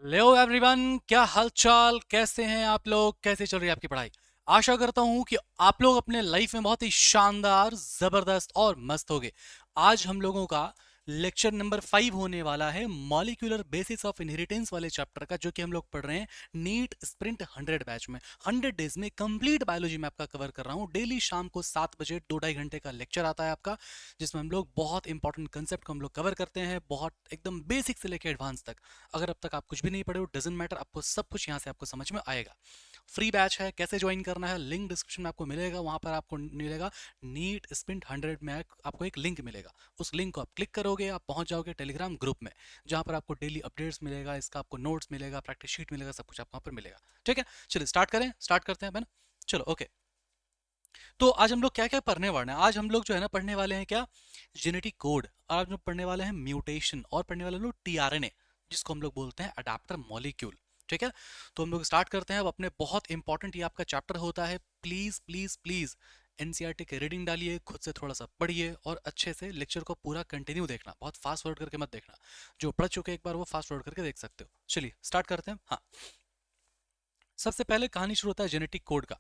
Hello everyone, क्या हालचाल, कैसे हैं आप लोग? कैसे चल रही है आपकी पढ़ाई? आशा करता हूं कि आप लोग अपने लाइफ में बहुत ही शानदार, जबरदस्त और मस्त होगे। आज हम लोगों का लेक्चर नंबर 5 होने वाला है मॉलिक्यूलर बेसिस ऑफ इनहेरिटेंस वाले चैप्टर का, जो कि हम लोग पढ़ रहे हैं नीट स्प्रिंट 100 बैच में। 100 डेज में कंप्लीट बायोलॉजी में आपका कवर कर रहा हूं। डेली शाम को 7 बजे 2-2.5 घंटे का लेक्चर आता है आपका, जिसमें हम लोग बहुत इंपॉर्टेंट कंसेप्ट को हम लोग कवर करते हैं, बहुत एकदम बेसिक से लेकर एडवांस तक। अगर अब तक आप कुछ भी नहीं पढ़े हो, डजेंट मैटर, आपको सब कुछ यहाँ से आपको समझ में आएगा। फ्री बैच है, कैसे ज्वाइन करना है लिंक डिस्क्रिप्शन में आपको मिलेगा। वहां पर आपको मिलेगा नीट स्प्रिंट 100 में आपको एक लिंक मिलेगा। उस लिंक को आप क्लिक करोगे, आप पहुंच जाओगे टेलीग्राम ग्रुप में, जहां पर आपको डेली अपडेट्स मिलेगा, इसका आपको नोट्स मिलेगा, प्रैक्टिस शीट मिलेगा, सब कुछ आपको वहां पर मिलेगा। ठीक है, चलिए स्टार्ट करते हैं। चलो ओके। तो आज हम लोग क्या क्या पढ़ने वाले हैं? आज हम लोग जो है ना पढ़ने वाले हैं क्या, जेनेटिक कोड। आज हम लोग पढ़ने वाले हैं म्यूटेशन, और पढ़ने वाले हम लोग टीआरएनए, जिसको हम लोग बोलते हैं अडाप्टर मॉलिक्यूल। ठीक है, तो हम लोग स्टार्ट करते हैं। अब अपने बहुत इंपॉर्टेंट ये आपका चैप्टर होता है। प्लीज प्लीज प्लीज एनसीईआरटी के रीडिंग डालिए, खुद से थोड़ा सा पढ़िए और अच्छे से लेक्चर को पूरा कंटिन्यू देखना, बहुत फास्ट फॉरवर्ड करके मत देखना। जो पढ़ चुके एक बार वो फास्ट फॉरवर्ड करके देख सकते हो। चलिए स्टार्ट करते हैं। हाँ, सबसे पहले कहानी शुरू होता है जेनेटिक कोड का।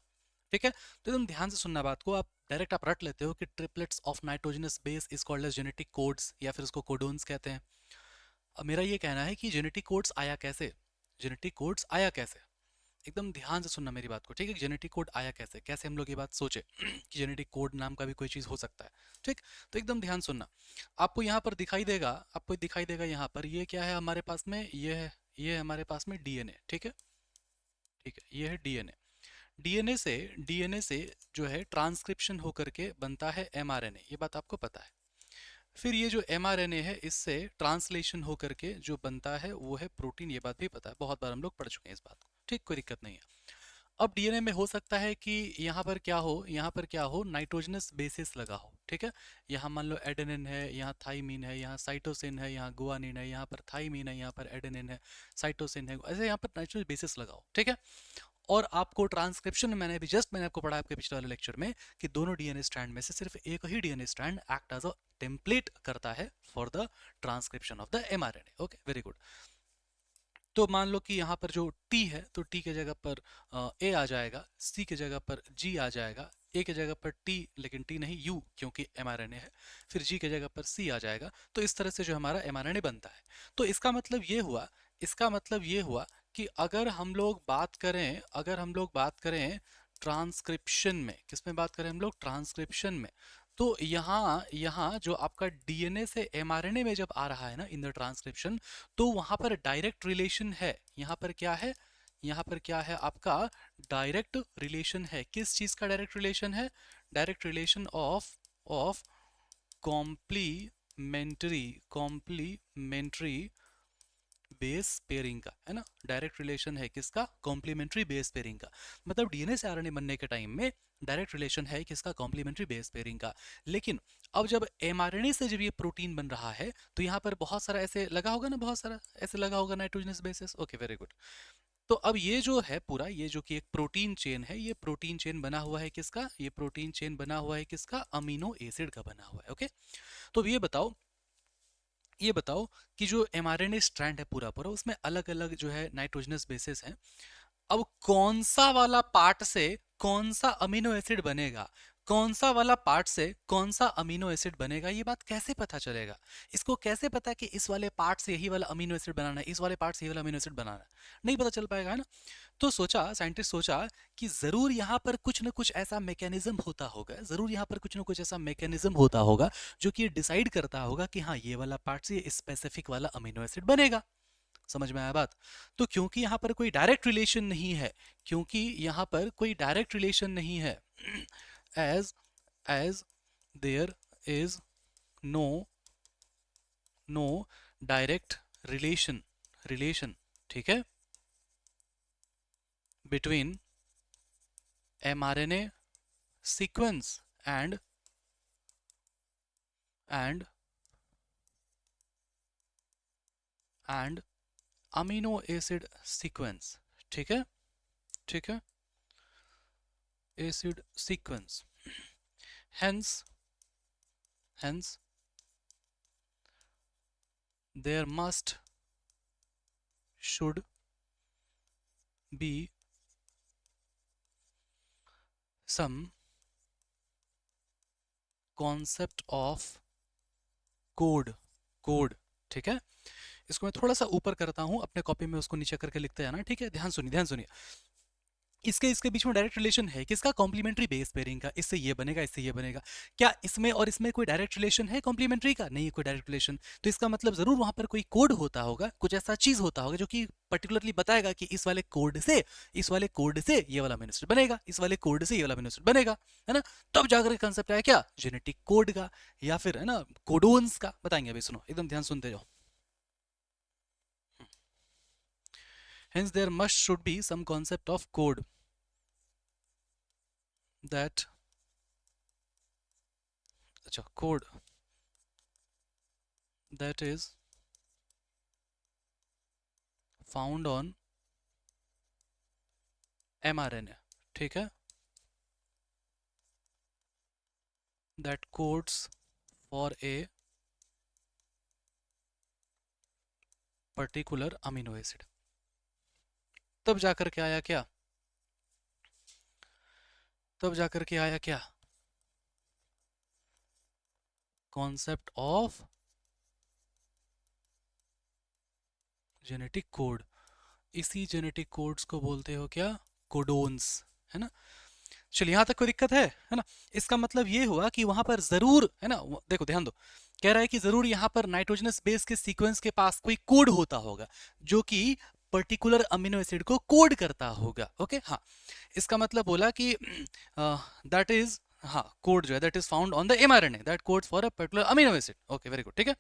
ठीक है, तो एकदम ध्यान से सुनना बात को। आप डायरेक्ट आप रट लेते हो कि triplets of nitrogenous base is called as genetic codes, या फिर उसको कोडोन्स कहते हैं। अब मेरा ये कहना है कि जेनेटिक कोड्स आया कैसे, जेनेटिक कोड्स आया कैसे। एकदम ध्यान से सुनना मेरी बात को, ठीक है? जेनेटिक कोड आया कैसे, कैसे हम लोग ये बात सोचे कि जेनेटिक कोड नाम का भी कोई चीज़ हो सकता है। ठीक, तो एकदम ध्यान सुनना। आपको यहाँ पर दिखाई देगा, आपको दिखाई देगा यहाँ पर, ये क्या है हमारे पास में, ये है हमारे पास में डीएनए। ठीक है, ठीक है, ये है डीएनए। डीएनए से जो है ट्रांसक्रिप्शन होकर के बनता है एमआरएनए, ये बात आपको पता है। फिर ये जो एमआरएनए है, इससे ट्रांसलेशन होकर के जो बनता है वो है प्रोटीन, ये बात भी पता है, बहुत बार हम लोग पढ़ चुके हैं इस बात को। ठीक, कोई दिक्कत नहीं है। अब डीएनए में हो सकता है कि यहाँ पर क्या हो, यहाँ पर क्या हो, नाइट्रोजनस बेसिस लगा हो। ठीक है, यहाँ मान लो एडेनिन है, यहाँ थाइमीन है, यहाँ साइटोसिन है, यहाँ गुआनिन है, यहाँ पर थाइमीन है, यहाँ पर एडेनिन है, साइटोसिन है, ऐसे यहाँ पर नाइट्रोजनस बेसिस लगा हो। ठीक है, और आपको ट्रांसक्रिप्शन मैंने आपको पढ़ा आपके पिछले वाले लेक्चर में कि दोनों डीएनए स्ट्रैंड में से सिर्फ एक ही DNA strand act as a template करता है for the transcription of the mRNA. Okay, very good. तो मान लो कि यहाँ पर जो टी है, तो टी के जगह पर ए आ जाएगा, सी के जगह पर जी आ जाएगा, ए के जगह पर टी, लेकिन टी नहीं यू, क्योंकि एमआरएनए है। फिर जी के जगह पर सी आ जाएगा। तो इस तरह से जो हमारा एमआरएनए बनता है। तो इसका मतलब ये हुआ, इसका मतलब ये हुआ कि अगर हम लोग बात करें ट्रांसक्रिप्शन में, किस में बात करें हम लोग, ट्रांसक्रिप्शन में, तो यहाँ यहाँ जो आपका डीएनए से एमआरएनए में जब आ रहा है ना इन द ट्रांसक्रिप्शन, तो वहां पर डायरेक्ट रिलेशन है। यहाँ पर क्या है, यहाँ पर क्या है आपका, डायरेक्ट रिलेशन है। किस चीज का डायरेक्ट रिलेशन है? Direct relation of complementary complementary base pairing का, है ना? डायरेक्ट रिलेशन है किसका? कॉम्प्लीमेंट्री बेस पेयरिंग का। मतलब डीएनए से आरएनए बनने के टाइम में डायरेक्ट रिलेशन है किसका? कॉम्प्लीमेंट्री बेस पेयरिंग का। लेकिन अब जब एमआरएनए से जब ये प्रोटीन बन रहा है, तो यहाँ पर बहुत सारा ऐसे लगा होगा ना, बहुत सारा ऐसे लगा होगा nitrogenous bases. Okay, very good. तो अब ये जो है पूरा, ये जो कि एक प्रोटीन चेन है, ये प्रोटीन चेन बना हुआ है किसका? ये प्रोटीन चेन बना हुआ है किसका? अमीनो एसिड का बना हुआ है। ओके, तो ये बताओ कि जो एमआरएनए स्ट्रैंड है पूरा पूरा, उसमें अलग अलग जो है नाइट्रोजनस बेसिस हैं। अब कौन सा वाला पार्ट से कौन सा अमीनो एसिड बनेगा, कौन सा वाला पार्ट से कौन सा अमीनो एसिड बनेगा, ये बात कैसे पता चलेगा? इसको कैसे पता कि इस वाले पार्ट से यही वाला अमीनो एसिड बनाना है, इस वाले पार्ट से यही वाला अमीनो एसिड बनाना है? नहीं पता चल पाएगा, है ना? तो साइंटिस्ट सोचा कि जरूर यहाँ पर कुछ ना कुछ ऐसा मैकेनिज्म होता होगा, जरूर यहाँ पर कुछ ना कुछ ऐसा मैकेनिज्म होता होगा जो कि ये डिसाइड करता होगा कि हाँ, ये वाला पार्ट से ये स्पेसिफिक वाला अमीनो एसिड बनेगा। समझ में आया बात? तो क्योंकि यहाँ पर कोई डायरेक्ट रिलेशन नहीं है, क्योंकि यहाँ पर कोई डायरेक्ट रिलेशन नहीं है, as as there is no no direct relation, ठीक है, between mRNA sequence and and amino acid sequence। ठीक है, ठीक है, acid sequence। hence there must should be some concept of code. Code, ठीक है। इसको मैं थोड़ा सा ऊपर करता हूं, अपने कॉपी में उसको नीचे करके लिखते जाना, ठीक है। ध्यान सुनिए, ध्यान सुनिए। इसके इसके बीच में डायरेक्ट रिलेशन है किसका? कॉम्प्लीमेंट्री बेस पेयरिंग का। इससे ये बनेगा, इससे ये बनेगा। क्या इसमें और इसमें कोई डायरेक्ट रिलेशन है कॉम्प्लीमेंट्री का? नहीं, कोई डायरेक्ट रिलेशन। तो इसका मतलब जरूर वहां पर कोई कोड होता होगा, कुछ ऐसा चीज होता होगा जो कि पर्टिकुलरली बताएगा कि इस वाले कोड से, इस वाले कोड से ये वाला अमीनो एसिड बनेगा, इस वाले कोड से ये वाला अमीनो एसिड बनेगा, है ना। तब जाकर कंसेप्ट आया क्या? जेनेटिक कोड का, या फिर है ना कोडोन्स का। बताएंगे अभी, सुनो एकदम ध्यान सुनते जाओ। Hence there must should be some concept of code that, अच्छा, code that is found on mRNA, ठीक है, that codes for a particular amino acid। तब जाकर के आया क्या? तब जाकर के आया क्या? Concept of genetic code. इसी जेनेटिक कोड्स को बोलते हो क्या? कोडोन्स, है ना। चलिए, यहां तक कोई दिक्कत है ना। इसका मतलब ये हुआ कि वहां पर जरूर, है ना, देखो ध्यान दो, कह रहा है कि जरूर यहां पर नाइट्रोजनस बेस के सीक्वेंस के पास कोई कोड होता होगा जो कि पर्टिकुलर अमीनो एसिड को कोड करता होगा। ओके, हाँ। इसका मतलब बोला कि दैट इज, हाँ, कोड जो है that is found on the mRNA that codes for a particular amino acid. Okay, very good, ठीक है।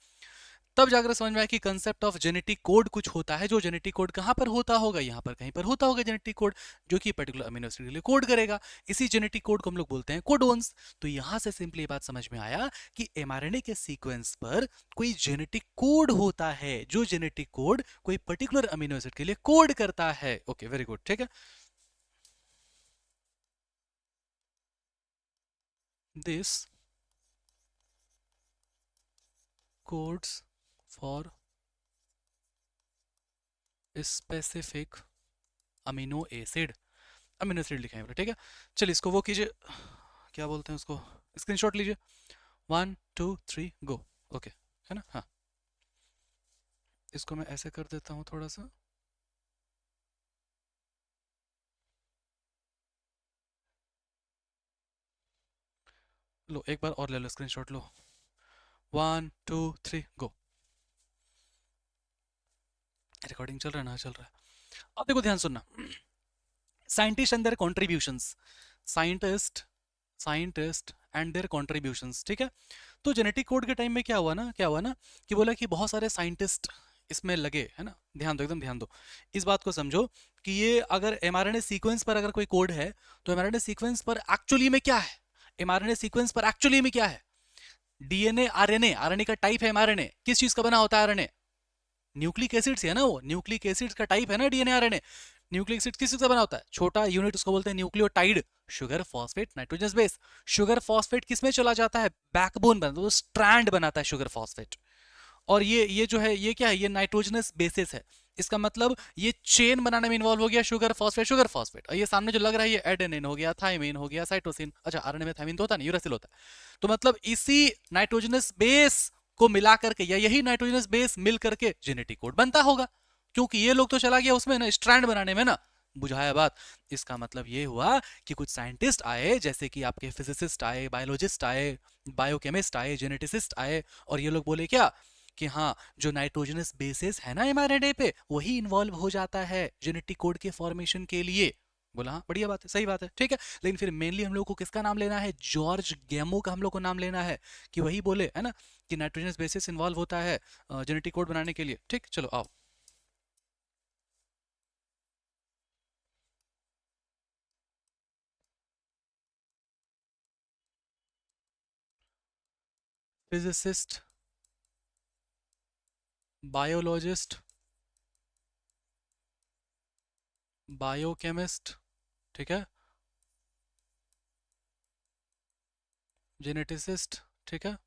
तब जाकर समझ में आया कि कंसेप्ट ऑफ जेनेटिक कोड कुछ होता है, जो जेनेटिक कोड कहां पर होता होगा? यहां पर कहीं पर होता होगा जेनेटिक कोड, जो कि पर्टिकुलर अमीनो एसिड के लिए कोड करेगा। इसी जेनेटिक कोड को हम लोग बोलते हैं कोडोन्स। तो यहां से सिंपली बात समझ में आया कि एमआरएनए के सीक्वेंस पर कोई जेनेटिक कोड होता है, जो जेनेटिक कोड कोई पर्टिकुलर अमीनो एसिड के लिए कोड करता है। ओके, वेरी गुड, ठीक है। This codes for specific amino acid. Amino acid लिखा है, ठीक है। चलिए इसको वो कीजिए, क्या बोलते हैं उसको, स्क्रीनशॉट लीजिए। 1 2 3 गो। ओके, है ना, हाँ। इसको मैं ऐसे कर देता हूँ थोड़ा सा। लो, एक बार और ले लो स्क्रीनशॉट, लो। 1 2 3 गो। रिकॉर्डिंग चल रहा है ना? चल रहा है। अब देखो, ध्यान सुनना। Scientist and their contributions. Scientist, scientist and their contributions, ठीक है। तो जेनेटिक कोड के टाइम में क्या हुआ ना, क्या हुआ ना, कि बोला कि बहुत सारे साइंटिस्ट इसमें लगे, है ना। ध्यान दो, एकदम ध्यान दो। इस बात को समझो कि ये अगर एमआरएनए सीक्वेंस पर अगर कोई कोड है, तो एमआरएनए सीक्वेंस पर एक्चुअली में क्या है? एमआरएनए सीक्वेंस पर एक्चुअली में क्या है? DNA, RNA. आरएनए का टाइप है एमआरएनए। किस चीज का बना होता है आरएनए? न्यूक्लिक एसिड से, है ना। वो न्यूक्लिक एसिड का टाइप है ना डीएनए, आरएनए। न्यूक्लिक एसिड किस चीज से बना होता है? छोटा यूनिट, उसको बोलते हैं nucleotide. Sugar, phosphate, nitrogenous base. Sugar phosphate किस में चला जाता है? बैकबोन बनाता है, तो स्ट्रैंड बनाता है शुगर फॉस्फेट। और ये जो है, ये क्या है? ये नाइट्रोजनस बेसिस है। इसका मतलब ये चेन बनाने में इन्वॉल्व हो गया, शुगर फॉस्फेट, शुगर फॉस्फेट। और ये सामने जो लग रहा है, ये एडेनिन हो गया, थाइमिन हो गया, साइटोसिन। अच्छा, आरएनए में थाइमिन तो होता नहीं, यूरासिल होता है। तो मतलब इसी नाइट्रोजनस बेस को मिला करके, या यही नाइट्रोजनस बेस मिल करके जेनेटिक कोड बनता होगा। क्योंकि ये लोग तो चला गया उसमें ना, स्ट्रैंड बनाने में ना। बुझाया बात। इसका मतलब ये हुआ कि कुछ साइंटिस्ट आए, जैसे कि आपके फिजिसिस्ट आए, बायोलॉजिस्ट आए, बायोकेमिस्ट आए, जेनेटिसिस्ट आए, और ये लोग बोले क्या कि हाँ, जो नाइट्रोजनस बेसिस है ना एमआरएनए पे, वही इन्वॉल्व हो जाता है जेनेटिक कोड के फॉर्मेशन के लिए। बोला हाँ, बढ़िया बात है, सही बात है, ठीक है। लेकिन फिर मेनली हम लोग को किसका नाम लेना है? जॉर्ज गैमो का हम लोग को नाम लेना है, कि वही बोले, है ना, कि नाइट्रोजनस बेसिस इन्वॉल्व होता है जेनेटिक कोड बनाने के लिए। ठीक, चलो आओ। फिजिसिस्ट, बायोलॉजिस्ट, बायोकेमिस्ट, ठीक है, जेनेटिसिस्ट, ठीक है,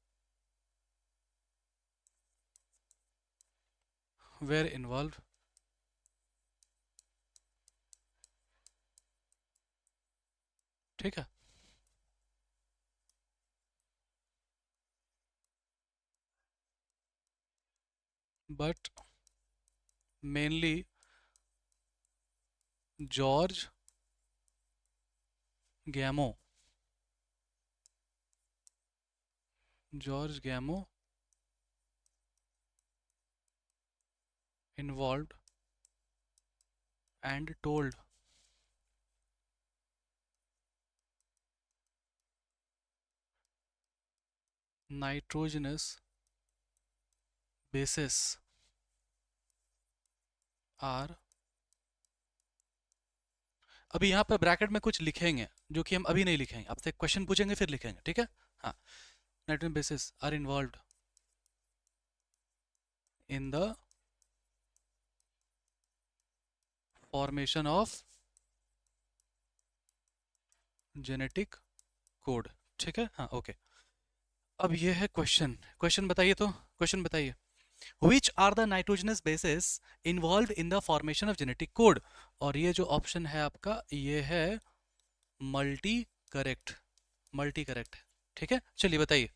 वेर इन्वॉल्व ठीक है। But mainly George गैमो, George गैमो involved and told nitrogenous bases are, अभी यहाँ पर ब्रैकेट में कुछ लिखेंगे जो कि हम अभी नहीं लिखेंगे, आपसे क्वेश्चन पूछेंगे फिर लिखेंगे, ठीक है। हाँ, nitrogen bases are involved in the formation of genetic code, ठीक है। हाँ, ओके। अब ये है क्वेश्चन, क्वेश्चन बताइए, तो क्वेश्चन बताइए, which are the nitrogenous bases involve in the formation of genetic code. और ये जो ऑप्शन है आपका, ये है मल्टी करेक्ट, मल्टी करेक्ट, ठीक है। चलिए बताइए,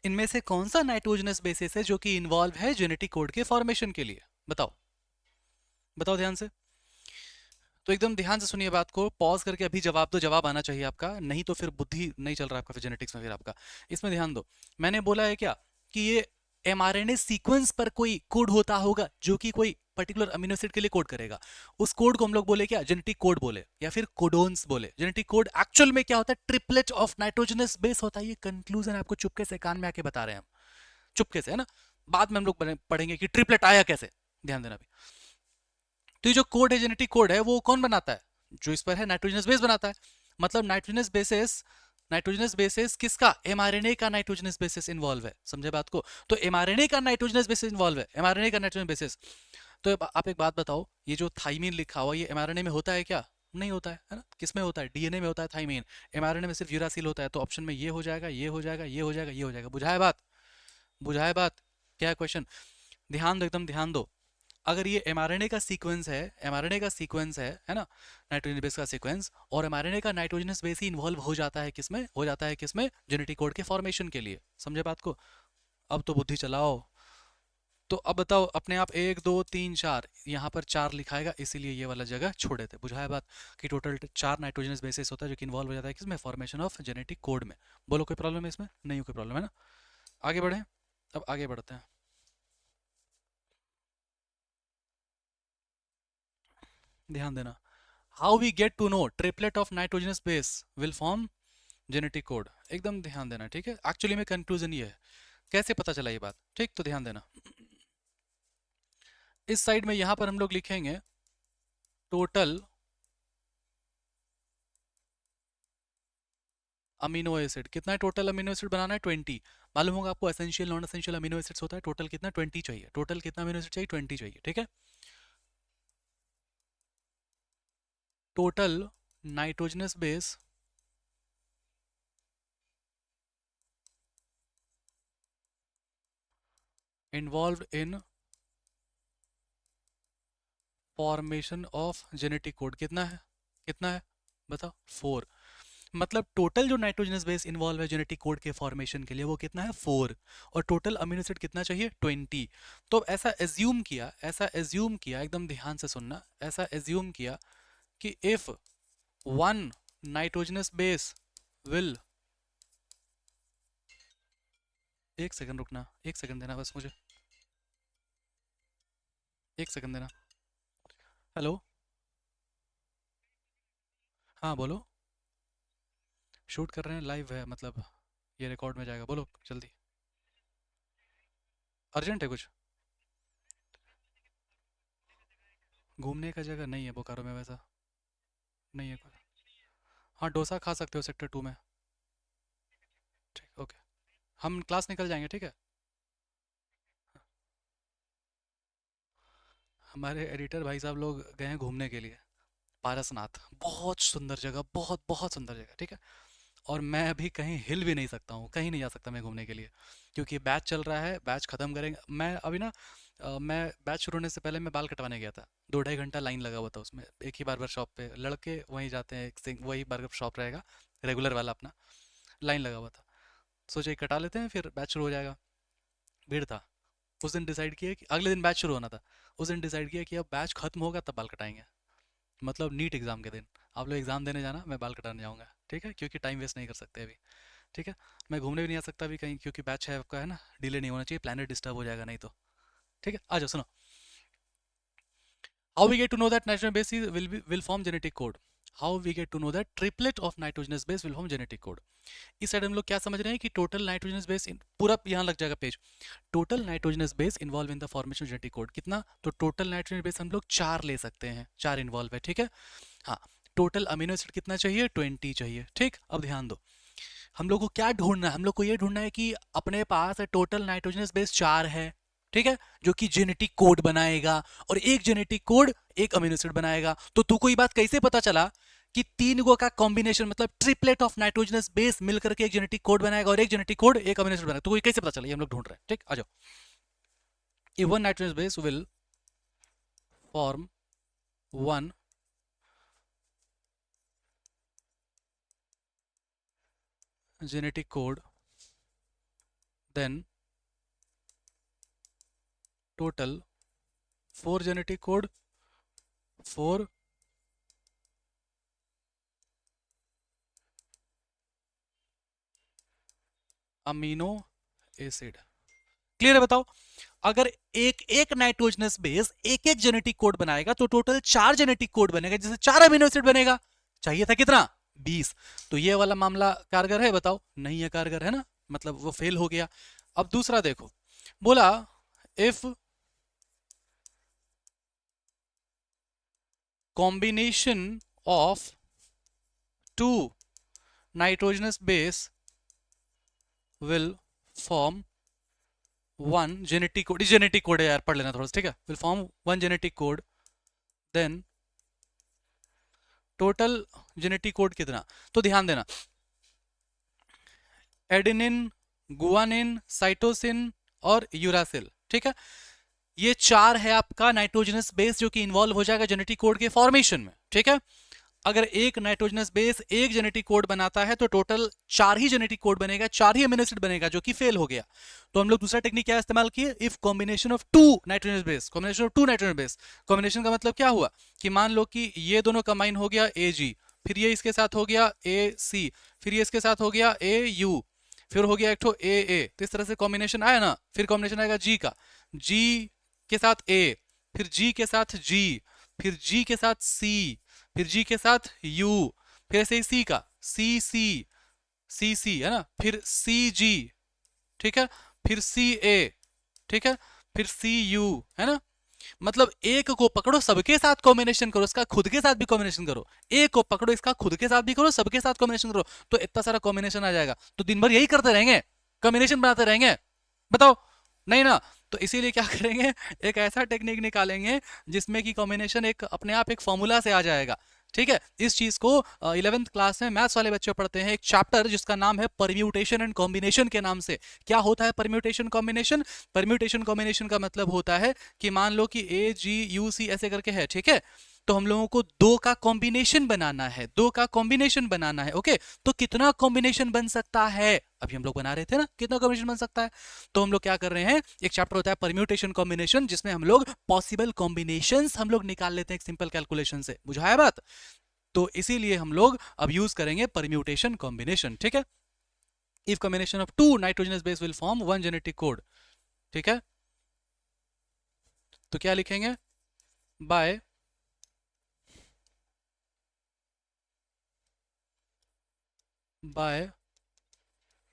इनमें से कौन सा नाइट्रोजनस बेसिस है जो कि इन्वॉल्व है जेनेटिक कोड के फॉर्मेशन के लिए, बताओ, बताओ ध्यान से। तो एकदम ध्यान से सुनिए बात को, पॉज करके अभी जवाब दो, जवाब आना चाहिए आपका, नहीं तो फिर बुद्धि नहीं चल रहा आपका फिर जेनेटिक्स में, फिर आपका इसमें ध्यान दो। मैंने बोला है क्या कि ये एमआरएनए सीक्वेंस पर कोई कोड होता होगा जो कि कोई पर्टिकुलर अमीनो एसिड के लिए कोड करेगा, उस कोड को हम लोग बोले क्या, जेनेटिक कोड बोले या फिर कोडोन्स बोले। जेनेटिक कोड एक्चुअल में क्या होता है, ट्रिपलेट ऑफ नाइट्रोजनस बेस होता है। ये कंक्लूजन आपको चुपके से कान में आके बता रहे हैं हम, चुपके से, है ना। बाद में हम लोग पढ़ेंगे कि ट्रिपलेट आया कैसे, ध्यान देना भी। तो ये जो कोड है, जेनेटिक कोड है, वो कौन बनाता है, जो इस पर है नाइट्रोजनस बेस बनाता है। मतलब नाइट्रोजनस बेसिस, नाइट्रोजनस बेसिस किसका, एमआरएनए का नाइट्रोजनस बेसिस इन्वॉल्व है, समझे बात को। तो एमआरएनए का नाइट्रोजनस बेसिस इन्वॉल्व है, एमआरएनए का नाइट्रोजन बेसिस। तो आप एक बात बताओ, ये जो थाइमीन लिखा हुआ, ये एमआरएनए में होता है क्या, नहीं होता है ना। किस में होता है, डीएनए में होता है थाइमीन, एमआरएनए में सिर्फ यूरासिल होता है। तो ऑप्शन में ये हो जाएगा, ये हो जाएगा, ये हो जाएगा, ये हो जाएगा। बुझाए बात, बुझाए बात। क्या है क्वेश्चन, ध्यान दो, एकदम ध्यान दो। अगर ये एमआरएनए का सीक्वेंस है, एमआरएनए का सीक्वेंस है ना, नाइट्रोजन बेस का सीक्वेंस, और एमआरएनए का नाइट्रोजनस बेस ही इन्वॉल्व हो जाता है किसमें, हो जाता है किसमें, जेनेटिक कोड के फॉर्मेशन के लिए, समझे बात को। अब तो बुद्धि चलाओ। तो अब बताओ अपने आप, 1 2 3 4, यहाँ पर 4 लिखाएगा, इसीलिए ये वाला जगह छोड़े थे। बुझाया बात कि टोटल 4 नाइट्रोजनस बेसिस होता है जो कि इन्वॉल्व हो जाता है किसमें, फॉर्मेशन ऑफ जेनेटिक कोड में। बोलो कोई प्रॉब्लम है इसमें, नहीं कोई प्रॉब्लम है ना। आगे बढ़े, अब आगे बढ़ते हैं, ध्यान देना। How we get to know triplet of nitrogenous base will form genetic code, एकदम ध्यान देना, ठीक है। एक्चुअली में कंक्लूजन ये है, कैसे पता चला ये बात, ठीक, तो ध्यान देना। इस साइड में यहां पर हम लोग लिखेंगे टोटल अमीनो एसिड, कितना है टोटल अमीनो एसिड बनाना है, 20। मालूम होगा आपको essential non essential amino acids होता है, टोटल कितना, 20 चाहिए। टोटल कितना अमीनो एसिड चाहिए, 20 चाहिए, ठीक है। Total nitrogenous base involve in formation of genetic code कितना है, कितना है, बताओ, 4। मतलब टोटल जो नाइट्रोजनस बेस इन्वॉल्व है जेनेटिक कोड के फॉर्मेशन के लिए, वो कितना है, 4। और टोटल अमीनो एसिड कितना चाहिए, 20। तो ऐसा एज्यूम किया, ऐसा एज्यूम किया, एकदम ध्यान से सुनना, ऐसा एज्यूम किया कि if one nitrogenous base will, एक सेकंड रुकना, एक सेकंड देना बस मुझे, एक सेकंड देना। हेलो, हाँ बोलो। शूट कर रहे हैं, लाइव है, मतलब ये रिकॉर्ड में जाएगा, बोलो जल्दी। अर्जेंट है कुछ, घूमने का जगह नहीं है बोकारो में वैसा, नहीं है कोई। हाँ, डोसा खा सकते हो सेक्टर 2 में, ठीक, ओके। हम क्लास निकल जाएंगे, ठीक है। हमारे एडिटर भाई साहब लोग गए हैं घूमने के लिए, पारसनाथ, बहुत सुंदर जगह, बहुत बहुत सुंदर जगह, ठीक है। और मैं अभी कहीं हिल भी नहीं सकता हूँ, कहीं नहीं जा सकता मैं घूमने के लिए, क्योंकि बैच चल रहा है, बैच ख़त्म करेंगे। मैं अभी ना मैं बैच शुरू होने से पहले मैं बाल कटवाने गया था, 2 ढाई घंटा लाइन लगा हुआ था उसमें, एक ही बार्बर शॉप पे लड़के वहीं जाते हैं, वही बार्बर शॉप रहेगा रेगुलर वाला अपना, लाइन लगा हुआ था। सोचा कि कटा लेते हैं फिर बैच शुरू हो जाएगा। भीड़ था। उस दिन डिसाइड किया कि अगले दिन बैच शुरू होना था, उस दिन डिसाइड किया कि अब बैच खत्म होगा तब बाल कटाएंगे, मतलब नीट एग्ज़ाम के दिन। आप लोग एग्ज़ाम देने जाना, मैं बाल कटाने जाऊँगा, ठीक है, क्योंकि टाइम वेस्ट नहीं कर सकते अभी। ठीक है, मैं घूमने भी नहीं आ सकता अभी कहीं, क्योंकि बैच है आपका, है ना, डिले नहीं होना चाहिए, प्लानट डिस्टर्ब हो जाएगा नहीं तो। ठीक है, आ जाओ सुनो। How we get to know that nitrogen base will form genetic code? How we get to know that triplet of nitrogenous base will form genetic code? इस साइड हम लोग क्या समझ रहे हैं कि टोटल नाइट्रोजनस बेस पूरा यहाँ लग जाएगा page. Total nitrogenous base involve in the formation of genetic code कितना, तो टोटल नाइट्रोजन बेस हम लोग 4 ले सकते हैं, 4 इन्वॉल्व है, ठीक है। हाँ, टोटल अमीनो एसिड कितना चाहिए, 20 चाहिए, ठीक। अब ध्यान दो, हम लोग को क्या ढूंढना है, हम लोग को ये ढूंढना है कि अपने पास टोटल नाइट्रोजनस बेस 4 है, ठीक है, जो कि जेनेटिक कोड बनाएगा, और एक जेनेटिक कोड एक अमीनो एसिड बनाएगा। तो तू को ये बात कैसे पता चला कि 3 गो का कॉम्बिनेशन मतलब ट्रिपलेट ऑफ नाइट्रोजनस बेस मिलकर के एक जेनेटिक कोड बनाएगा और एक जेनेटिक कोड एक अमीनो एसिड बनाएगा, तो ये कैसे पता चला, ये हम लोग ढूंढ रहे हैं, ठीक। आ जाओ। if one nitrogenous base will form one genetic code, then total 4 genetic code, 4 amino acid. Clear है, बताओ। अगर एक एक नाइट्रोजनस बेस एक एक जेनेटिक कोड बनाएगा तो टोटल 4 जेनेटिक कोड बनेगा, जैसे 4 अमीनो एसिड बनेगा। चाहिए था कितना, 20। तो ये वाला मामला कारगर है, बताओ। नहीं है कारगर, है ना, मतलब वो फेल हो गया। अब दूसरा देखो, बोला if combination of two nitrogenous base will form one genetic code, genetic code है यार, पढ़ लेना थोड़ा सा, ठीक है, will form one genetic code, then total genetic code कितना। तो ध्यान देना, एडेनिन, गुआनिन, साइटोसिन और यूरासिल, ठीक है, ये 4 है आपका नाइट्रोजनस बेस जो कि इन्वॉल्व हो जाएगा जेनेटिक कोड के फॉर्मेशन में, ठीक है। अगर एक नाइट्रोजनस बेस एक जेनेटिक कोड बनाता है तो टोटल 4 ही जेनेटिक कोड बनेगा, 4 ही अमीनो एसिड बनेगा, जो कि फेल हो गया। तो हम लोग दूसरा टेक्निक क्या इस्तेमाल किए, if combination of two nitrogenous base, combination of two nitrogenous base. Combination का मतलब क्या हुआ कि मान लो कि ये दोनों कंबाइन हो गया ए जी, फिर ये इसके साथ हो गया ए सी, फिर ये इसके साथ हो गया ए यू, फिर हो गया एक ठो ए, तो इस तरह से कॉम्बिनेशन आया ना। फिर कॉम्बिनेशन आएगा जी का, जी के साथ ए, फिर जी के साथ जी, फिर जी के साथ सी, फिर जी के साथ यू, फिर ऐसे ही सी का सी सी है ना, फिर सी जी, ठीक है, फिर सी ए, ठीक है, फिर सी यू, है ना। मतलब एक को पकड़ो सबके साथ कॉम्बिनेशन करो, इसका खुद के साथ भी कॉम्बिनेशन करो, एक को पकड़ो इसका खुद के साथ भी करो, सबके साथ कॉम्बिनेशन करो, तो इतना सारा कॉम्बिनेशन आ जाएगा। तो दिन भर यही करते रहेंगे, कॉम्बिनेशन बनाते रहेंगे, बताओ, नहीं ना। तो इसीलिए क्या करेंगे, एक ऐसा टेक्निक निकालेंगे जिसमें कि कॉम्बिनेशन एक अपने आप एक फॉर्मूला से आ जाएगा, ठीक है। इस चीज को 11th क्लास में मैथ्स वाले बच्चे पढ़ते हैं, एक चैप्टर जिसका नाम है परम्यूटेशन एंड कॉम्बिनेशन के नाम से। क्या होता है परम्यूटेशन कॉम्बिनेशन, परम्यूटेशन कॉम्बिनेशन का मतलब होता है कि मान लो कि ए जी यू सी ऐसे करके है, ठीक है, तो हम लोगों को 2 का कॉम्बिनेशन बनाना है, 2 का कॉम्बिनेशन बनाना है, ओके। तो कितना कॉम्बिनेशन बन सकता है, अभी हम लोग बना रहे थे ना, कितना कॉम्बिनेशन बन सकता है। तो हम लोग क्या कर रहे हैं, एक चैप्टर होता है परम्यूटेशन कॉम्बिनेशन, जिसमें हम लोग पॉसिबल कॉम्बिनेशंस हम लोग निकाल लेते हैं एक सिंपल कैलकुलेशन से, बुझाया बात। तो इसीलिए हम लोग अब यूज करेंगे परम्यूटेशन कॉम्बिनेशन, ठीक है। If combination of two nitrogenous base will form one genetic code, ठीक है। तो क्या लिखेंगे, by by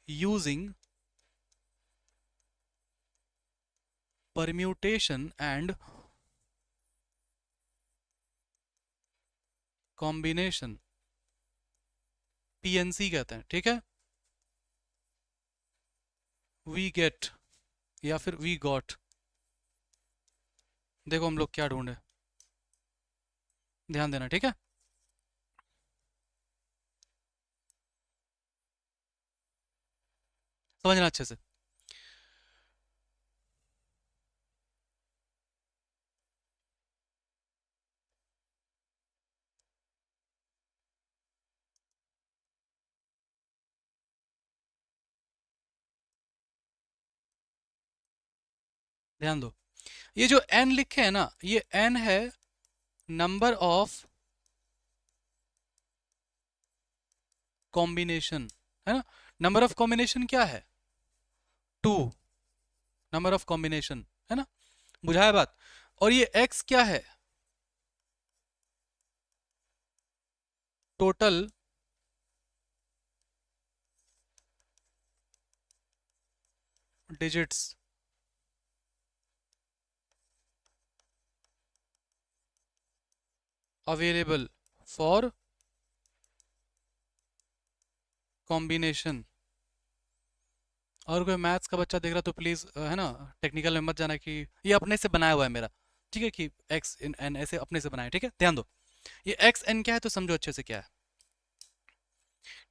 using permutation and combination, PNC कहते हैं, ठीक है, वी गेट या फिर वी गॉट। देखो हम लोग क्या ढूंढे, ध्यान देना, ठीक है। समझना अच्छे से। ध्यान दो, ये जो n लिखे है ना, ये n है नंबर ऑफ कॉम्बिनेशन, है ना। नंबर ऑफ कॉम्बिनेशन क्या है? 2, नंबर ऑफ कॉम्बिनेशन, है ना। बुझाया बात। और ये x क्या है? Total digits available for combination. और कोई मैथ्स का बच्चा देख रहा तो प्लीज, है ना, टेक्निकल में मत जाना कि ये अपने से बनाया हुआ है मेरा, ठीक है, कि एक्स इन एन ऐसे अपने से बनाए, ठीक है। ध्यान दो, ये एक्स एन क्या है तो समझो अच्छे से क्या है।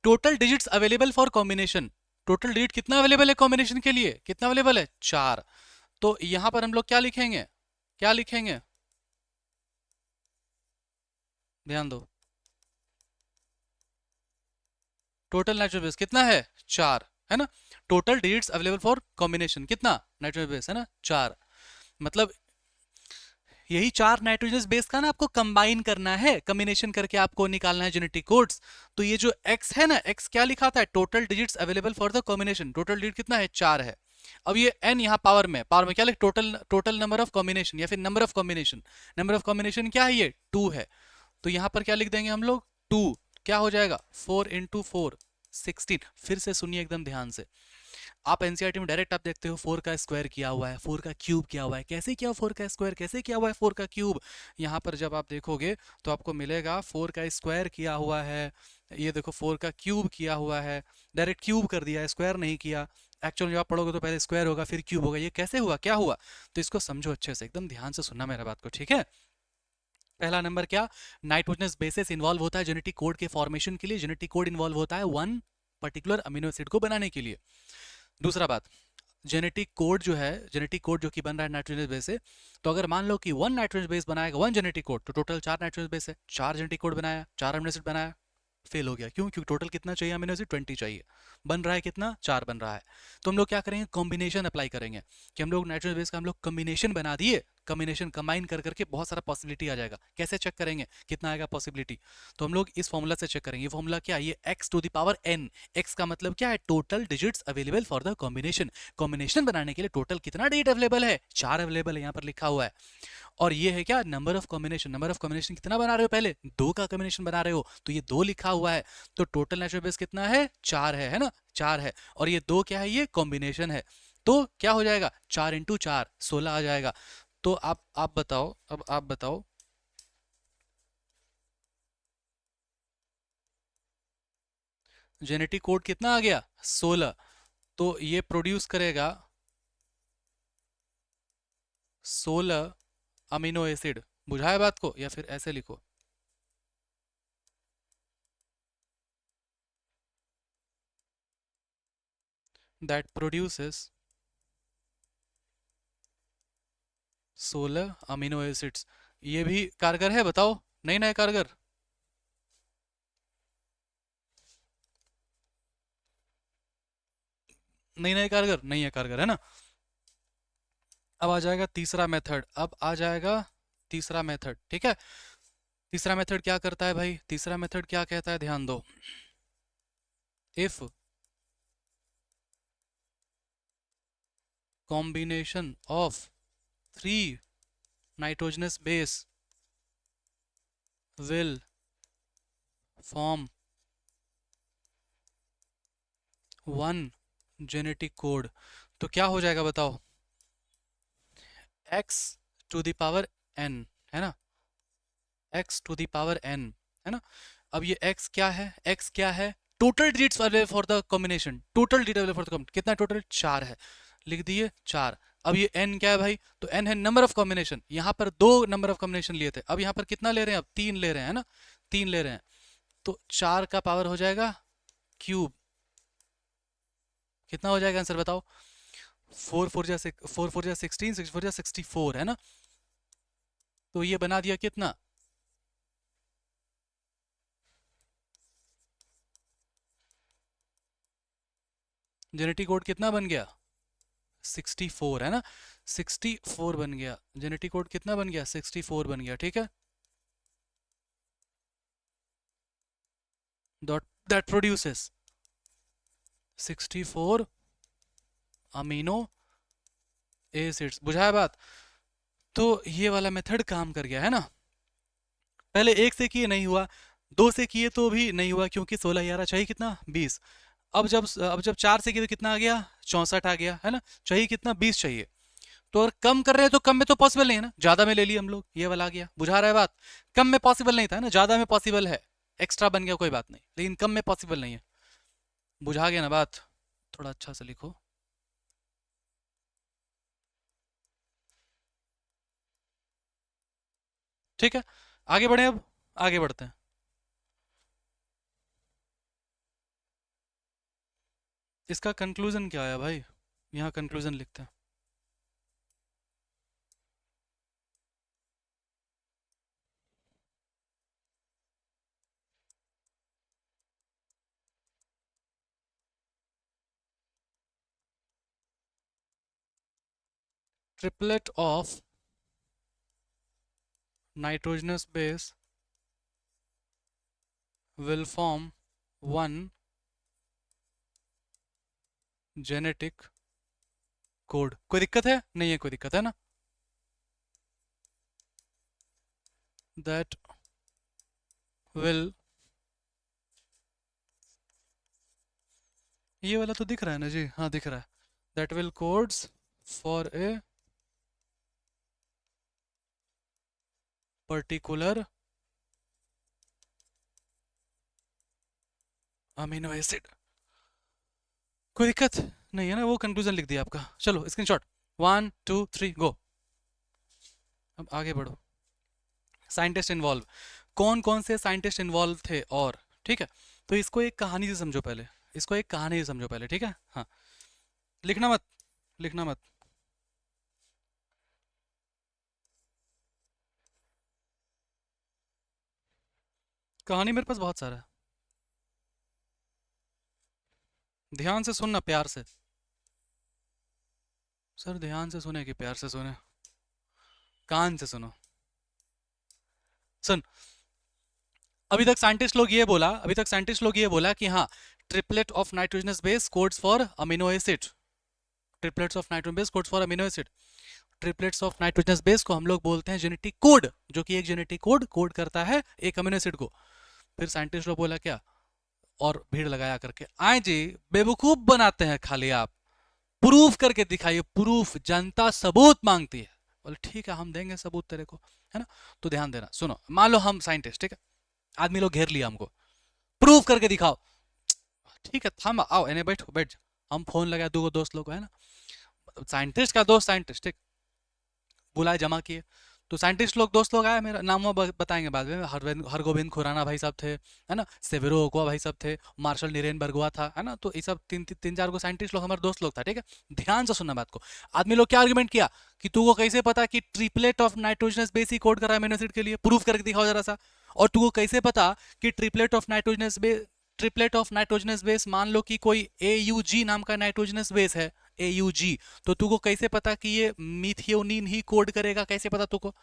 Total digits available for combination. Total digit कितना अवेलेबल है कॉम्बिनेशन के लिए? कितना अवेलेबल है? 4। तो यहां पर हम लोग क्या लिखेंगे? क्या लिखेंगे? ध्यान दो, टोटल नेचुरल बेस कितना है? 4, है ना। Total digits available for combination कितना? नेचुरल बेस, है ना, 4। मतलब यही 4 नाइट्रोजनस बेस का ना आपको कंबाइन करना है, कॉम्बिनेशन करके आपको निकालना है जेनेटिक कोड्स। तो ये जो x है ना, x क्या लिखा था? Total digits available for the combination. Total digit कितना है? 4 है। अब ये n यहाँ पावर में, पावर में क्या लिख? Total, total number of combination या फिर number of combination. Number of combination क्या है? ये 2 है। तो यहाँ पर क्या लिख देंगे हम लोग? 2। क्या हो जाएगा? 4 इंटू 4, 16। फिर से सुनिए एकदम ध्यान से। आप एनसीईआरटी में डायरेक्ट आप देखते हो 4 का स्क्वायर किया हुआ है, 4 का क्यूब किया हुआ है। कैसे किया 4 का स्क्वायर? कैसे किया हुआ है 4 का क्यूब? यहाँ पर जब आप देखोगे तो आपको मिलेगा 4 का स्क्वायर किया हुआ है, ये देखो 4 का क्यूब किया हुआ है। डायरेक्ट क्यूब कर दिया, स्क्वायर नहीं किया। एक्चुअल जब आप पढ़ोगे तो पहले स्क्वायर होगा फिर क्यूब होगा। ये कैसे हुआ, क्या हुआ? तो इसको समझो अच्छे से, एकदम ध्यान से सुनना मेरा बात को, ठीक है। पहला नंबर क्या? नाइट्रोजनस बेसिस इन्वॉल्व होता है जेनेटिक कोड के फॉर्मेशन के लिए। जेनेटिक कोड इन्वॉल्व होता है वन पर्टिकुलर अमीनो एसिड को बनाने के लिए। दूसरा बात, जेनेटिक कोड जो है, जेनेटिक कोड जो कि बन रहा है नाइट्रोजन बेस से, तो अगर मान लो कि वन नाइट्रोजन बेस बनाएगा, वन जेनेटिक कोड, तो टोटल 4 नाइट्रोजन बेस है, 4 जेनेटिक कोड बनाया, 4 अमीनो एसिड बनाया, फेल हो गया। क्यों? क्योंकि टोटल कितना चाहिए अमीनो एसिड? 20 चाहिए। बन रहा है कितना? 4 बन रहा है। तो हम लोग क्या करेंगे? कॉम्बिनेशन अप्लाई करेंगे, कि हम लोग नाइट्रोजन बेस का हम लोग कॉम्बिनेशन बना दिए। कॉम्बिनेशन कंबाइन कर करके बहुत सारा पॉसिबिलिटी आ जाएगा। कैसे चेक करेंगे कितना आएगा पॉसिबिलिटी? तो हम लोग इस फॉर्मूला से चेक करेंगे। ये फॉर्मूला क्या है? ये x to the power n। x का मतलब क्या है? Total digits available for the combination. Combination बनाने के लिए टोटल कितना डिजिट अवेलेबल है? 4 अवेलेबल है, यहाँ पर लिखा हुआ है। और ये है क्या? Number of combination. Number of combination कितना बना रहे हो? पहले 2 का कॉम्बिनेशन बना रहे हो, तो ये 2 लिखा हुआ है। तो टोटल नेचुरल बेस कितना है? 4 है ना, 4 है। और ये 2 क्या है? ये कॉम्बिनेशन है। तो क्या हो जाएगा? 4 इंटू 4, 16 आ जाएगा। तो आप बताओ, अब आप बताओ, जेनेटिक कोड कितना आ गया? 16। तो ये प्रोड्यूस करेगा 16 अमीनो एसिड। बुझाए बात को? या फिर ऐसे लिखो, दैट प्रोड्यूसेस 16 अमीनो एसिड्स। ये भी कारगर है? बताओ, नहीं ना है कारगर? नहीं नहीं कारगर, नहीं है कारगर, है ना। अब आ जाएगा तीसरा मेथड, अब आ जाएगा तीसरा मेथड, ठीक है। तीसरा मेथड क्या करता है भाई? तीसरा मेथड क्या कहता है? ध्यान दो। If combination of 3 nitrogenous base will form one genetic code, तो क्या हो जाएगा बताओ? x to the power n, है ना, x to the power n, है ना। अब ये x क्या है? x क्या है? Total digits available for the combination. Total digit available for the combination कितना? टोटल 4 है, लिख दिए 4। अब ये n क्या है भाई? तो n है नंबर ऑफ कॉम्बिनेशन। यहाँ पर 2 नंबर ऑफ कॉम्बिनेशन लिए थे, अब यहाँ पर कितना ले रहे हैं? अब 3 ले रहे हैं, है ना, 3 ले रहे हैं। तो 4 का पावर हो जाएगा क्यूब, कितना हो जाएगा आंसर बताओ? 4 4 जा 16, 6 4 जा 64 है ना? तो ये बना दिया कितना? जेनेटिक कोड कितना बन गया? 64 है ना? 64 बन गया। जेनेटिक कोड कितना बन गया? 64 बन गया, ठीक है। That produces 64 amino acids. बुझाया बात? तो ये वाला मेथड काम कर गया है ना। पहले एक से किए नहीं हुआ, दो से किए तो भी नहीं हुआ, क्योंकि 16 11 चाहिए कितना? 20। अब जब 4 से किए तो कितना आ गया? 64 आ गया है ना। चाहिए कितना? 20 चाहिए। तो अगर कम कर रहे हैं तो कम में तो पॉसिबल नहीं है ना, ज्यादा में ले लिए हम लोग, ये वाला आ गया। बुझा रहा है बात? कम में पॉसिबल नहीं था ना, ज्यादा में पॉसिबल है। एक्स्ट्रा बन गया कोई बात नहीं, लेकिन कम में पॉसिबल नहीं है। बुझा गया ना बात? थोड़ा अच्छा से लिखो। ठीक है, आगे बढ़े अब। आगे बढ़ते हैं। इसका कंक्लूजन क्या आया भाई? यहाँ कंक्लूजन लिखते हैं। Triplet of nitrogenous base will form one genetic code। कोई दिक्कत है? नहीं है कोई दिक्कत, है ना? that will, ये वाला तो दिख रहा है ना जी? हाँ दिख रहा है। that will codes for a particular amino acid। कोई दिक्कत नहीं है ना? वो कंक्लूजन लिख दिया आपका। चलो स्क्रीनशॉट, 1 2 3 गो। अब आगे बढ़ो। साइंटिस्ट इन्वॉल्व, कौन कौन से साइंटिस्ट इन्वॉल्व थे? और ठीक है, तो इसको एक कहानी से समझो पहले। इसको एक कहानी से समझो पहले, ठीक है? हाँ, लिखना मत, लिखना मत। कहानी मेरे पास बहुत सारा है। ध्यान से सुनना, प्यार से। सर ध्यान से सुने कि प्यार से सुने? कान से सुनो। सुन, अभी तक साइंटिस्ट लोग ये बोला कि हाँ, triplet of nitrogenous base codes for amino acid. Triplets of nitrogen base codes for amino acid. Triplets of nitrogenous base को हम लोग बोलते हैं जेनेटिक कोड, जो कि एक जेनेटिक कोड कोड करता है एक अमीनो एसिड को। फिर साइंटिस्ट लोग बोला क्या? और भीड़ लगाया करके, आए जी बेवकूफ बनाते हैं खाली आप, प्रूफ करके दिखाइए। प्रूफ, जनता सबूत मांगती है। बोले ठीक है, हम देंगे सबूत तेरे को, है ना? तो ध्यान देना, सुनो। मान लो हम साइंटिस्ट, ठीक है, आदमी लोग घेर लिया हमको, प्रूफ करके दिखाओ। ठीक है, थम आओ, इन्हें बैठो, बैठ जाओ। हम फोन लगाए दो दोस्त लोग को, है ना? साइंटिस्ट का दोस्त साइंटिस्ट, ठीक, बुलाए, जमा किए। तो साइंटिस्ट लोग, दोस्त लोग आए, मेरा नाम वो बताएंगे बाद में। हरगोविंद खुराना भाई साहब थे, है ना? सेवेरो ओकोआ भाई साहब थे, मार्शल नीरेन बरगुआ था, है ना? तो ये सब तीन तीन चार गो साइंटिस्ट लोग हमारे दोस्त लोग था, ठीक है? ध्यान से सुनना बात को। आदमी लोग क्या आर्गुमेंट किया कि तुमको कैसे पता कि triplet of nitrogenous base he code कर रहा है अमीनो एसिड के लिए? प्रूफ करके दिखाओ जरा सा। और तुमको कैसे पता कि ट्रिपलेट ऑफ नाइट्रोजनस बेस, मान लो कि कोई AUG नाम का नाइट्रोजनस बेस है, AUG, तो तुमको कैसे पता कि ये मिथियोनिन ही कोड करेगा? कैसे पता तुमको?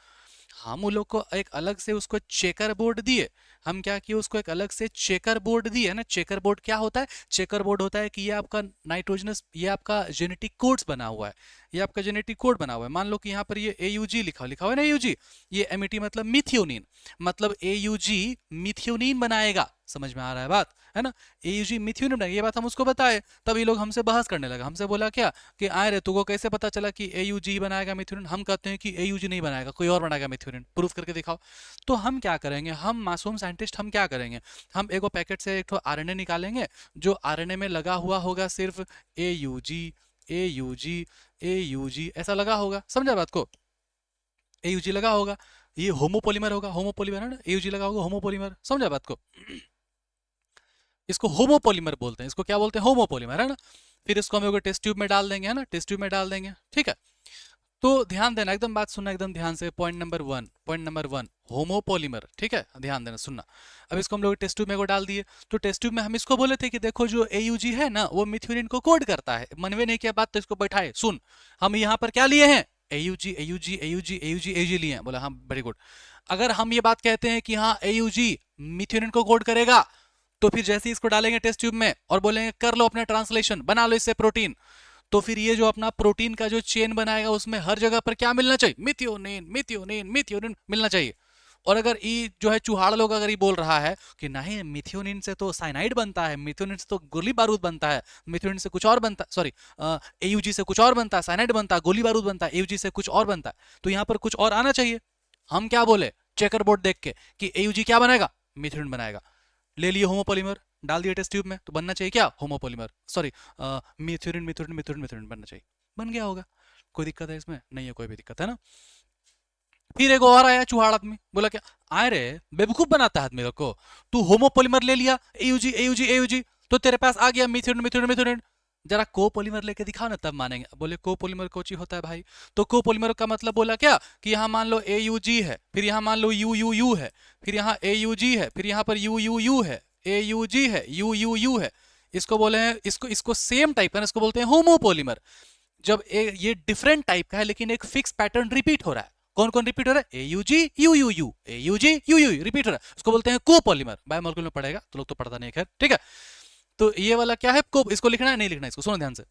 हम उन लोग को एक अलग से उसको चेकर बोर्ड दिए। हम क्या किए, उसको एक अलग से चेकर बोर्ड दिए ना। चेकर बोर्ड क्या होता है? चेकर बोर्ड होता है कि ये आपका नाइट्रोजनस, ये आपका जेनेटिक कोड्स बना हुआ है, ये आपका जेनेटिक कोड बना हुआ है। मान लो कि यहाँ पर ये AUG लिखा हुआ है ना, AUG, ये MET मतलब मिथियोनिन, मतलब AUG मिथियोनिन बनाएगा। समझ में आ रहा है बात, है ना? AUG मिथियोनिन बनाएगा, ये बात हम उसको बताए। तब ये लोग हमसे बहस करने लगा, हमसे बोला क्या कि आए रे, तुमको कैसे पता चला कि AUG बनाएगा मिथ्योनिन? हम कहते हैं कि AUG नहीं बनाएगा, कोई और बनाएगा मिथ्योनिन, प्रूफ करके दिखाओ। तो हम क्या करेंगे, हम मासूम साइंटिस्ट, हम क्या करेंगे, हम एगो पैकेट से एक तो RNA निकालेंगे, जो RNA में लगा हुआ होगा सिर्फ AUG AUG AUG ऐसा लगा होगा। समझा बात को? AUG लगा होगा, ये होमोपोलीमर होगा, होमोपोलीमर है ना, AUG लगा होगा, होमोपोलीमर। समझा बात को? इसको होमोपॉलीमर बोलते हैं, इसको क्या बोलते हैं, होमोपॉलीमर, है ना। फिर इसको हम लोग टेस्ट ट्यूब में डाल देंगे, है ना, टेस्ट ट्यूब में डाल देंगे, ठीक है। तो ध्यान देना, एकदम बात सुनना एकदम ध्यान से। पॉइंट नंबर वन होमोपॉलीमर, ठीक है, ध्यान देना, सुनना। अब इसको हम लोग टेस्ट ट्यूब में को डाल दिए। तो टेस्ट ट्यूब में हम इसको बोले थे कि देखो जो एयूजी है ना वो मिथ्योनिन को कोड करता है। मनवे नहीं किया बात तो इसको बैठाए सुन। हम यहाँ पर क्या लिए हैं, AUG AUG AUG AUG AUG लिए हैं। बोला हाँ वेरी गुड। अगर हम ये बात कहते हैं कि हाँ एयूजी मिथ्योनिन को कोड करेगा, तो फिर जैसे ही इसको डालेंगे टेस्ट ट्यूब में और बोलेंगे कर लो अपने ट्रांसलेशन, बना लो इससे प्रोटीन, तो फिर ये जो अपना प्रोटीन का जो चेन बनाएगा उसमें हर जगह पर क्या मिलना चाहिए, मिथियोनिन मिथियोनिन मिथियोनिन मिलना चाहिए। और अगर ई जो है चूहाड़ लोग अगर ये बोल रहा है कि नहीं मिथियोनिन से तो साइनाइड बनता है, मिथियोनिन से तो गोली बारूद बनता है, मिथियोनिन से कुछ और बनता है, सॉरी एयूजी से कुछ और बनता है, साइनाइड बनता है, गोली बारूद बनता है, एयूजी से कुछ और बनता है, तो यहाँ पर कुछ और आना चाहिए। हम क्या बोले चेकर बोर्ड देख के कि एयूजी क्या बनाएगा, मिथियोनिन बनाएगा। ले लिए होमोपॉलीमर, डाल दिए टेस्ट ट्यूब में, तो बनना चाहिए क्या, homopolymer, sorry methionine methionine methionine methionine बनना चाहिए। बन गया होगा, कोई दिक्कत है इसमें, नहीं है कोई भी दिक्कत, है ना। फिर एक और आया चूहाड़ आदमी, बोला क्या, आए रे बेवकूफ बनाता है आदमी लोग को, तू होमोपॉलीमर ले लिया, एयूजी एयूजी एयूजी, तो तेरे पास आ गया मिथ्योनिन मिथ्योनिन मिथ्योनिन, जरा कोपॉलीमर लेके दिखाओ ना तब मानेंगे। बोले कोपॉलीमर कोची होता है भाई, तो कोपॉलीमर का मतलब बोला क्या कि यहाँ मान लो ए यू जी है, फिर यहाँ मान लो यू यू यू है, फिर यहाँ ए यू जी है, फिर यहाँ पर यू यू यू है, ए यू जी है, यू यू यू है। इसको बोले हैं, इसको इसको सेम टाइप है, इसको बोलते हैं होमोपॉलीमर। जब ये डिफरेंट टाइप का है लेकिन एक फिक्स पैटर्न रिपीट हो रहा है, कौन कौन रिपीट हो रहा है, A U G U U U, A U G U U repeat हो रहा है, उसको बोलते हैं कोपॉलीमर। बायोमोलिक्यूलर में पढ़ेगा तो लोग तो पढ़ता नहीं, खैर ठीक है। तो ये वाला क्या है, को इसको लिखना है नहीं लिखना है, इसको सुनो ध्यान से।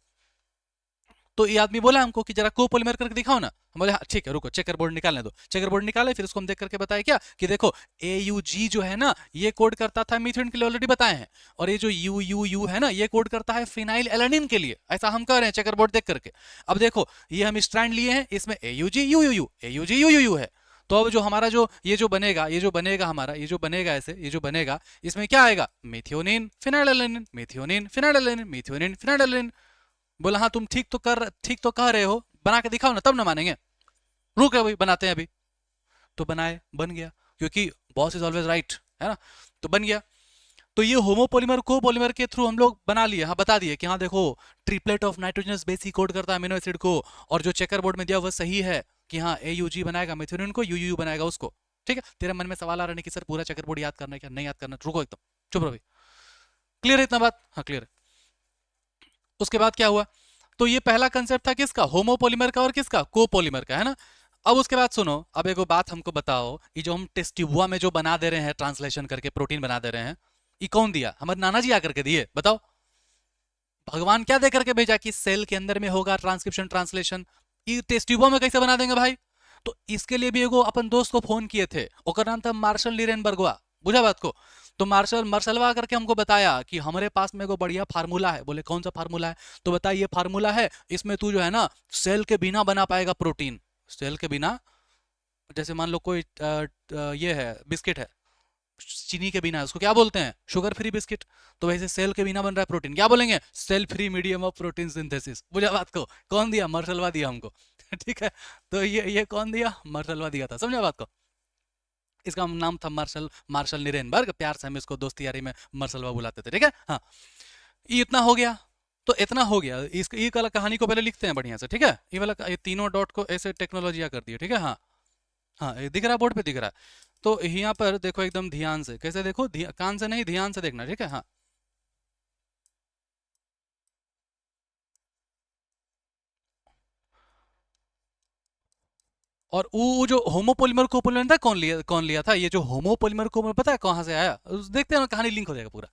तो ये आदमी बोला हमको कि जरा कोपॉलीमर करके दिखाओ ना। हम बोले हाँ ठीक है रुको, चेकर बोर्ड निकालने दो। चेकर बोर्ड निकाले, फिर उसको हम देख करके बताए क्या कि देखो ए यू जी जो है ना ये कोड करता था मीथेन के लिए, ऑलरेडी बताए हैं, और ये जो यू यू यू है ना ये कोड करता है फिनाइल एलानिन के लिए, ऐसा हम कह रहे हैं चेकर बोर्ड देख करके। अब देखो ये हम स्ट्रैंड लिए हैं, इसमें A U G U U U, A U G U U U है। तो अब जो हमारा जो ये जो बनेगा, ये जो बनेगा हमारा, ये जो बनेगा ऐसे, ये जो बनेगा इसमें क्या आएगा, methionine phenyl alanine, methionine phenyl alanine, methionine phenyl alanine. बोला हाँ तुम ठीक तो कह रहे हो, बना के दिखाओ ना तब ना मानेंगे। रुक है भाई बनाते हैं अभी। तो बनाए, बन गया, क्योंकि बॉस इज ऑलवेज राइट, है ना। तो बन गया। तो ये होमोपॉलीमर को पॉलीमर के थ्रू हम लोग बना लिए, हाँ बता दिए कि हाँ देखो triplet of nitrogenous base he code करता है अमीनो एसिड को, और जो चेकर बोर्ड में दिया वह सही है कि हाँ ए यू जी बनाएगा मिथ्योनिन को, यू यू बनाएगा उसको। ठीक है, तेरे मन में सवाल आ रहा है कि सर पूरा चेकर बोर्ड याद करना है क्या, नहीं याद करना, रुको एकदम चुप रहो भाई। क्लियर है इतना बात, हाँ क्लियर है। उसके बाद क्या हुआ, तो ये पहला कंसेप्ट था किसका, होमोपॉलीमर का और किसका, कोपॉलीमर का, है ना। अब उसके बाद सुनो, अब एक बात हमको बताओ, ये जो हम टेस्ट ट्यूबुआ में जो बना दे रहे हैं ट्रांसलेशन करके प्रोटीन बना दे रहे हैं, ये कौन दिया, हमारे नाना जी आकर के दिए, बताओ। भगवान क्या दे करके भेजा कि सेल के अंदर में होगा ट्रांसक्रिप्शन ट्रांसलेशन, ये टेस्ट ट्यूबों में कैसे बना देंगे भाई। तो इसके लिए भी एगो अपन दोस्त को फोन किए थे, ओकर नाम था मार्शल लीरेनबर्गवा, बुझा बात को। तो मार्शलवा करके हमको बताया कि हमारे पास में एगो बढ़िया फार्मूला है। बोले कौन सा फार्मूला है, तो बताइए फार्मूला है, इसमें तू जो है ना सेल के बिना बना पाएगा प्रोटीन, सेल के बिना। जैसे मान लो कोई ये है बिस्किट है, चीनी के बिना, उसको क्या बोलते हैं, शुगर फ्री बिस्किट। तो वैसे सेल के बिना बन रहा है प्रोटीन, क्या बोलेंगे, cell free medium of protein synthesis. बुझा बात को, कौन दिया, मार्शलवा दिया हमको ठीक है। तो ये कौन दिया, मार्शलवा दिया था, समझा बात को। इसका नाम था मार्शल, मार्शल निरेनबर्ग, प्यार से हम इसको दोस्ती यारी में मार्शलवा बुलाते थे, ठीक है। हाँ ये इतना हो गया, तो इतना हो गया, इस ये वाला कहानी को पहले लिखते हैं बढ़िया से, ठीक है। ये वाला ये तीनों डॉट को ऐसे टेक्नोलॉजिया कर दिए, ठीक है। हाँ हाँ ये दिख रहा है, बोर्ड पे दिख रहा है। तो यहाँ पर देखो एकदम ध्यान से, कैसे देखो, कान से नहीं ध्यान से देखना, ठीक है। हाँ और वो जो होमोपोलिमर कोपोलिमर था, कौन लिया था, ये जो होमोपोलिमर को पता है कहाँ से आया, देखते हैं ना, कहानी लिंक हो जाएगा पूरा।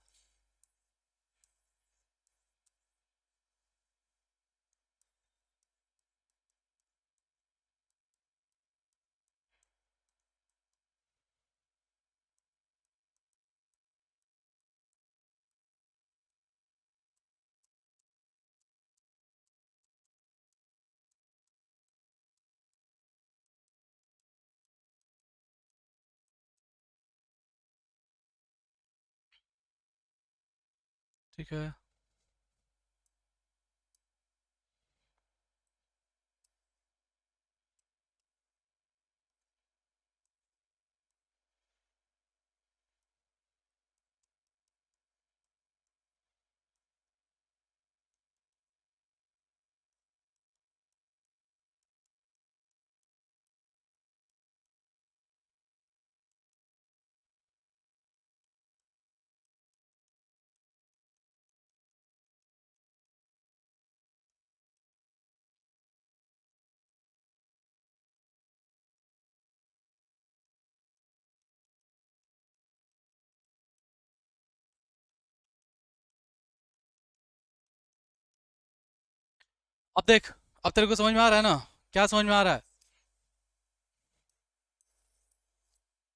ठीक है। अब देख, अब तेरे को समझ में आ रहा है ना? क्या समझ में आ रहा है?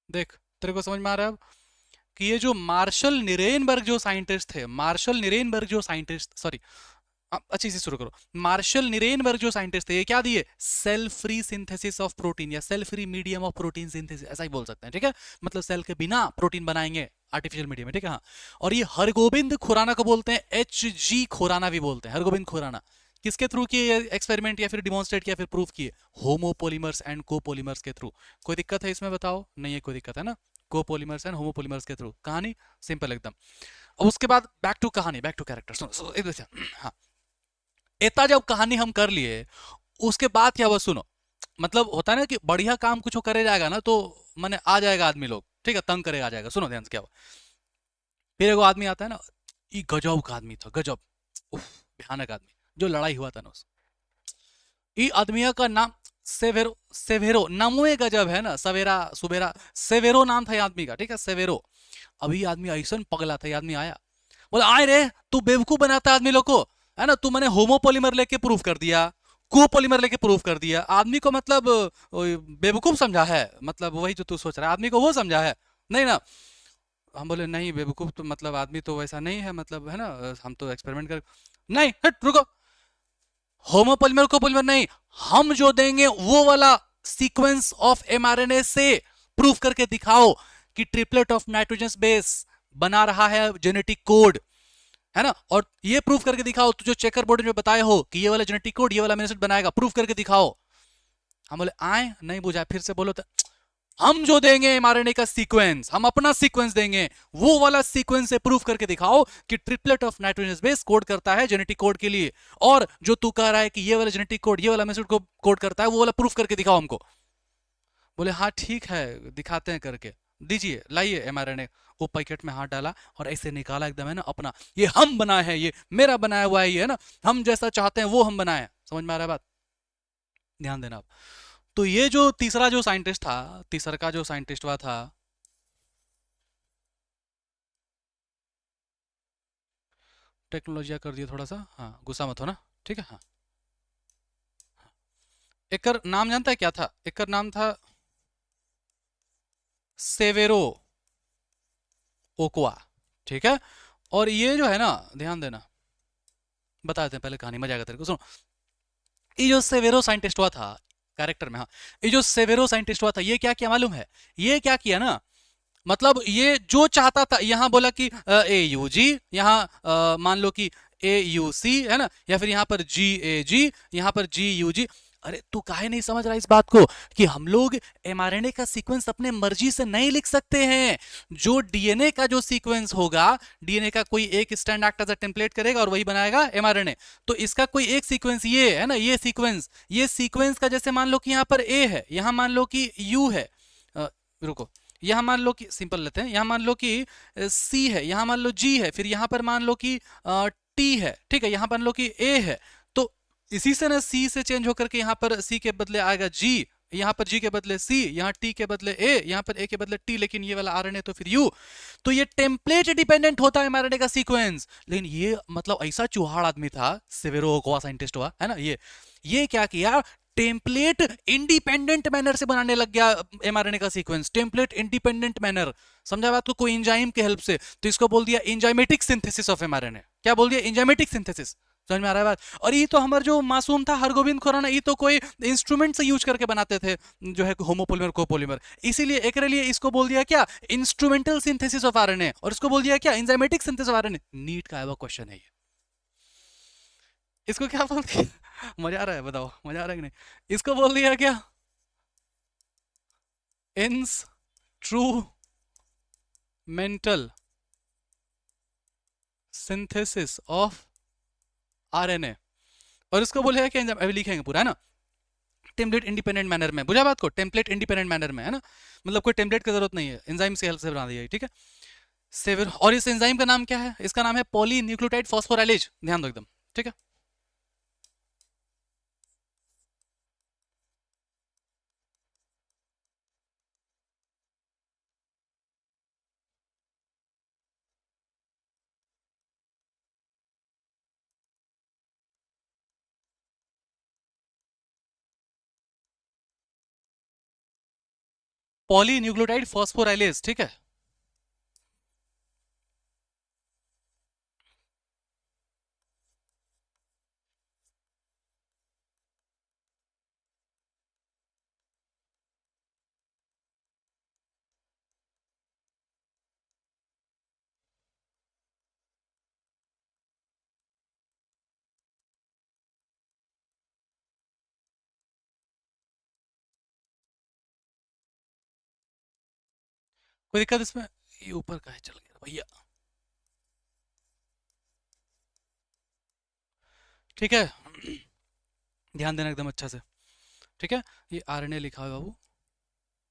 देख, तेरे को समझ में आ रहा है अब कि ये जो मार्शल निरेनबर्ग जो साइंटिस्ट थे, मार्शल निरेनबर्ग जो साइंटिस्ट, सॉरी, अच्छी से शुरू करो। मार्शल निरेनबर्ग जो साइंटिस्ट थे, ये क्या दिए? Cell free synthesis of protein या cell free medium of protein synthesis, ऐसा ही बोल सकते हैं, ठीक है? मतलब सेल के बिना प्रोटीन बनाएंगे आर्टिफिशियल मीडियम में, ठीक है? हाँ। और ये हरगोबिंद खुराना को बोलते हैं, एच जी खुराना भी बोलते हैं, हरगोबिंद खुराना। किसके थ्रू किए एक्सपेरिमेंट या फिर डिमॉन्स्ट्रेट किया फिर प्रूफ किए? होमोपोलीमर्स एंड कोपोलीमर्स के थ्रू। कोई दिक्कत है इसमें बताओ? नहीं है कोई दिक्कत, है ना? कोपोलीमर्स एंड होमोपोलीमर्स के थ्रू, कहानी सिंपल एकदम। अब उसके बाद बैक टू कहानी, बैक टू कैरेक्टर, सुनो हाँ। इतना जब कहानी हम कर लिए, उसके बाद क्या हुआ सुनो। मतलब होता है ना कि बढ़िया काम कुछ करे जाएगा ना, तो मैंने आ जाएगा आदमी लोग, ठीक है, तंग करेगा आ जाएगा। सुनो ध्यान से क्या हुआ। फिर एगो आदमी आता है ना, ये गजब का आदमी था, गजब, उफ, भयानक आदमी, जो लड़ाई हुआ था ना उस, ये आदमी का नाम सेवेरो, सेवेरो नामो ही गजब है ना, सवेरा सुबेरा, सेवेरो नाम था ये आदमी का, ठीक है, सेवेरो। अभी आदमी ऐसा पगला था, ये आदमी आया, बोला आए रे, तू बेवकूफ बनाता है आदमी लोग को, है ना? तू मैंने होमोपोलीमर लेके प्रूफ कर दिया, कोपोलीमर लेके प्रूफ कर दिया, आदमी को मतलब बेवकूफ समझा है, मतलब वही जो तू सोच रहा है, आदमी को वो समझा है, नहीं ना? हम बोले नहीं बेवकूफ तो मतलब आदमी तो वैसा नहीं है, मतलब है ना, हम तो एक्सपेरिमेंट कर, नहीं हट रुको, होमोपोलीमर कोपोलीमर नहीं, हम जो देंगे वो वाला सीक्वेंस ऑफ एमआरएनए से प्रूफ करके दिखाओ कि ट्रिपलेट ऑफ नाइट्रोजन बेस बना रहा है जेनेटिक कोड, है ना? और ये प्रूफ करके दिखाओ, तो जो चेकर बोर्ड में बताए हो कि ये वाला जेनेटिक कोड ये वाला अमीनो एसिड बनाएगा, प्रूफ करके दिखाओ। हम बोले आए, नहीं बुझा, फिर से बोलो तो, हम जो देंगे एमआरएनए का सीक्वेंस, हम अपना सीक्वेंस देंगे, वो वाला सीक्वेंस से प्रूफ करके दिखाओ कि triplet of nitrogen base code करता है जेनेटिक कोड के लिए, और जो तू कह रहा है कि ये वाला जेनेटिक कोड ये वाला एमिनो एसिड को कोड करता है, वो वाला प्रूफ करके दिखाओ हमको। बोले हाँ ठीक है, दिखाते हैं करके, दीजिए लाइए एमआरएनए। वो पैकेट में हाथ डाला और ऐसे निकाला एकदम, है ना, अपना, ये हम बनाए हैं, ये मेरा बनाया हुआ है, ये है ना, हम जैसा चाहते हैं वो हम बनाए हैं। समझ में आ रहा है बात? ध्यान देना आप। तो ये जो तीसरा जो साइंटिस्ट था, तीसरा का जो साइंटिस्ट हुआ था, टेक्नोलॉजिया कर दिया थोड़ा सा, हाँ गुस्सा मत हो ना, ठीक है, हाँ। एक नाम जानता है क्या था? एक नाम था सेवेरो ओकोआ, ठीक है? और ये जो है ना, ध्यान देना, बता देते हैं पहले कहानी, मजा आएगा तेरे को, सुनो। ये जो सेवेरो साइंटिस्ट हुआ था, कैरेक्टर में, हाँ, ये जो सेवेरो साइंटिस्ट हुआ था, ये क्या किया मालूम है? ये क्या किया ना, मतलब ये जो चाहता था, यहां बोला कि ए यू जी, यहाँ मान लो कि ए यू सी, है ना, या फिर यहाँ पर जी ए जी, यहाँ पर जी यू जी। अरे तू काहे नहीं समझ रहा इस बात को कि हम लोग एमआरएनए का सीक्वेंस अपने मर्जी से नहीं लिख सकते हैं? जो डीएनए का जो सीक्वेंस होगा, डीएनए का कोई एक strand act as a template करेगा और वही बनाएगा एमआरएनए। तो इसका कोई एक सीक्वेंस ये है ना, ये सीक्वेंस का, जैसे मान लो कि यहाँ पर ए है, यहाँ मान लो कि यू है, रुको, यहाँ मान लो कि सिंपल लेते हैं, यहाँ मान लो कि सी है, यहाँ मान लो जी है, फिर यहाँ पर मान लो कि टी है, ठीक है, यहाँ मान लो कि ए है। तो इसी से ना सी से चेंज होकर के यहाँ पर सी के बदले आएगा जी, यहाँ पर जी के बदले सी, यहाँ टी के बदले ए, यहाँ पर ए के बदले टी, लेकिन ये वाला आरएनए तो फिर यू। तो ये टेम्पलेट डिपेंडेंट होता है एमआरएनए का सीक्वेंस। लेकिन ये मतलब ऐसा चुहाड़ आदमी था, सेवेरो ओकोआ साइंटिस्ट हुआ है ना, ये क्या किया, टेम्पलेट इंडिपेंडेंट मैनर से बनाने लग गया एमआरएनए का सीक्वेंस, टेम्पलेट इंडिपेंडेंट मैनर। समझा बात को? कोई एंजाइम के हेल्प से, तो इसको बोल दिया एंजाइमेटिक सिंथेसिस ऑफ एमआरएनए। क्या बोल दिया? Enzymatic synthesis. समझ में आ रहा है बात? और ये तो हमारा जो मासूम था हरगोविंद खुराना, ये तो कोई इंस्ट्रूमेंट से यूज करके बनाते थे, जो है होमोपोलीमर कोपोलीमर, इसीलिए एक लिए इसको बोल दिया क्या, इंस्ट्रूमेंटल सिंथेसिस ऑफ आरएनए, और इसको बोल दिया क्या, enzymatic synthesis of RNA. NEET का वो क्वेश्चन है ये, इसको क्या बोल दिया? मजा आ रहा है? बताओ मजा आ रहा है कि नहीं? इसको बोल दिया क्या, इंस्ट्रूमेंटल सिंथेसिस ऑफ आरएनए। और इसको बोलेगा क्या, अभी लिखेंगे पूरा, है ना, टेम्पलेट इंडिपेंडेंट मैनर में। बुझा बात को? टेम्पलेट इंडिपेंडेंट मैनर में, है ना, मतलब कोई टेम्पलेट की जरूरत नहीं है, एंजाइम से हेल्प से बना दिया, ठीक है। सेवर, और इस एंजाइम का नाम क्या है? इसका नाम है पॉली न्यूक्लियोटाइड फॉस्फोराइलेज, ध्यान दो एकदम, ठीक है। पॉलीन्यूक्लियोटाइड फॉस्फोराइलेज, ठीक है। कोई दिक्कत इसमें? ये ऊपर का है, चल गया भैया, ठीक है। ध्यान देना एकदम अच्छा से, ठीक है। ये आरएनए लिखा है बाबू,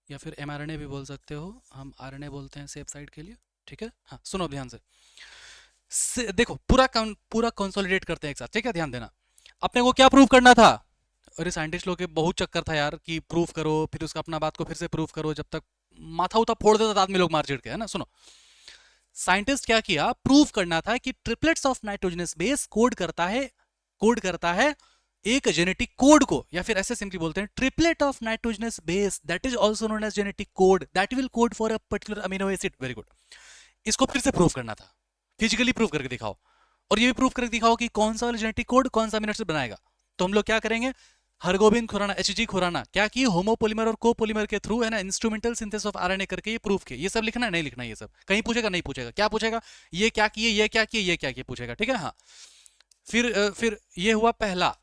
या फिर एमआरएनए भी बोल सकते हो, हम आरएनए बोलते हैं सेफ साइड के लिए, ठीक है। हाँ सुनो ध्यान से देखो, पूरा कंसोलिडेट करते हैं एक साथ, ठीक है। ध्यान देना, अपने को क्या प्रूव करना था? अरे साइंटिस्ट लोग के बहुत चक्कर था यार कि प्रूफ करो, फिर उसका अपना बात को फिर से प्रूफ करो, जब तक माथा उता फोड़ देता था आदमी लोग मार चिड़ के, है ना। सुनो, साइंटिस्ट क्या किया, प्रूफ करना था कि triplets of nitrogenous base code करता है एक जेनेटिक कोड को, या फिर ऐसे सिंपली बोलते हैं triplet of nitrogenous base that is also known as genetic code that will code for a particular amino acid. Very good. इसको फिर से प्रूफ करना था, फिजिकली प्रूफ करके दिखाओ, और ये भी प्रूफ करके दिखाओ कि कौन सा जेनेटिक कोड कौन सा अमीनो एसिड बनाएगा। तो हम लोग क्या करेंगे, हरगोबिंद खुराना, एचजी खुराना क्या किए, होमोपोलिमर और कोपोलिमर के थ्रू, है ना, इंस्ट्रूमेंटल सिंथेसिस ऑफ आरएनए करके ये प्रूफ किए। ये सब लिखना है, नहीं लिखना, ये सब कहीं पूछेगा नहीं पूछेगा, क्या पूछेगा, ये क्या किए, ये क्या किए, ये क्या किए पूछेगा, ठीक है। हाँ, फिर ये हुआ पहला,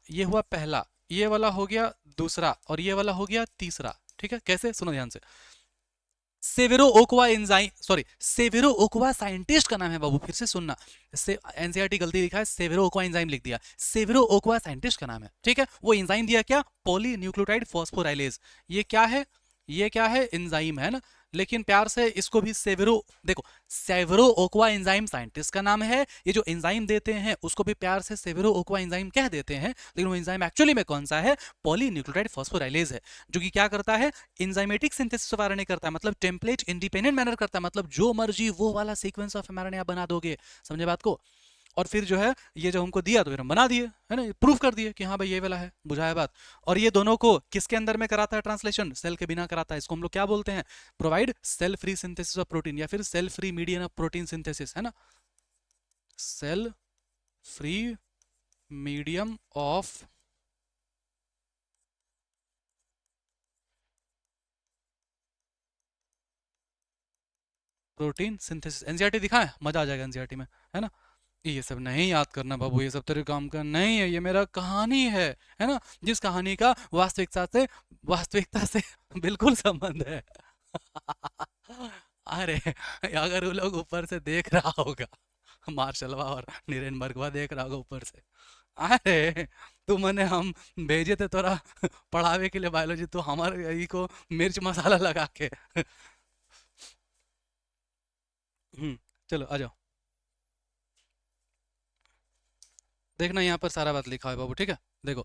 ये वाला हो गया दूसरा, और ये वाला हो गया तीसरा, ठीक है। कैसे, सुनो ध्यान से। Severo Ochoa enzyme, sorry, Severo Ochoa scientist का नाम है बाबू, फिर से सुनना, एनसीईआरटी गलती लिखा है, सेवेरो ओकवा एंजाइम लिख दिया, सेवेरो ओकवा साइंटिस्ट का नाम है, ठीक है। वो एंजाइम दिया क्या, पॉलीन्यूक्लियोटाइड फॉस्फोराइलेज। ये क्या है, ये क्या है, एंजाइम है ना, लेकिन प्यार से इसको भी सेवेरो, देखो सेवेरो ओकवा एंजाइम साइंटिस्ट का नाम है, ये जो एंजाइम देते हैं उसको भी प्यार से सेवेरो ओकवा एंजाइम कह देते हैं, लेकिन वो एंजाइम एक्चुअली में कौन सा है, पॉलीन्यूक्लियोटाइड फॉस्फोराइलेज है, जो कि क्या करता है, एंजाइमेटिक सिंथेसिस ऑफ आरएनए करता है, मतलब टेम्पलेट इंडिपेंडेंट मैनर करता है, मतलब जो मर्जी वो वाला सीक्वेंस ऑफ एमआरएनए आप बना दोगे, समझे बात को। और फिर जो है ये जो हमको दिया तो फिर हम बना दिए, है ना, प्रूफ कर दिए कि हाँ भाई ये वाला है, बुझाया बात। और ये दोनों को किसके अंदर में कराता है ट्रांसलेशन, सेल के बिना कराता है। इसको हम लोग क्या बोलते हैं, provide cell free synthesis of protein, या फिर cell free medium of protein synthesis, है ना, cell free medium of protein synthesis. NCERT दिखा है, मजा आ जाएगा एनसीईआरटी में, है ना। ये सब नहीं याद करना बाबू, ये सब तेरे काम का नहीं है, ये मेरा कहानी है ना, जिस कहानी का वास्तविकता से बिल्कुल संबंध है। अरे अगर वो लोग ऊपर से देख रहा होगा, मार्शलवा और नीरेन बर्गवा देख रहा होगा ऊपर से, अरे तू मने हम भेजे थे तोरा पढ़ावे के लिए बायोलॉजी, तो हमारे ई को मिर्च मसाला लगा के चलो आ जाओ, देखना यहाँ पर सारा बात लिखा है बाबू, ठीक है। देखो,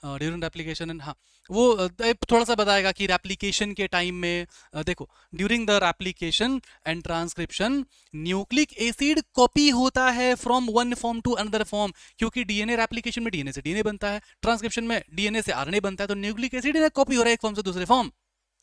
ड्यूरिंग रेप्लिकेशन एंड, हाँ वो थोड़ा सा बताएगा कि रेप्लिकेशन के टाइम में, देखो during the replication and transcription nucleic acid copy होता है from one form to another form, क्योंकि डीएनए रेप्लिकेशन में डीएनए से डीएनए बनता है, ट्रांसक्रिप्शन में डीएनए से आरएनए बनता है, तो न्यूक्लिक एसिड कॉपी हो रहा है एक फॉर्म से दूसरे फॉर्म,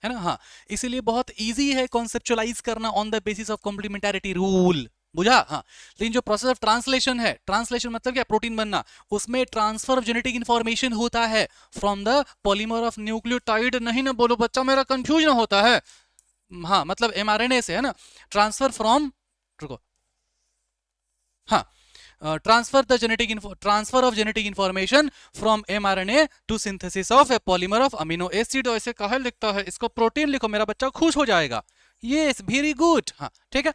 है ना। हाँ, इसीलिए बहुत इजी है कॉन्सेप्चुअलाइज करना on the basis of complementarity rule, बुझा। हाँ, लेकिन जो प्रोसेस ऑफ ट्रांसलेशन है, ट्रांसलेशन मतलब क्या, प्रोटीन बनना, उसमें ट्रांसफर ऑफ जेनेटिक इंफॉर्मेशन होता है from the polymer of nucleotide, नहीं ना बोलो बच्चा, मेरा कंफ्यूजन होता है। हाँ मतलब एमआरएनए से, है ना, ट्रांसफर फ्रॉम, रुको, हाँ, transfer of genetic information from mRNA to synthesis of a polymer of amino acid. ऐसे कहा लिखता है, इसको प्रोटीन लिखो, मेरा बच्चा खुश हो जाएगा। यस, वेरी गुड, हाँ ठीक है।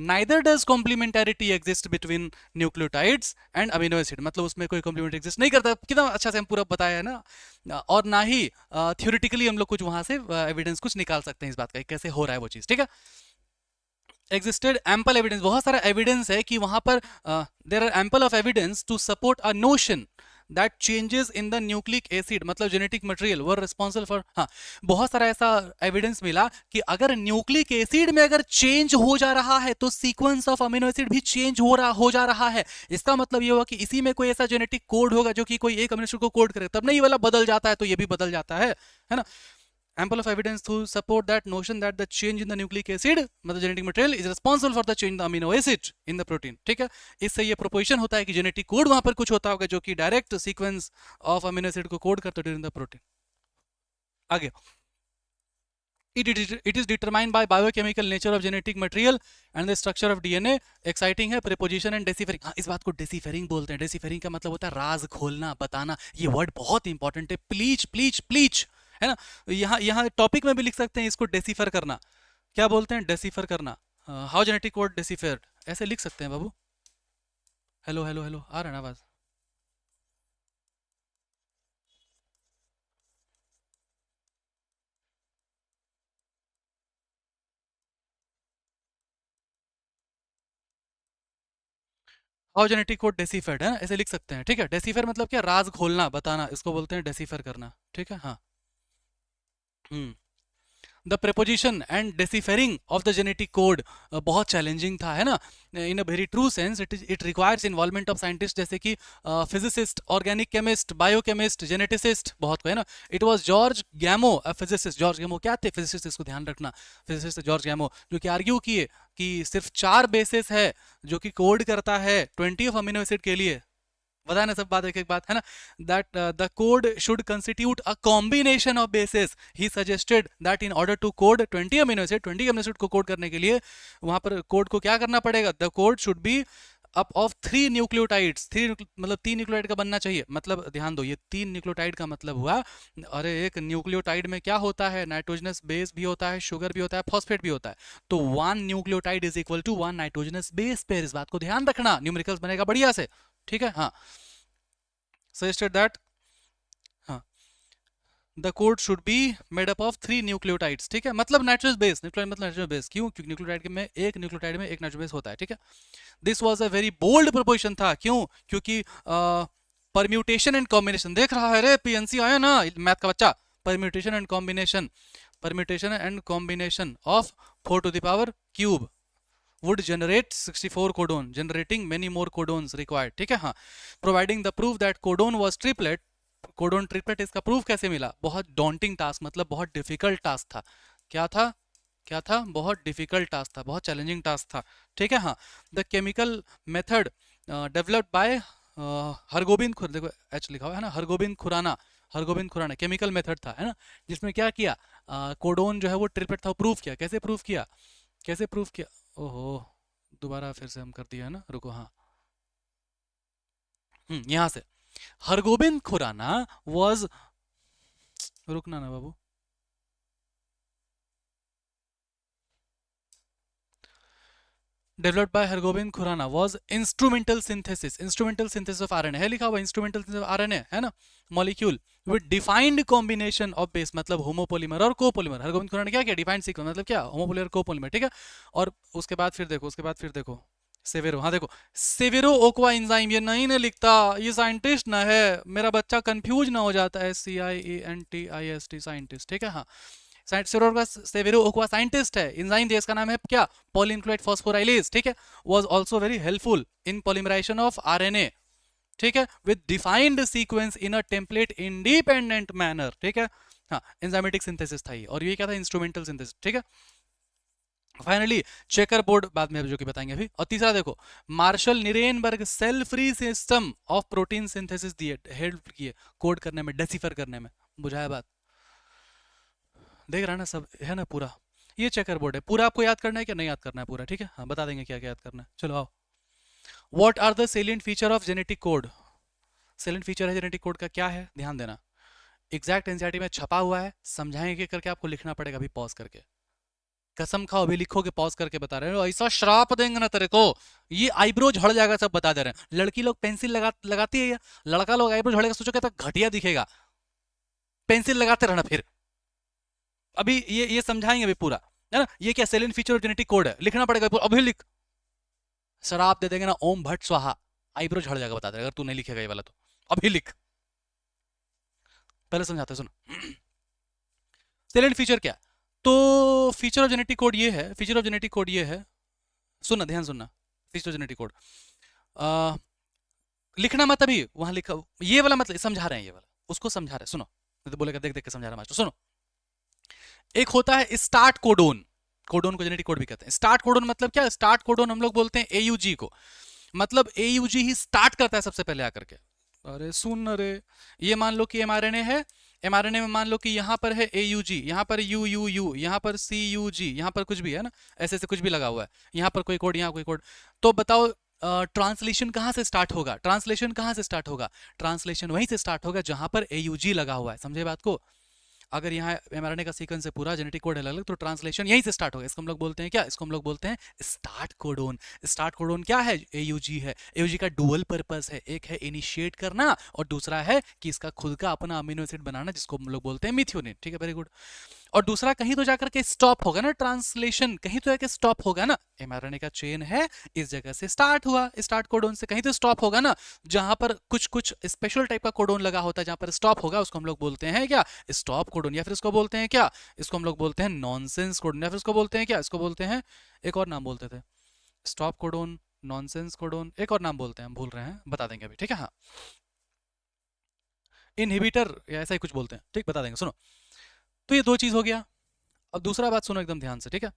Neither does complementarity exist between nucleotides and amino acid, मतलब उसमें कोई कॉम्प्लीमेंट एग्जिस्ट नहीं करता, कितना अच्छा से हम पूरा बताया है ना। और ना ही थ्योरेटिकली हम लोग कुछ वहां से एविडेंस कुछ निकाल सकते हैं इस बात का कैसे हो रहा है वो चीज, ठीक है। existed ample evidence, बहुत सारा एविडेंस है कि वहां पर there are ample of evidence to support a notion that changes in the nucleic acid, मतलब genetic material were responsible for, हाँ बहुत सारा ऐसा एविडेंस मिला कि अगर न्यूक्लिक एसिड में अगर चेंज हो जा रहा है तो सीक्वेंस ऑफ अमीनो एसिड भी चेंज हो जा रहा है। इसका मतलब ये हुआ कि इसी में कोई ऐसा जेनेटिक कोड होगा जो कि कोई एक अमीनो एसिड को कोड करे, तब नहीं ये वाला बदल जाता है, तो ये भी बदल जाता है ना। ample of evidence to support that notion that the change in the nucleic acid मतलब genetic material is responsible for the change in the amino acid in the protein. ठीक है, इससे ये proposition होता है कि genetic code वहां पर कुछ होता होगा जो कि direct sequence of amino acid को code करता है during the protein. आगे it is determined by biochemical nature of genetic material and the structure of DNA. exciting है preposition and deciphering. हाँ, इस बात को deciphering बोलते हैं. deciphering का मतलब होता है राज खोलना, बताना. ये वर्ड बहुत इंपॉर्टेंट है. प्लीच है ना. यहाँ यहाँ टॉपिक में भी लिख सकते हैं इसको डेसीफर करना. क्या बोलते हैं? डेसीफर करना. हाउ जेनेटिक कोड डेसीफर्ड, ऐसे लिख सकते हैं बाबू. हेलो हेलो हेलो, आ रहा है ना आवाज? हाउ जेनेटिक कोड डेसीफर्ड है ना, ऐसे लिख सकते हैं. ठीक है, डेसीफर मतलब क्या? राज खोलना, बताना, इसको बोलते हैं डेसीफर करना. ठीक है. हाँ. The preposition and deciphering of the genetic code बहुत चैलेंजिंग था, है ना. In a very true sense it requires involvement of scientist जैसे कि physicist, organic chemist, biochemist, geneticist, बहुत को, है ना. It was George Gamow, physicist. George Gamow क्या थे? फिजिसिस्ट, इसको ध्यान रखना. फिजिसिस्ट जॉर्ज गैमो, जो कि आर्ग्यू किए कि सिर्फ 4 बेसिस है जो कि कोड करता है 20 ऑफ अमीनो एसिड के लिए. बताया ना सब बात, एक एक बात, है ना. That the code should constitute a combination of bases. He suggested that in order to code 20 amino acid, 20 amino acid को कोड करने के लिए वहां पर कोड को क्या करना पड़ेगा? The code should be up of 3 nucleotides. 3 मतलब 3 न्यूक्लियोटाइड का बनना चाहिए. मतलब ध्यान दो, ये 3 न्यूक्लियोटाइड का मतलब हुआ, अरे एक न्यूक्लियोटाइड में क्या होता है? नाइट्रोजनस बेस भी होता है, शुगर भी होता है, फॉस्फेट भी होता है. तो 1 nucleotide is equal to 1 nitrogenous base pair. इस बात को ध्यान रखना, न्यूमेरिकल्स बनेगा बढ़िया से. ठीक है. हाँ. suggested that the code should be made up of 3 nucleotides. ठीक है, मतलब नाइट्रोजनस बेस. न्यूक्लियोटाइड मतलब नाइट्रोजनस बेस. क्यों? क्योंकि न्यूक्लियोटाइड में एक नाइट्रोजन बेस होता है. ठीक है. This was a very bold proposition था. क्यों? क्योंकि परम्यूटेशन एंड कॉम्बिनेशन, देख रहा है रे पीएनसी आया ना मैथ का बच्चा. Permutation and combination of 4 to the power cube would generate 64 codon, generating many more codons required. ठीक है. हाँ. Providing the proof that codon was triplet. Codon triplet, इसका प्रूफ कैसे मिला? बहुत डॉन्टिंग टास्क, मतलब बहुत डिफिकल्ट टास्क था. क्या था? क्या था? बहुत डिफिकल्ट टास्क था, बहुत चैलेंजिंग टास्क था. ठीक है. हाँ. The chemical method developed by Hargobind खुर, देखो एच लिखा हुआ है ना, हरगोबिंद खुराना केमिकल मेथड था, है ना, जिसमें क्या किया? कोडोन जो है वो ट्रिपलेट था, वो प्रूफ किया. कैसे प्रूफ किया? कैसे प्रूफ किया? ओहो, दोबारा फिर से हम कर दिया है ना, रुको. हाँ. यहां से हरगोबिंद खुराना वाज, रुकना ना बाबू, developed by Hargobind Khurana was instrumental synthesis of RNA है, लिखा हुआ इंस्ट्रूमेंटल सिंथेसिस ऑफ आरएनए, है ना, molecule with defined combination of base, मतलब होमोपोलीमर और कोपोलीमर. हरगोबिंद खुराना क्या किया? डिफाइंड सीक्वेंस, मतलब क्या? Homopolymer copolymer. ठीक है. और उसके बाद फिर देखो सेवेरो. हाँ देखो, सेवेरो ओक्वा एंजाइम, ये नहीं ना लिखता, ये साइंटिस्ट ना है, मेरा बच्चा कंफ्यूज ना हो जाता है. CIENTIST scientist. ठीक है. हाँ. सेवेरो ओक्वा साइंटिस्ट है. एंजाइम इसका नाम है क्या? Polynucleotide phosphorylase. ठीक है. Was also very helpful in polymerization of RNA. ठीक है. With defined sequence in a template independent manner. ठीक है. हाँ. एंजाइमेटिक सिंथेसिस था ये, और ये क्या था? Instrumental synthesis. ठीक है. फाइनली चेकर बोर्ड बाद में जो कि बताएंगे अभी. और तीसरा देखो, Marshall Nirenberg cell free system of protein synthesis दिए, हेल्प किए कोड करने में, डेसिफर करने में. बुझाया बात? देख रहा है ना सब, है ना पूरा. ये चेकर बोर्ड है पूरा. आपको याद करना है क्या? नहीं याद करना है पूरा? ठीक है. हाँ, बता देंगे क्या क्या याद करना है. चलो आओ. What are the salient feature of genetic code? Salient feature है जेनेटिक कोड का, क्या है? ध्यान देना. एग्जैक्ट एनसीईआरटी में छपा हुआ है, समझाएंगे करके आपको लिखना पड़ेगा अभी पॉज करके. कसम खाओ, अभी लिखोगे पॉज करके बता रहे हो, ऐसा श्राप देंगे ना तेरे को, ये आईब्रो झड़ जाएगा. सब बता दे रहे हैं. लड़की लोग पेंसिल लगाती है, या लड़का लोग आईब्रो झड़ेगा, सोचो क्या घटिया दिखेगा. पेंसिल लगाते रहना फिर. अभी ये समझाएंगे अभी पूरा, है ना. ये क्या? Salient feature of genetic code है, लिखना पड़ेगा पूरा. अभी लिख. शराब दे देंगे ना, ओम भट्ट स्वाहा, आईब्रो झड़ जाएगा बता दे, अगर तू नहीं लिखेगा ये वाला तो. अभी लिख. पहले समझाते सुनो. सेलिएंट फीचर क्या? तो फीचर ऑफ जेनेटिक कोड ये है, फीचर ऑफ जेनेटिक कोड ये है, सुनना, ध्यान सुनना. फीचर ऑफ जेनेटिक कोड लिखना मत अभी, वहां लिखा ये वाला, मतलब समझा रहे हैं, ये वाला उसको समझा रहे हैं. सुनो, नहीं तो बोलेगा देख देख के समझा रहा मास्टर. सुनो. एक होता है स्टार्ट कोडोन, कोडोन को जेनेटिक कोड भी कहते हैं। स्टार्ट कोडोन मतलब क्या? स्टार्ट कोडोन हम लोग बोलते हैं एयूजी को, मतलब एयूजी ही स्टार्ट करता है सबसे पहले आकर के। अरे सुन रे, ये मान लो कि एमआरएनए है, एमआरएनए में मान लो कि यहाँ पर है एयूजी, यहाँ पर यू यू यू, यहाँ पर सी यू जी, यहाँ पर कुछ भी है ना, ऐसे ऐसे कुछ भी लगा हुआ है, यहाँ पर कोई कोड, यहाँ कोई कोड। तो बताओ ट्रांसलेशन कहाँ से स्टार्ट होगा? ट्रांसलेशन कहाँ से स्टार्ट होगा? ट्रांसलेशन वहीं से स्टार्ट होगा जहां पर एयूजी लगा हुआ है। समझे बात को? अगर यहाँ एमआरएनए का सीक्वेंस है पूरा, जेनेटिक कोड अलग अलग, तो ट्रांसलेशन यहीं से स्टार्ट होगा। इसको हम लोग बोलते हैं क्या? इसको हम लोग बोलते हैं स्टार्ट कोडोन। स्टार्ट कोडोन क्या है? एयूजी है। एयूजी का डुअल पर्पस है, एक है इनिशिएट करना और दूसरा है कि इसका खुद का अपना अमीनो एसिड बनाना, जिसको हम लोग बोलते हैं मिथ्योनिन। ठीक है, वेरी गुड। और दूसरा कहीं तो जाकर के स्टॉप होगा ना, ट्रांसलेशन कहीं तो जाकर स्टॉप होगा ना। एमआरएनए का चेन है, इस जगह से स्टार्ट हुआ, स्टार्ट कोडोन से, कहीं तो स्टॉप होगा ना, जहां पर कुछ कुछ स्पेशल टाइप का कोडोन लगा होता है, जहां पर स्टॉप होगा, उसको हम लोग बोलते हैं क्या? Stop codon. या फिर इसको बोलते हैं क्या? इसको हम लोग बोलते हैं नॉनसेंस कोडोन। या फिर इसको बोलते हैं क्या? इसको बोलते हैं, एक और नाम बोलते थे, स्टॉप कोडोन, नॉनसेंस कोडोन, एक और नाम बोलते हैं, हम भूल रहे हैं, बता देंगे अभी। ठीक है, हाँ, इनहिबिटर या ऐसा ही कुछ बोलते हैं, ठीक, बता देंगे। सुनो, तो ये दो चीज हो गया। अब दूसरा बात सुनो एकदम ध्यान से, ठीक है।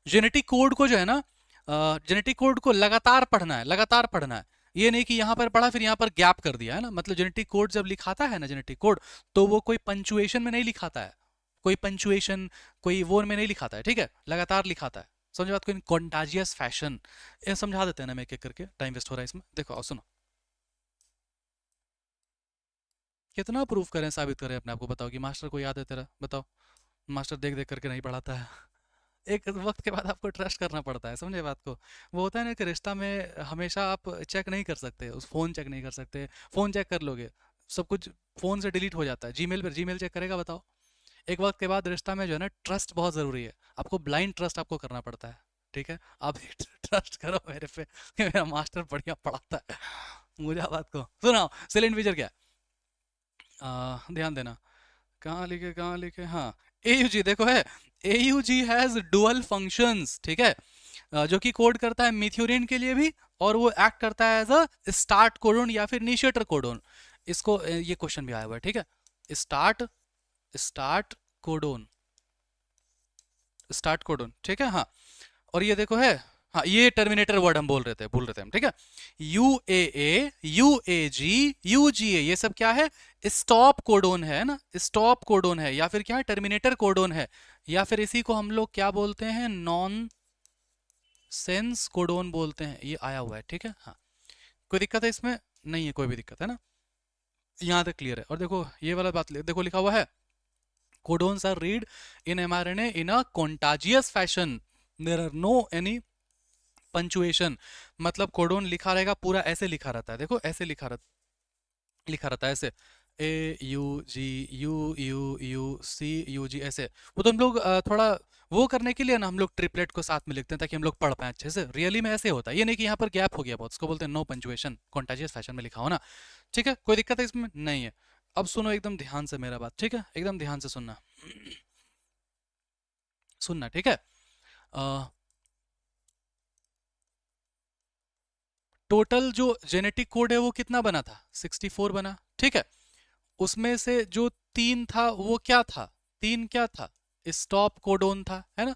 जेनेटिक कोड को जो है ना, जेनेटिक कोड को लगातार पढ़ना है, लगातार पढ़ना है। ये नहीं कि यहाँ पर पढ़ा फिर यहाँ पर गैप कर दिया, है ना। मतलब जेनेटिक कोड जब लिखाता है ना, जेनेटिक कोड, तो वो कोई पंचुएशन में नहीं लिखाता है, कोई पंचुएशन, कोई वो में नहीं लिखाता है, ठीक है, लगातार लिखाता है। समझ बात को? इन कॉन्टाजियस फैशन, ये समझा देते हैं ना, मैं एक एक करके, टाइम वेस्ट हो रहा है इसमें। देखो और सुनो, कितना प्रूफ करें, साबित करें अपने आप को? बताओ कि मास्टर को याद है तेरा? बताओ, मास्टर देख देख करके नहीं पढ़ाता है। एक वक्त के बाद आपको ट्रस्ट करना पड़ता है, समझे बात को? वो होता है ना कि रिश्ता में हमेशा आप चेक नहीं कर सकते, उस फोन चेक नहीं कर सकते। फोन चेक कर लोगे, सब कुछ फोन से डिलीट हो जाता है। जीमेल पर जीमेल चेक करेगा? बताओ। एक वक्त के बाद रिश्ता में जो है ना, ट्रस्ट बहुत ज़रूरी है। आपको ब्लाइंड ट्रस्ट आपको करना पड़ता है, ठीक है। आप ट्रस्ट करो मेरे पे कि मेरा मास्टर बढ़िया पढ़ाता है। मुझे बात को सुनाओ, सिलेंट फीचर क्या है? ध्यान देना, कहाँ लिखे, हाँ, AUG देखो है, AUG हैज डुअल फंक्शंस, ठीक है, जो कि कोड करता है मिथ्योनिन के लिए भी, और वो एक्ट करता है एज अ स्टार्ट कोडोन या फिर इनिशिएटर कोडोन। इसको ये क्वेश्चन भी आया हुआ है, ठीक है। Start start codon, start codon, ठीक है, हाँ। और ये देखो है, हाँ, ये टर्मिनेटर वर्ड हम बोल रहे थे, भूल रहे थे हम, ठीक है। UAA, UAG, UGA, ये सब क्या है? स्टॉप कोडोन है ना, स्टॉप कोडोन है, या फिर क्या है? टर्मिनेटर कोडोन है, या फिर इसी को हम लोग क्या बोलते हैं? नॉन सेंस कोडोन बोलते हैं। ये आया हुआ है, ठीक है, हाँ। कोई दिक्कत है इसमें? नहीं है कोई भी दिक्कत, है ना, यहाँ तक क्लियर है। और देखो ये वाला बात देखो, लिखा हुआ है codons are read in mRNA in a contagious fashion, there are no any punctuation. मतलब कोडोन लिखा रहेगा पूरा ऐसे लिखा रहता है, देखो ऐसे लिखा रहता है ऐसे, AUG UUUC UG ऐसे। वो तो हम लोग थोड़ा वो करने के लिए ना, हम लोग ट्रिपलेट को साथ में लिखते हैं ताकि हम लोग पढ़ पाए अच्छे से। रियली में ऐसे होता है, ये नहीं कि यहाँ पर गैप हो गया बहुत, इसको बोलते हैं नो पंचुएशन, कॉन्टाजियस फैशन में लिखा हो ना, ठीक है। कोई दिक्कत है इसमें? नहीं है। अब सुनो एकदम ध्यान से मेरा बात, ठीक है, एकदम ध्यान से सुनना, सुनना, ठीक है। टोटल जो जेनेटिक कोड है वो कितना बना था? 64 बना, ठीक है। उसमें से जो 3 था वो क्या था? 3 क्या था? स्टॉप कोडोन था, है ना।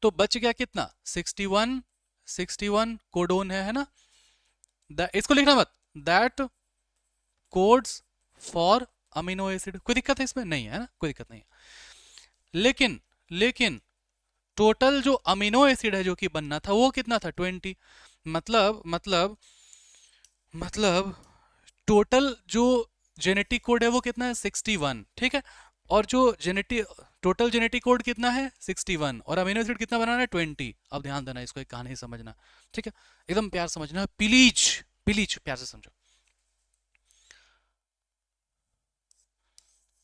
तो बच गया कितना? 61, 61 कोडोन है ना। इसको लिखना मत, that codes for amino acid. कोई दिक्कत है इसमें? नहीं है ना, कोई दिक्कत नहीं है। लेकिन लेकिन टोटल जो अमीनो एसिड है जो कि बनना था वो कितना था? 20। मतलब टोटल जो जेनेटिक कोड है वो कितना है? 61, ठीक है। और जो जेनेटिक टोटल जेनेटिक कोड कितना है? 61, और अमीनो एसिड कितना बनाना है? 20। अब ध्यान देना, इसको एक कहानी समझना, ठीक है, एकदम प्यार समझना, प्लीज प्लीज प्यार से समझो।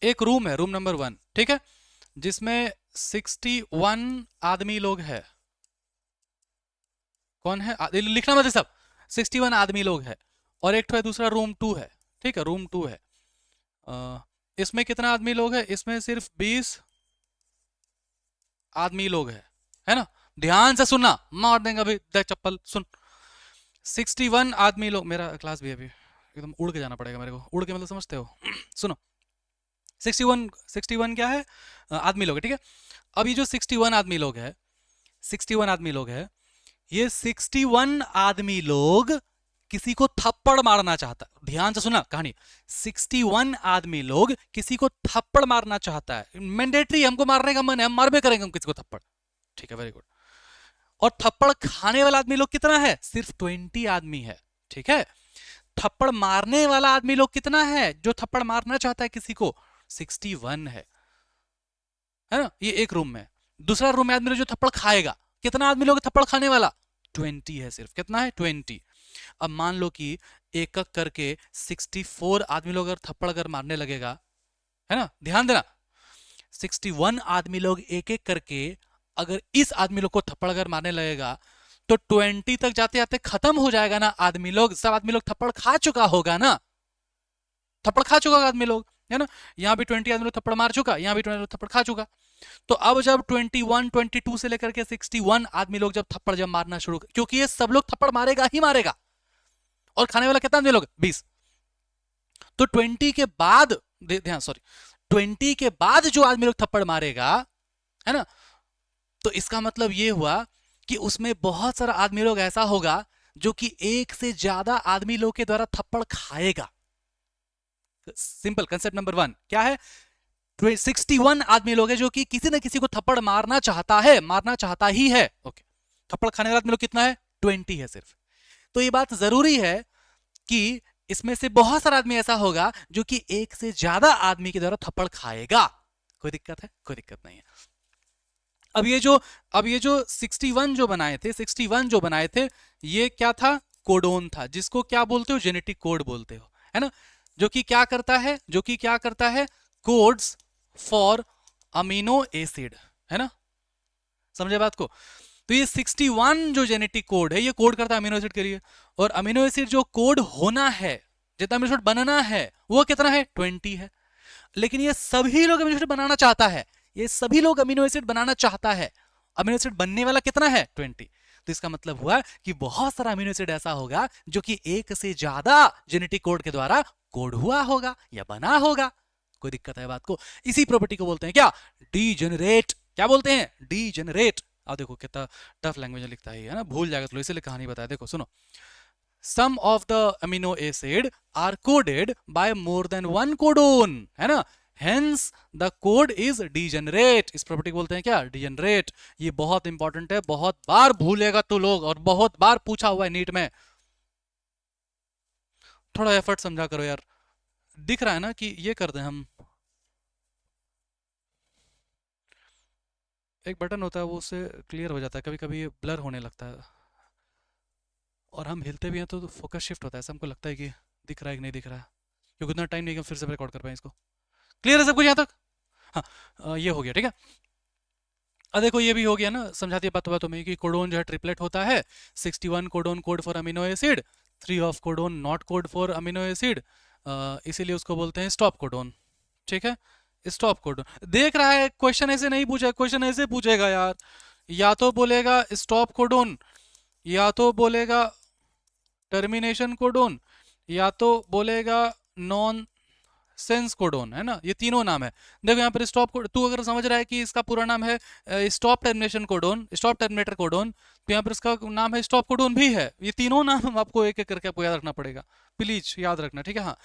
एक रूम है, रूम नंबर 1, ठीक है, जिसमें 61 आदमी लोग है। कौन है? लिखना मत सब। 61 आदमी लोग है, और एक तो है दूसरा रूम 2 है, ठीक है, रूम 2 है। इसमें कितना आदमी लोग है? इसमें सिर्फ 20 आदमी लोग है ना। ध्यान से सुनना, मार देंगे अभी, दे चप्पल, सुन। 61 आदमी लोग, मेरा क्लास भी अभी एकदम उड़ के जाना पड़ेगा मेरे को, उड़ के मतलब समझते हो? सुनो, 61 क्या है? आदमी लोग है, ठीक है। अब ये जो 61 आदमी लोग है, 61 आदमी लोग है, ये 61 आदमी लोग किसी को थप्पड़ मारना चाहता है। ध्यान से सुना कहानी। 61 आदमी लोग किसी को थप्पड़ मारना चाहता है। मैंडेटरी, हमको मारने का मन है, हम मार भी करेंगे हम किसी को थप्पड़, ठीक है, वेरी गुड। और थप्पड़ खाने वाला आदमी लोग कितना है? सिर्फ 20 आदमी है, ठीक है। थप्पड़ मारने वाला आदमी लोग कितना है? जो थप्पड़ मारना चाहता है किसी को, 61 है ना। ये एक रूम में। दूसरा रूम में आदमी लोग जो थप्पड़ खाएगा, कितना आदमी लोग थप्पड़ खाने वाला? 20 है सिर्फ। कितना है? 20। अब मान लो कि एक एक करके 64 आदमी लोग अगर थप्पड़ अगर मारने लगेगा, है ना, ध्यान देना, 61 आदमी लोग एक एक करके अगर इस आदमी लोग को थप्पड़ अगर मारने लगेगा तो 20 तक जाते जाते खत्म हो जाएगा ना आदमी लोग। सब आदमी लोग थप्पड़ खा चुका होगा ना, थप्पड़ खा चुका आदमी लोग, है ना। यहां भी 20 आदमी लोग थप्पड़ मार चुका, यहां भी 20 लोग थप्पड़ खा चुका। तो अब जब 21, 22 से लेकर के 61 आदमी लोग जब थप्पड़ जब मारना शुरू, क्योंकि ये सब लोग थप्पड़ मारेगा ही मारेगा, और खाने वाला कितना आदमी लोग? 20। तो 20 के बाद, ध्यान, सॉरी, 20 के बाद जो आदमी लोग थप्पड़ मारेगा, है ना, तो इसका मतलब ये हुआ कि उसमें बहुत सारा आदमी लोग ऐसा होगा जो कि एक से ज्यादा आदमी लोग के द्वारा थप्पड़ खाएगा। सिंपल कंसेप्ट नंबर 1 क्या है? 61 आदमी लोग है जो कि किसी न किसी को थप्पड़ मारना चाहता है, मारना चाहता ही है, ओके। थप्पड़ खाने वाला आदमी लोग कितना है? 20 है सिर्फ। तो ये बात जरूरी है कि इसमें से बहुत सारा आदमी ऐसा होगा जो कि एक से ज्यादा आदमी के द्वारा थप्पड़ खाएगा। कोई दिक्कत है? कोई दिक्कत नहीं है। अब ये जो 61 जो बनाए थे, 61 जो बनाए थे, ये क्या था? कोडोन था, जिसको क्या बोलते हो? जेनेटिक कोड बोलते हो, है ना। जो कि क्या करता है? कोड्स फॉर अमीनो एसिड, है ना। समझे बात को? तो ये 61 जो जेनेटिक कोड है, ये कोड करता है अमीनो एसिड के लिए। और अमीनो एसिड जो कोड होना है, जितना अमीनो एसिड बनना है, वो कितना है? 20 है। लेकिन ये सभी लोग अमीनो एसिड बनाना चाहता है, ये सभी लोग अमीनो एसिड बनाना चाहता है। अमीनो एसिड बनने वाला कितना है? 20। तो इसका मतलब हुआ कि बहुत सारा अमीनो एसिड ऐसा होगा जो कि एक से ज्यादा जेनेटिक कोड के द्वारा कोड हुआ होगा या बना होगा। कोई दिक्कत है बात को? इसी प्रॉपर्टी को बोलते हैं क्या? डीजेनरेट। क्या बोलते हैं? डीजेनरेट। अब देखो कितना टफ लैंग्वेज में लिखता है ना, भूल जाएगा तो इसलिए कहानी बताया। देखो सुनो, some of the amino acid are coded by more than one codon, है ना, hence the code is degenerate। इस प्रॉपर्टी को बोलते हैं क्या? degenerate। ये बहुत इंपॉर्टेंट है, बहुत बार भूलेगा तो लोग, और बहुत बार पूछा हुआ है नीट में। थोड़ा एफर्ट समझा करो यार। दिख रहा है ना कि ये कर दें हम, एक बटन होता है वो उससे क्लियर हो जाता है, कभी कभी ये ब्लर होने लगता है, और हम हिलते भी हैं तो फोकस शिफ्ट होता है, ऐसा हमको लगता है कि दिख रहा है कि नहीं दिख रहा है, क्योंकि उतना टाइम नहीं कि हम फिर से रिकॉर्ड कर पाए इसको। क्लियर है सब कुछ यहाँ तक? हाँ, ये हो गया, ठीक है। अब देखो ये भी हो गया ना, समझाती है बातों बातों में कि कोडोन जो है ट्रिपलेट होता है। 61 codon code for amino acid, 3 of codon not code for amino acid, इसीलिए उसको बोलते हैं स्टॉप कोडोन, ठीक है। Stop codon. देख रहा है क्वेश्चन ऐसे नहीं पूछा, क्वेश्चन ऐसे पूछेगा यार, या तो बोलेगा स्टॉप कोडोन, या तो बोलेगा टर्मिनेशन कोडोन, या तो बोलेगा नॉन सेंस कोडोन, है ना। ये तीनों नाम है। देखो यहाँ पर स्टॉप, तू अगर समझ रहा है कि इसका पूरा नाम है stop termination codon, stop terminator codon, तो यहाँ पर इसका नाम है स्टॉप कोडोन भी है। ये तीनों नाम आपको एक एक करके आपको याद रखना पड़ेगा, प्लीज याद रखना, ठीक है। हाँ,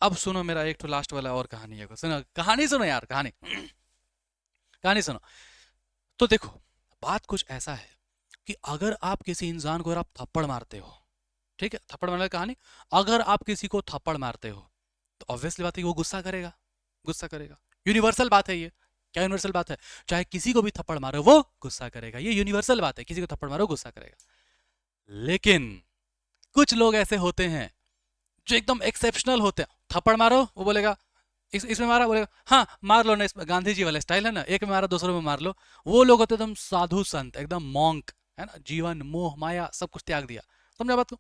अब सुनो मेरा एक तो लास्ट वाला और कहानी है, सुनो कहानी, सुनो यार कहानी, कहानी सुनो। तो देखो बात कुछ ऐसा है कि अगर आप किसी इंसान को, अगर आप थप्पड़ मारते हो, ठीक है, थप्पड़ मारने की कहानी, अगर आप किसी को थप्पड़ मारते हो तो ऑब्वियसली बात है कि वो गुस्सा करेगा, गुस्सा करेगा। यूनिवर्सल बात है ये। क्या यूनिवर्सल बात है? चाहे किसी को भी थप्पड़ मारो वो गुस्सा करेगा, ये यूनिवर्सल बात है, किसी को थप्पड़ मारो गुस्सा करेगा। लेकिन कुछ लोग ऐसे होते हैं जो एकदम एक्सेप्शनल होते हैं। थप्पड़ मारो, वो बोलेगा इसमें मारा, बोलेगा हाँ मार लो ना, इसमें गांधी जी वाला स्टाइल है ना, एक में मारा दूसरों में मार लो। वो लोग होते एकदम साधु संत, एकदम मॉन्क, है ना, जीवन मोह माया सब कुछ त्याग दिया। समझा बात को?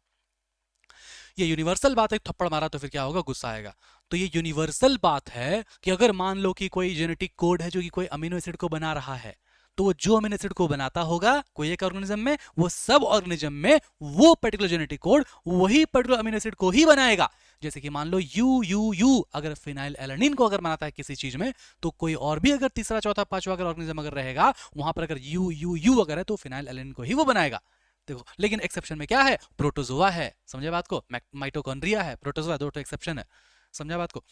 ये यूनिवर्सल बात है, थप्पड़ मारा तो फिर क्या होगा? गुस्सा आएगा। तो ये यूनिवर्सल बात है कि अगर मान लो कि कोई जेनेटिक कोड है जो कि कोई अमीनो एसिड को बना रहा है, तो वो जो अमीनो एसिड को बनाता होगा कोई एक ऑर्गेनिज्म में, वो सब ऑर्गेनिज्म में वो पर्टिकुलर जेनेटिक कोड वही पर्टिकुलर अमीनो एसिड को ही बनाएगा। जैसे कि मान लो यू अगर फिनाइल एलानिन को अगर बनाता है किसी चीज में, तो कोई और भी अगर तीसरा चौथा पांचवा अगर ऑर्गेनिज्म अगर रहेगा वहां पर अगर यू अगर है तो फिनाइल एलानिन को ही वो बनाएगा। देखो लेकिन एक्सेप्शन में क्या है, प्रोटोजोआ है, समझे बात को, माइटोकॉन्ड्रिया है, प्रोटोजोआ, दो तो एक्सेप्शन है, समझा बात को।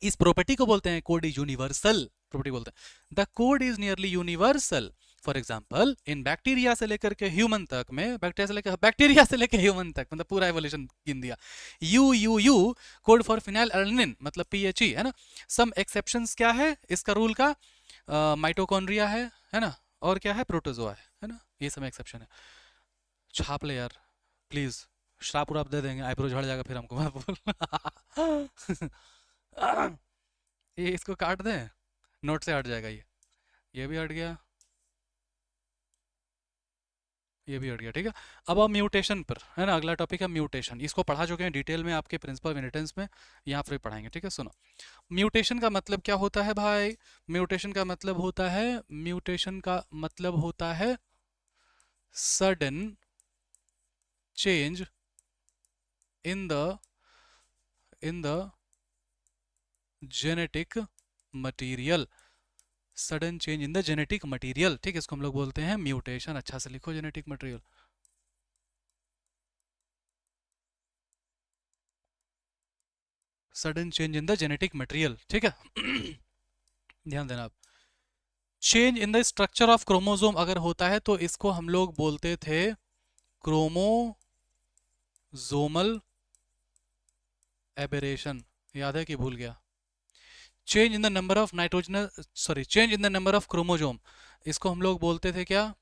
इस प्रॉपर्टी को बोलते हैं कोड इज यूनिवर्सल प्रॉपर्टी बोलते हैं। The code is nearly universal. For example in bacteria से लेकर के ह्यूमन तक में, बैक्टीरिया से लेकर ह्यूमन तक, मतलब पूरा एवोल्यूशन गिन दिया। You code for phenyl alanine मतलब पीएचई है ना। सम एक्सेप्शंस क्या है इसका रूल का, माइटोकॉन्ड्रिया है ना, और क्या है, प्रोटोजोआ है ना, ये सब एक्सेप्शन है। छाप ले यार प्लीज, श्राप उराप दे देंगे, आईब्रो झड़ जाएगा फिर हमको, मैं बोल ये इसको काट दें, नोट से हट जाएगा ये भी हट गया, ये भी हट गया, ठीक है। अब आप म्यूटेशन पर है ना, अगला टॉपिक है म्यूटेशन। इसको पढ़ा चुके हैं डिटेल में आपके प्रिंसिपल इनहेरिटेंस में, यहाँ पर पढ़ाएंगे, ठीक है। सुनो, म्यूटेशन का मतलब क्या होता है भाई, म्यूटेशन का मतलब होता है, म्यूटेशन का मतलब होता है sudden change in the genetic material, sudden change in the genetic material, ठीक है, इसको हम लोग बोलते हैं म्यूटेशन। अच्छा से लिखो, genetic material, sudden change in the genetic material, ठीक है। ध्यान देना आप, change in the structure of chromosome अगर होता है तो इसको हम लोग बोलते थे क्रोमोसोमल एबेरेशन, याद है कि भूल गया। Change in the number of nitrogenous, sorry, change in the number of chromosome, इसको हम लोग बोलते थे क्या,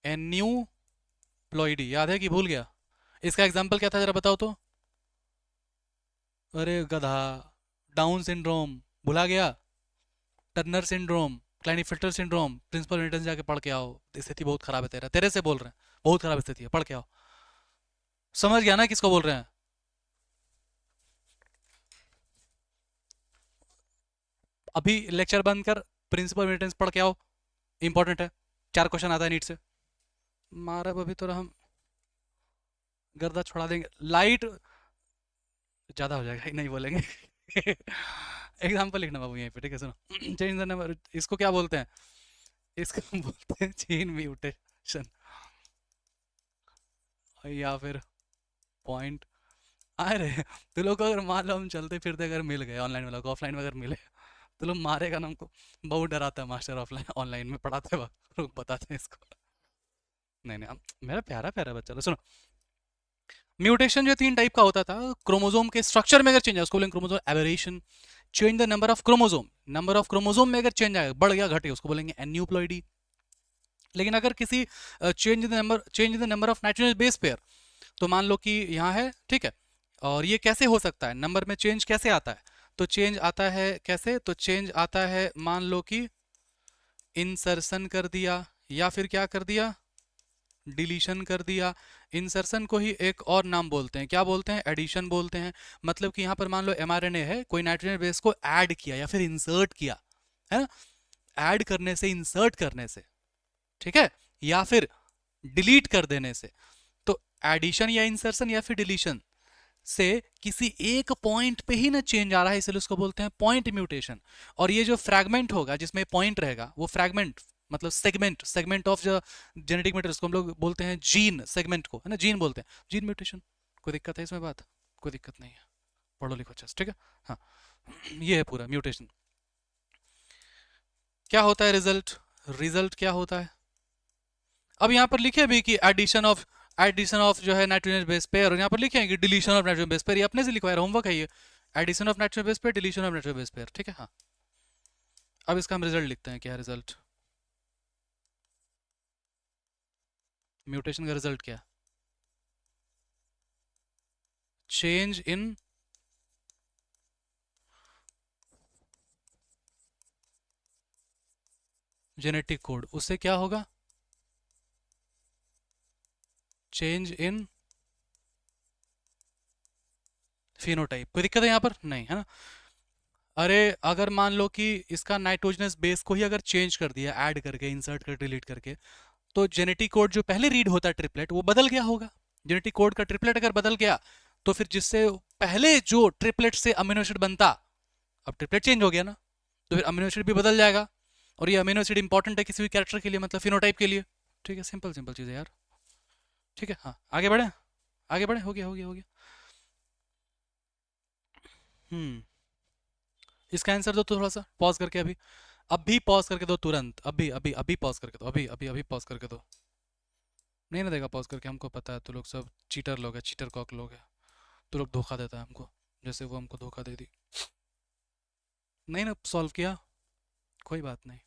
एन्यूप्लॉइडी, याद है कि भूल गया। इसका एग्जांपल क्या था जरा बताओ तो, अरे गधा, डाउन सिंड्रोम, भुला गया, Turner syndrome, Klinefelter syndrome, principle inheritance जाके पढ़ के आओ, स्थिति बहुत खराब है तेरे से बोल रहे हैं, बहुत खराब स्थिति है, पढ़ के आओ। समझ गया ना किसको बोल रहे हैं, अभी लेक्चर बंद कर, प्रिंसिपल इनहेरिटेंस पढ़ के आओ, इंपॉर्टेंट है, 4 क्वेश्चन आता है नीट से। मारा अभी तो हम गर्दा छोड़ा देंगे, लाइट ज्यादा हो जाएगा, नहीं बोलेंगे। एग्जाम्पल लिखना बाबू यहीं पे, ठीक है। सुनो, चेंज द नंबर, इसको क्या बोलते हैं, इसको बोलते हैं चेन म्यूटेशन, या फिर पॉइंट। अरे तो लोग अगर मान लो हम चलते फिरते अगर मिल गए, ऑनलाइन वाला को ऑफलाइन में अगर मिले, तो लोग मारेगा ना हमको, बहुत डराता है मास्टर ऑफलाइन ऑनलाइन में पढ़ाते वक्त, लोग बताते हैं इसको। नहीं नहीं, मेरा प्यारा प्यारा बच्चा, सुनो, म्यूटेशन जो 3 टाइप का होता था, क्रोमोसोम के स्ट्रक्चर में अगर चेंज है उसको बोलेंगे chromosome aberration. Change the number of chromosome, number of chromosome में अगर चेंज आएगा, बढ़ गया घट गया, उसको बोलेंगे एन्यूप्लॉइडी। लेकिन अगर किसी change in the number of nitrogen base pair, तो मान लो कि यहाँ है, ठीक है, और ये कैसे हो सकता है, नंबर में चेंज कैसे आता है, तो चेंज आता है कैसे, तो चेंज आता है मान लो कि इंसर्शन कर दिया, या फिर क्या कर दिया, डिलीशन कर दिया। इंसर्शन को ही एक और नाम बोलते हैं, क्या बोलते हैं, एडिशन बोलते हैं। मतलब कि यहाँ पर मान लो एमआरएनए है, कोई नाइट्रोजन बेस को ऐड किया या फिर इंसर्ट किया, है ना, ऐड करने से, इंसर्ट करने से, ठीक है, या फिर डिलीट कर देने से। तो एडिशन या इंसर्शन या फिर डिलीशन से किसी एक पॉइंट पे ही ना चेंज आ रहा है, इसलिए उसको बोलते हैं पॉइंट म्यूटेशन। और ये जो फ्रैगमेंट होगा जिसमें पॉइंट रहेगा, वो फ्रैगमेंट मतलब सेगमेंट ऑफ जो जेनेटिक मटेरियल, उसको हम लोग बोलते हैं जीन, सेगमेंट को है ना जीन बोलते हैं, जीन म्यूटेशन। कोई दिक्कत है इसमें बात, कोई दिक्कत नहीं है, पढ़ो लिखो अच्छा, ठीक है। हाँ, ये है पूरा म्यूटेशन। क्या होता है रिजल्ट, रिजल्ट क्या होता है, अब यहाँ पर लिखे भी कि एडिशन ऑफ जो है नाइट्रोजन बेस पेयर, और यहाँ पर लिखे हैं कि deletion of nitrogen base pair, ये अपने से लिखवाया होमवर्क है ये, addition of nitrogen base pair, deletion of nitrogen base pair, ठीक है। हाँ, अब इसका हम रिजल्ट लिखते हैं, क्या रिजल्ट, म्यूटेशन का रिजल्ट क्या, चेंज इन जेनेटिक कोड, उससे क्या होगा, चेंज इन फिनोटाइप। कोई दिक्कत है यहाँ पर, नहीं है ना। अरे अगर मान लो कि इसका नाइट्रोजनस बेस को ही अगर चेंज कर दिया, ऐड करके, इंसर्ट कर, डिलीट करके, तो जेनेटिक कोड जो पहले रीड होता है ट्रिपलेट, वो बदल गया होगा, जेनेटिक कोड का ट्रिपलेट अगर बदल गया तो फिर जिससे पहले जो ट्रिपलेट से अमीनो एसिड बनता, अब ट्रिपलेट चेंज हो गया ना, तो फिर अमीनो एसिड भी बदल जाएगा। और ये अमीनो एसिड इंपॉर्टेंट है किसी भी कैरेक्टर के लिए, मतलब फिनोटाइप के लिए। ठीक है, सिंपल सिंपल चीज़ है यार। ठीक है, हाँ आगे बढ़े, आगे बढ़े, हो गया हो गया हो गया। हम्म, इसका आंसर दो तो थोड़ा सा पॉज करके, अभी पॉज करके दो तुरंत, अभी अभी अभी पॉज करके दो, अभी अभी अभी पॉज करके दो। नहीं ना देगा पॉज करके, हमको पता है तो लोग सब चीटर लोग हैं, चीटर कॉक लोग हैं, तो लोग धोखा देता है हमको, जैसे वो हमको धोखा दे दी। नहीं ना सॉल्व किया, कोई बात नहीं,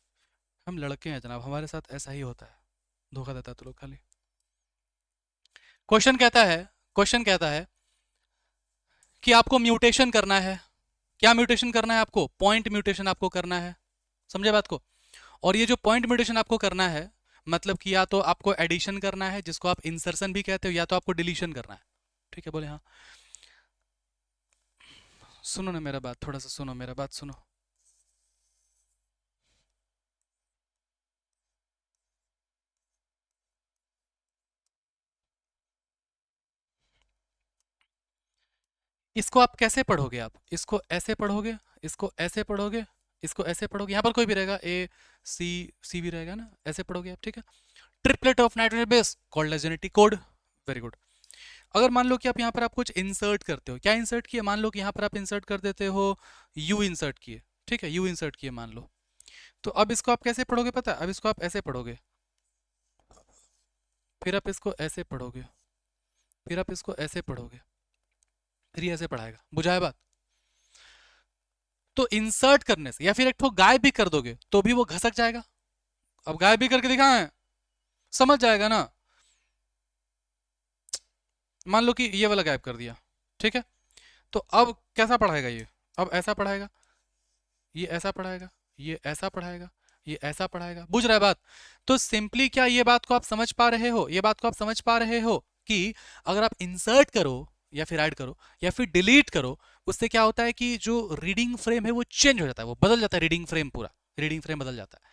हम लड़के हैं जनाब, हमारे साथ ऐसा ही होता है, धोखा देता है तो लोग खाली। क्वेश्चन कहता है, क्वेश्चन कहता है कि आपको म्यूटेशन करना है। क्या म्यूटेशन करना है आपको? पॉइंट म्यूटेशन आपको करना है, समझे बात को। और ये जो पॉइंट म्यूटेशन आपको करना है, मतलब कि या तो आपको एडिशन करना है जिसको आप इंसर्शन भी कहते हो, या तो आपको डिलीशन करना है। ठीक है, बोले हाँ। सुनो ना मेरा बात, थोड़ा सा सुनो मेरा बात, सुनो। इसको आप कैसे पढ़ोगे? आप इसको ऐसे पढ़ोगे, इसको ऐसे पढ़ोगे, इसको ऐसे पढ़ोगे, यहाँ पर कोई भी रहेगा, ए सी, सी भी रहेगा ना, ऐसे पढ़ोगे आप। ठीक है, triplet of nitrogen base called as genetic code. Very good. अगर मान लो कि आप यहाँ पर आप कुछ इंसर्ट करते हो, क्या इंसर्ट किए? मान लो कि यहाँ पर आप इंसर्ट कर देते हो यू इंसर्ट किए, ठीक है, यू इंसर्ट किए मान लो, तो अब इसको आप कैसे पढ़ोगे पता है? अब इसको आप ऐसे पढ़ोगे, फिर आप इसको ऐसे पढ़ोगे, फिर आप इसको ऐसे पढ़ोगे, फिर ये ऐसे पढ़ाएगा, बुझा है बात? तो इंसर्ट करने से, या फिर एक ठो गायब भी कर दोगे तो भी वो घसक जाएगा। अब गायब भी करके दिखाएं, समझ जाएगा ना। मान लो कि ये वाला गायब कर दिया, ठीक है, तो अब कैसा पढ़ाएगा ये? अब ऐसा पढ़ाएगा, ये ऐसा पढ़ाएगा, ये ऐसा पढ़ाएगा, ये ऐसा पढ़ाएगा, बुझ रहा है बात? तो सिंपली क्या ये बात को आप समझ पा रहे हो? ये बात को आप समझ पा रहे हो कि अगर आप इंसर्ट करो या फिर ऐड करो या फिर डिलीट करो, उससे क्या होता है कि जो रीडिंग फ्रेम है वो चेंज हो जाता है, वो बदल जाता है, रीडिंग फ्रेम पूरा, रीडिंग फ्रेम बदल जाता है,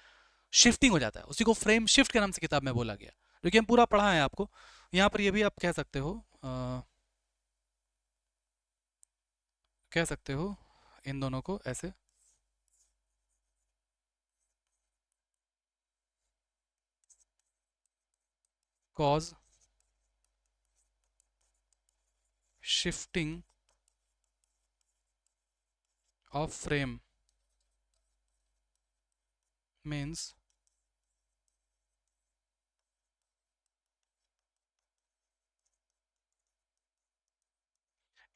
शिफ्टिंग हो जाता है। उसी को फ्रेम शिफ्ट के नाम से किताब में बोला गया, जो कि हम पूरा पढ़ा है आपको। यहाँ पर ये भी आप कह सकते हो, कह सकते हो इन दोनों को ऐसे, cause shifting of frame means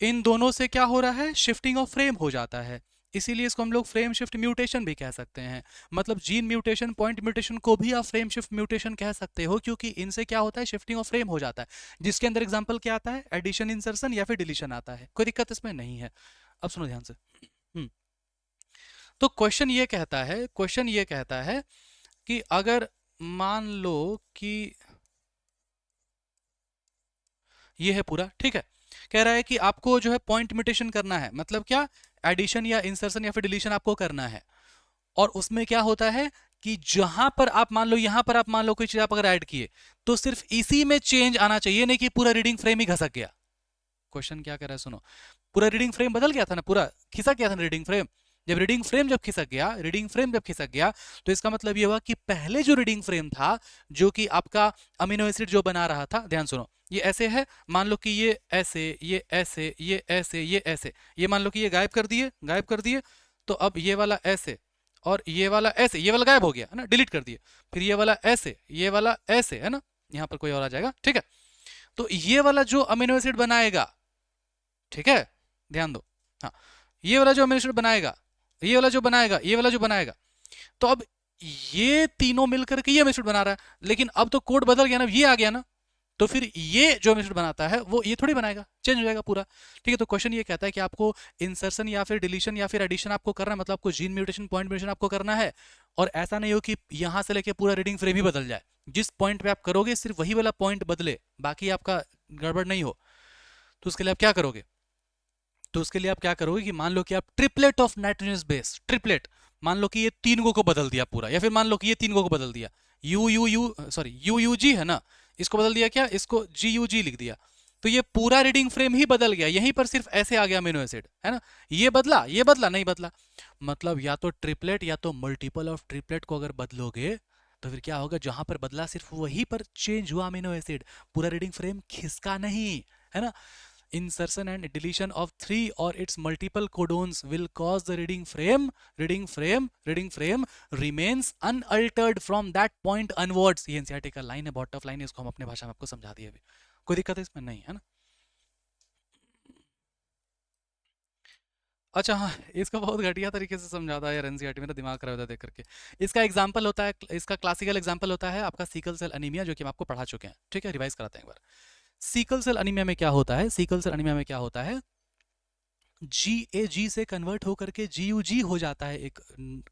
in दोनों से क्या हो रहा है? शिफ्टिंग ऑफ फ्रेम हो जाता है, इसीलिए इसको हम लोग फ्रेम शिफ्ट म्यूटेशन भी कह सकते हैं। मतलब जीन म्यूटेशन, पॉइंट म्यूटेशन को भी आप फ्रेम शिफ्ट म्यूटेशन कह सकते हो, क्योंकि इनसे क्या होता है? शिफ्टिंग ऑफ फ्रेम हो जाता है, जिसके अंदर एग्जांपल क्या आता है? एडिशन, इंसर्शन या फिर डिलीशन आता है। कोई दिक्कत इसमें नहीं है। अब सुनो ध्यान से। तो क्वेश्चन ये कहता है, क्वेश्चन ये कहता है कि अगर मान लो कि ये है पूरा, ठीक है, कह रहा है कि आपको जो है पॉइंट म्यूटेशन करना है, मतलब क्या? एडिशन या इंसर्शन या फिर डिलीशन आपको करना है। और उसमें क्या होता है कि जहां पर आप मान लो, यहां पर आप मान लो कोई चीज आप अगर ऐड किए, तो सिर्फ इसी में चेंज आना चाहिए, नहीं कि पूरा रीडिंग फ्रेम ही घसक गया। क्वेश्चन क्या कर रहा है सुनो, पूरा रीडिंग फ्रेम बदल गया था ना, पूरा खिसक गया था ना रीडिंग फ्रेम। जब रीडिंग फ्रेम जब खिसक गया, रीडिंग फ्रेम जब खिसक गया, तो इसका मतलब ये हुआ कि पहले जो रीडिंग फ्रेम था, जो कि आपका अमीनो एसिड जो बना रहा था, ध्यान सुनो, ये ऐसे है, मान लो कि ये ऐसे, ये ऐसे, ये ऐसे, ये ऐसे, ये मान लो कि ये गायब कर दिए, गायब कर दिए, तो अब ये वाला ऐसे और ये वाला ऐसे, ये वाला गायब हो गया है ना, डिलीट कर दिए, फिर ये वाला ऐसे, ये वाला ऐसे, है ना, यहां पर कोई और आ जाएगा, ठीक है। तो ये वाला जो अमीनो एसिड बनाएगा, ठीक है, ध्यान दो, हाँ, ये वाला जो अमीनो एसिड बनाएगा, ये वाला जो बनाएगा, ये वाला जो बनाएगा, तो अब ये तीनों मिलकर के ये अमीनो एसिड बना रहा है, लेकिन अब तो कोड बदल गया ना, ये आ गया ना, तो फिर ये जो अमीनो एसिड बनाता है वो ये थोड़ी बनाएगा, चेंज हो जाएगा पूरा। ठीक है, तो क्वेश्चन ये कहता है कि आपको इंसर्शन या फिर डिलीशन या फिर एडिशन आपको करना है, मतलब आपको जीन म्यूटेशन, पॉइंट म्यूटेशन आपको करना है। और ऐसा नहीं हो कि यहां से लेके पूरा रीडिंग फ्रेम ही बदल जाए, जिस पॉइंट पे आप करोगे सिर्फ वही वाला पॉइंट बदले, बाकी आपका गड़बड़ नहीं हो। तो उसके लिए आप क्या करोगे? तो उसके लिए आप क्या करोगे कि मान लो कि आप triplet of nitrogen base, triplet, मान लो कि ये तीन को बदल दिया पूरा, या फिर मान लो कि ये तीन को बदल दिया, U U U sorry U U G है ना, इसको बदल दिया, क्या इसको जी यू जी लिख दिया, तो ये पूरा रीडिंग फ्रेम ही बदल गया, यहीं पर सिर्फ ऐसे आ गया अमीनो एसिड, है ना। ये बदला नहीं बदला, मतलब या तो ट्रिपलेट या तो मल्टीपल ऑफ ट्रिपलेट को अगर बदलोगे तो फिर क्या होगा, जहां पर बदला सिर्फ वहीं पर चेंज हुआ अमीनो एसिड, पूरा रीडिंग फ्रेम खिसका नहीं, है ना। Insertion and deletion of three or its multiple codons will cause the reading frame remains unaltered from that point onwards। ये एनसीईआरटी का लाइन है, बॉट ऑफ लाइन है, इसको हम अपने भाषा में आपको समझा दिए अभी, कोई दिक्कत है इसमें नहीं, है ना। अच्छा हाँ, इसका बहुत घटिया तरीके से समझाता है यार एनसीईआरटी, मेरा दिमाग खराब होता है देख करके। इसका एग्जांपल होता है, इसका क्लासिकल एग्जांपल होता है आपका सीकल सेल अनीमिया, जो कि हम आपको पढ़ा चुके हैं, ठीक है, रिवाइज कराते हैं एक बार। सीकल सेल अनीमिया में क्या होता है, सीकल सेल अनीमिया में क्या होता है, GAG से कन्वर्ट होकर के GUG हो जाता है, एक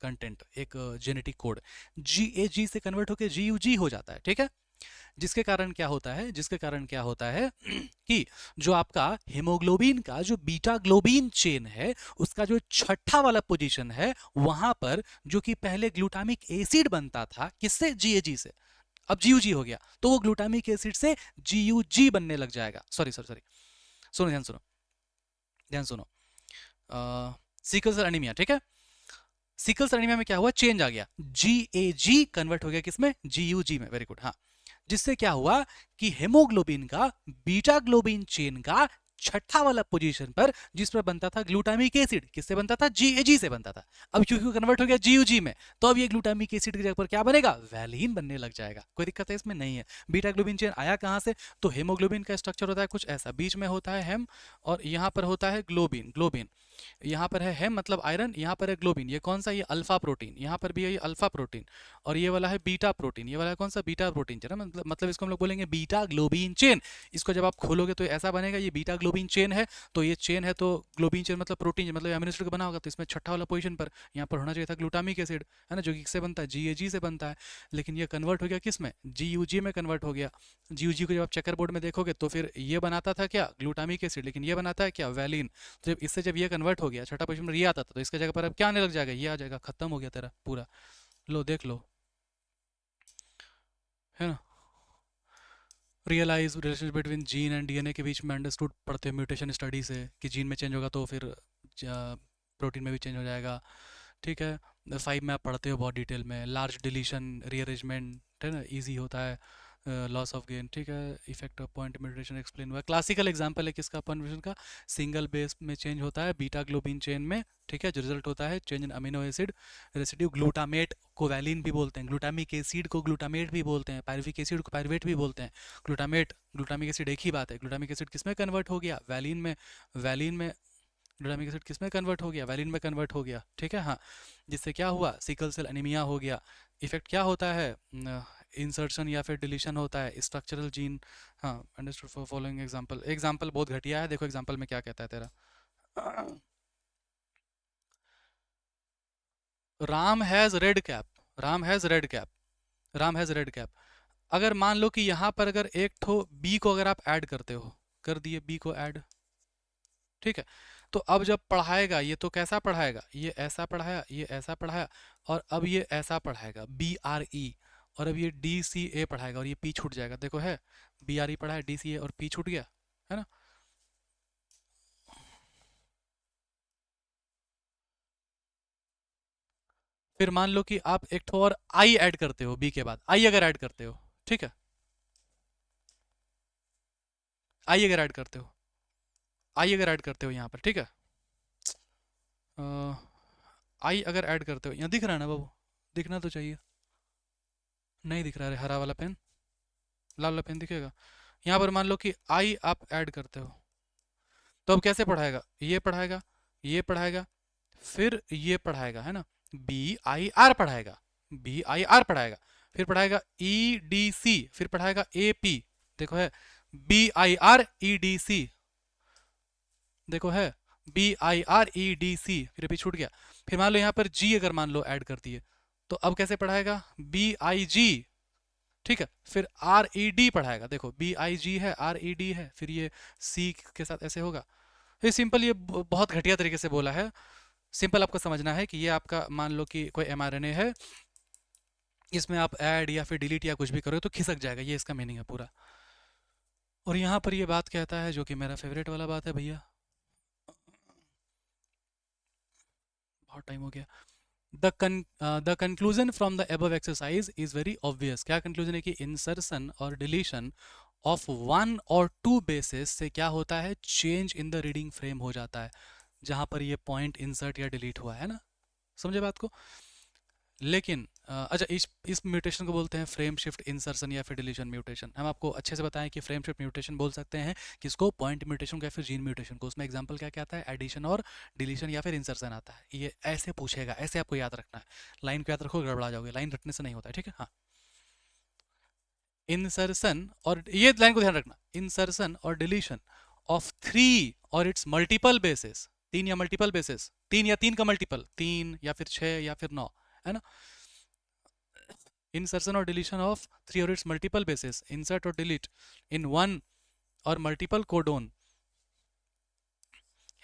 कंटेंट, एक जेनेटिक कोड GAG से कन्वर्ट होकर GUG हो जाता है, ठीक है। जिसके कारण क्या होता है, जिसके कारण क्या होता है कि जो आपका हेमोग्लोबिन का जो बीटा ग्लोबिन चेन है, उसका जो छठा वाला पोजीशन है, वहां पर जो कि पहले ग्लूटामिक एसिड बनता था, किससे, GAG से, अब GUG हो गया, तो वो ग्लूटामिक एसिड से GUG बनने लग जाएगा। सॉरी सॉरी सॉरी, सुनो ध्यान सुनो, ध्यान सुनो। सिकल सेल एनीमिया, ठीक है, सिकल सेल एनीमिया में क्या हुआ, चेंज आ गया, GAG कन्वर्ट हो गया किसमें, GUG में, वेरी गुड, हाँ। जिससे क्या हुआ कि हेमोग्लोबिन का बीटा ग्लोबिन चेन का छठा वाला पोजीशन पर, जिस पर बनता था ग्लूटामिक एसिड, किससे बनता था, GAG से बनता था, अब क्योंकि कन्वर्ट हो गया GUG में, तो अब ये ग्लूटामिक एसिड की जगह पर क्या बनेगा, वैलीन बनने लग जाएगा। कोई दिक्कत है इसमें नहीं है। बीटा ग्लोबिन चेन आया कहां से, तो हेमोग्लोबिन का स्ट्रक्चर होता है कुछ ऐसा, बीच में होता है हेम और यहां पर होता है ग्लोबिन, ग्लोबिन यहाँ पर है हेम मतलब आयरन, यहाँ पर है ग्लोबिन, ये कौन सा, ये अल्फा प्रोटीन, यहाँ पर भी है ये अल्फा प्रोटीन, और ये वाला है बीटा प्रोटीन, ये वाला है कौन सा, बीटा प्रोटीन चेन, मतलब इसको हम लोग बोलेंगे बीटा ग्लोबिन चेन। इसको जब आप खोलोगे तो ऐसा बनेगा, ये बीटा ग्लोबिन चेन है, तो ये चेन है, तो ग्लोबिन चेन मतलब प्रोटीन, मतलब अमीनो एसिड का बना होगा, तो इसमें छठा वाला पोजीशन पर यहाँ पर होना चाहिए था ग्लूटामिक एसिड, है ना, जो कि किससे बनता है, GAG से बनता है। लेकिन ये कन्वर्ट हो गया किस में, GUG में कन्वर्ट हो गया। GUG को जब आप चेकर बोर्ड में देखोगे तो फिर ये बनाता था क्या, ग्लूटामिक एसिड, लेकिन ये बनाता है क्या, वैलिन। तो जब ये कन्वर्ट हो गया, छठा पोजीशन में ये आता था, तो इसका जगह पर अब क्या आने लग जाएगा, ये आ जाएगा, खत्म हो गया तेरा पूरा। लो देख लो, है ना। Realize relationship between gene and DNA के बीच में अंडरस्टूड पढ़ते हैं म्यूटेशन स्टडी से, कि जीन में चेंज होगा तो फिर प्रोटीन में भी चेंज हो जाएगा, ठीक है। 5 में आप पढ़ते हो बहुत डिटेल में, लार्ज डिलीशन रीअरेंजमेंट, है ना, इजी होता है, लॉस ऑफ गेन, ठीक है। Effect of point mutation explain हुआ, क्लासिकल एग्जांपल है किसका, पॉइंट म्यूटेशन का, सिंगल बेस में चेंज होता है बीटा ग्लोबिन चेन में, ठीक है, जो रिजल्ट होता है change in amino acid residue, glutamate को वैलिन भी बोलते हैं, ग्लूटामिक एसिड को ग्लूटामेट भी बोलते हैं, पायरुविक एसिड को पायरुवेट भी बोलते हैं, ग्लूटामेट ग्लूटामिक एसिड एक ही बात है। ग्लूटामिक एसिड किस में कन्वर्ट हो गया, वैलिन में, वैलिन में, ग्लूटामिक एसिड किस में कन्वर्ट हो गया, वैलिन में कन्वर्ट हो गया, ठीक है, हाँ। जिससे क्या हुआ, सिकल सेल एनीमिया हो गया। इफेक्ट क्या होता है, इंसर्शन या फिर डिलीशन होता है, स्ट्रक्चरल जीन, हाँ। Understood for following example, example बहुत घटिया है, देखो एग्जांपल में क्या कहता है तेरा। Ram has red cap, Ram has red cap, Ram has red cap. अगर मान लो कि यहाँ पर अगर एक ठो बी को अगर आप ऐड करते हो, कर दिए बी को ऐड, ठीक है, तो अब जब पढ़ाएगा ये तो कैसा पढ़ाएगा, ये ऐसा पढ़ाया, ये ऐसा पढ़ाया, और अब ये ऐसा पढ़ाएगा BRE, और अब ये DCA पढ़ाएगा, और ये पी छूट जाएगा, देखो है BRE पढ़ा है, DCA और पी छूट गया, है ना। फिर मान लो कि आप एक ठो और आई ऐड करते हो, बी के बाद आई अगर ऐड करते हो, ठीक है, आई अगर ऐड करते हो, आई अगर ऐड करते हो यहाँ पर, ठीक है, आई अगर ऐड करते हो, यहाँ दिख रहा है ना बाबू, दिखना तो चाहिए, नहीं दिख रहा है, हरा वाला पेन, लाल वाला पेन दिखेगा। यहाँ पर मान लो कि आई आप ऐड करते हो, तो अब कैसे पढ़ाएगा, ये पढ़ाएगा, ये पढ़ाएगा, फिर ये पढ़ाएगा, है ना, BIR पढ़ाएगा, BIR पढ़ाएगा, फिर पढ़ाएगा EDC, फिर पढ़ाएगा AP, देखो है BIREDC, देखो है BIREDC, फिर अभी छूट गया। फिर मान लो यहाँ पर G अगर मान लो ऐड कर दिए, तो अब कैसे पढ़ाएगा, BIG, ठीक है, फिर RED पढ़ाएगा, देखो BIG है, RED है, फिर ये C के साथ ऐसे होगा। ये सिंपल, ये बहुत घटिया तरीके से बोला है, सिंपल आपको समझना है कि ये आपका मान लो कि कोई mRNA है, इसमें आप ऐड या फिर डिलीट या कुछ भी करो तो खिसक जाएगा, ये इसका मीनिंग है पूरा। और यहाँ पर ये बात कहता है, जो कि मेरा फेवरेट वाला बात है भैया, बहुत टाइम हो गया। The conclusion from the above exercise is very obvious. क्या कंक्लूजन है कि इंसर्शन और डिलीशन ऑफ वन और टू बेसिस से क्या होता है, change in the reading frame हो जाता है, जहां पर ये पॉइंट इंसर्ट या डिलीट हुआ है ना। समझे बात को? लेकिन अच्छा, इस म्यूटेशन को बोलते हैं फ्रेम शिफ्ट इंसर्शन या फिर डिलीशन म्यूटेशन। हम आपको अच्छे से बताएं कि फ्रेम शिफ्ट म्यूटेशन बोल सकते हैं किसको, पॉइंट म्यूटेशन को या फिर जीन म्यूटेशन को। उसमें एग्जांपल क्या क्या आता है, एडिशन और डिलीशन या फिर इंसर्शन आता है। ये ऐसे पूछेगा, ऐसे आपको याद रखना है। लाइन को याद रखो, गड़बड़ा जाओगे, लाइन रटने से नहीं होता है, ठीक है। हाँ, इंसर्शन और, ये लाइन को ध्यान रखना, इंसर्शन और डिलीशन ऑफ थ्री और इट्स मल्टीपल बेसिस, तीन या मल्टीपल बेसिस, तीन या तीन का मल्टीपल, तीन या फिर छह या फिर नौ, है ना। इंसर्शन और डिलीशन ऑफ थ्री और इट्स मल्टीपल बेसिस, इंसर्ट और डिलीट इन वन और मल्टीपल कोडोन,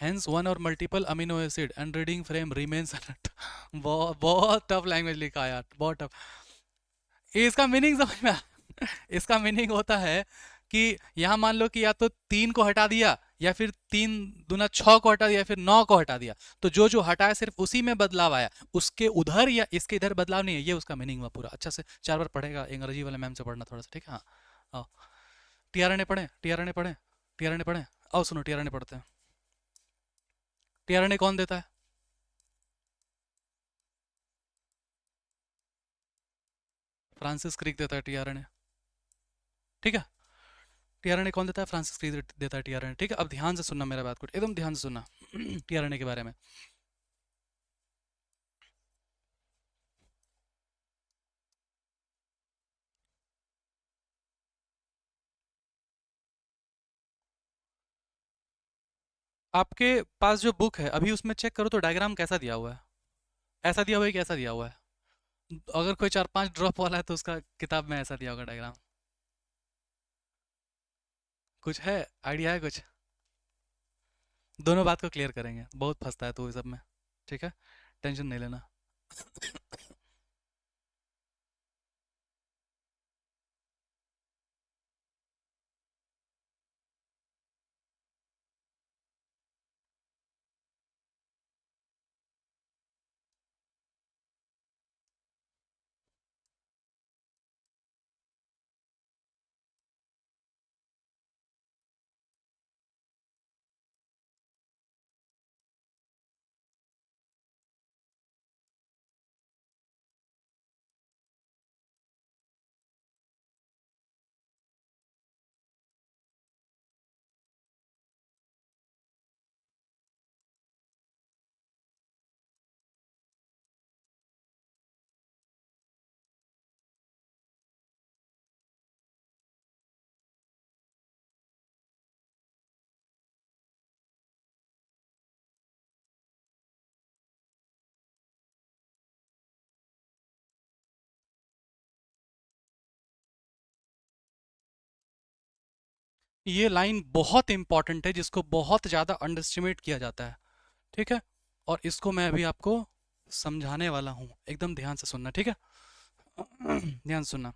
हेंस वन और multiple amino acid and reading frame remains. बहुत बहुत टफ लैंग्वेज लिखा यार, बहुत टफ। इसका मीनिंग समझ में इसका मीनिंग होता है कि यहाँ मान लो कि या तो तीन को हटा दिया, या फिर तीन दूना छह को हटा दिया, या फिर नौ को हटा दिया, तो जो जो हटाया सिर्फ उसी में बदलाव आया, उसके उधर या इसके इधर बदलाव नहीं है। ये उसका मीनिंग हुआ पूरा। अच्छा से 4 बार पढ़ेगा, अंग्रेजी वाले मैम से पढ़ना थोड़ा सा, ठीक है। हाँ, आओ टीआरएनए पढ़े, टीआरएनए पढ़े, टीआरएनए पढ़े। आओ सुनो, टीआरएनए पढ़ते हैं। टीआरएनए कौन देता है? फ्रांसिस क्रिक देता है टीआरएनए, ठीक है। टीआरएनए कौन देता है? फ्रांसिस क्रिक देता है टीआरएनए, ठीक है। अब ध्यान से सुनना मेरा बात को, एकदम ध्यान से सुनना टीआरएनए के बारे में। आपके पास जो बुक है अभी, उसमें चेक करो तो डायग्राम कैसा दिया हुआ है। ऐसा दिया हुआ है कि ऐसा दिया हुआ है? अगर कोई 4-5 ड्रॉप वाला है तो उसका किताब में ऐसा दिया होगा डायग्राम। कुछ है, आइडिया है कुछ? दोनों बात को क्लियर करेंगे, बहुत फंसता है तो इस सब में, ठीक है। टेंशन नहीं लेना। ये लाइन बहुत इंपॉर्टेंट है, जिसको बहुत ज़्यादा अंडरस्टिमेट किया जाता है, ठीक है। और इसको मैं अभी आपको समझाने वाला हूँ, एकदम ध्यान से सुनना, ठीक है। ध्यान से सुनना,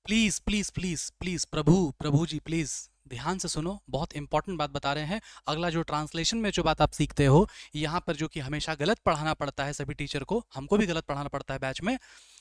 प्लीज प्लीज प्लीज प्लीज, प्रभु प्रभु जी प्लीज ध्यान से सुनो, बहुत इंपॉर्टेंट बात बता रहे हैं। अगला जो ट्रांसलेशन में जो बात आप सीखते हो, यहाँ पर जो कि हमेशा गलत पढ़ाना पड़ता है सभी टीचर को, हमको भी गलत पढ़ाना पड़ता है बैच में,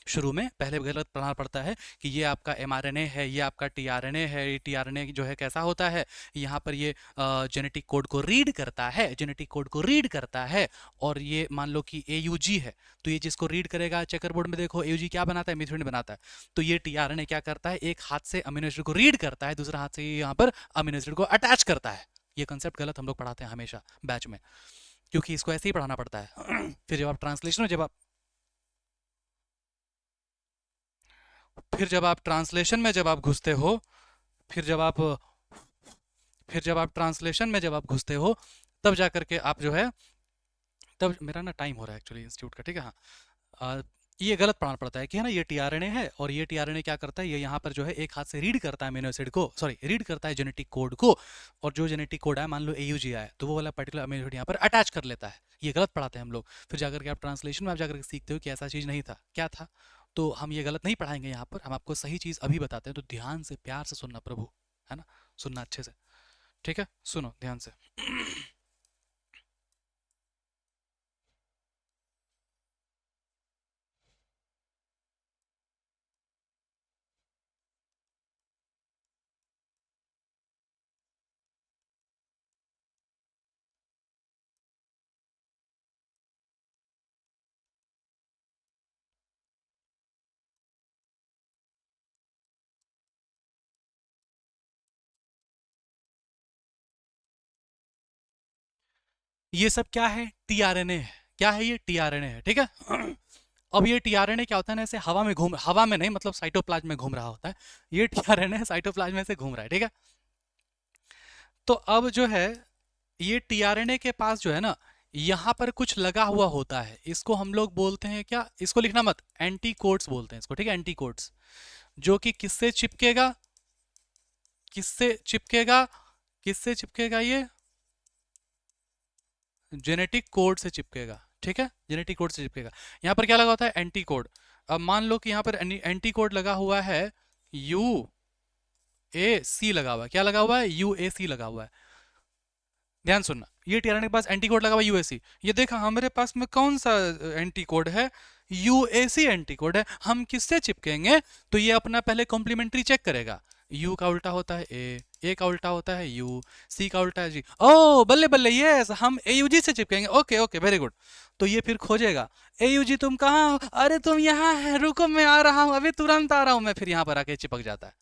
शुरू में पहले गलत पढ़ाना पड़ता है कि ये आपका एमआरएनए है, ये आपका टीआरएनए है। ये टीआरएनए जो है कैसा होता है, यहाँ पर ये जेनेटिक कोड को रीड करता है, जेनेटिक कोड को रीड करता है। और ये मान लो कि एयूजी है, तो ये जिसको रीड करेगा, चेकर बोर्ड में देखो एयूजी क्या बनाता है, मिथ्योनिन बनाता है। तो ये टीआरएनए क्या करता है, एक हाथ से अमीनो एसिड को रीड करता है, दूसरा हाथ से यहाँ पर अमीनो एसिड को अटैच करता है। ये कंसेप्ट गलत हम लोग पढ़ाते हैं हमेशा बैच में, क्योंकि इसको ऐसे ही पढ़ाना पड़ता है। फिर जब आप ट्रांसलेशन में जब आप फिर जब आप ट्रांसलेशन में जब आप घुसते हो फिर जब आप फिर जब आप ट्रांसलेशन में जब आप घुसते हो, तब जा करके आप जो है, तब मेरा ना टाइम हो रहा है एक्चुअली इंस्टीट्यूट का, ठीक है। हाँ, ये गलत पढ़ाना पड़ता है कि है ना, ये टीआरएनए है, और ये टीआरएनए क्या करता है, ये यहाँ पर जो है एक हाथ से रीड करता है अमीनो एसिड को, सॉरी रीड करता है जेनेटिक कोड को, और जो जेनेटिक कोड है मान लो एयूजी है, तो वो वाला पर्टिकुलर अमीनो एसिड यहाँ पर अटैच कर लेता है। ये गलत पढ़ाते हैं हम लोग। फिर जाकर के आप ट्रांसलेशन में आप जाकर के सीखते हो कि ऐसा चीज़ नहीं था, क्या था, तो हम ये गलत नहीं पढ़ाएंगे यहाँ पर, हम आपको सही चीज़ अभी बताते हैं, तो ध्यान से प्यार से सुनना प्रभु, है ना, सुनना अच्छे से, ठीक है, सुनो ध्यान से। ये सब क्या है, टीआरएनए है, क्या है ये, टीआरएनए है, ठीक है। अब ये टीआरएनए क्या होता है ना, ऐसे हवा में घूम, हवा में नहीं मतलब साइटोप्लाज्म में घूम रहा होता है, ये टीआरएनए साइटोप्लाज्म में से घूम रहा है, ठीक है। तो अब जो है ये टीआरएनए के पास जो है ना, यहां पर कुछ लगा हुआ होता है, इसको हम लोग बोलते हैं क्या, इसको लिखना मत, एंटीकोड्स बोलते हैं इसको, ठीक है, एंटीकोड्स, जो कि किससे चिपकेगा, किससे चिपकेगा, किससे चिपकेगा ये, जेनेटिक कोड से चिपकेगा, ठीक है, जेनेटिक कोड से चिपकेगा। यहां पर क्या लगा होता है, एंटी कोड। अब मान लो कि यहां पर एंटी कोड लगा हुआ है, यू ए सी लगा हुआ है, क्या लगा हुआ है, यू ए सी लगा हुआ है, ध्यान सुनना, ये टीआरएनए के पास एंटी कोड लगा हुआ है यूएसी, ये देखा हमारे पास में कौन सा एंटी कोड है, यूएसी एंटी कोड है, हम किससे चिपकेंगे, तो ये अपना पहले कॉम्प्लीमेंट्री चेक करेगा, यू का उल्टा होता है ए का उल्टा होता है यू, सी का उल्टा है जी, ओ बल्ले बल्ले, यस हम एयूजी से चिपकेंगे, ओके ओके वेरी गुड। तो ये फिर खोजेगा, एयूजी तुम कहाँ हो, अरे तुम यहाँ है, रुको मैं आ रहा हूँ, अभी तुरंत आ रहा हूँ मैं, फिर यहाँ पर आके चिपक जाता है।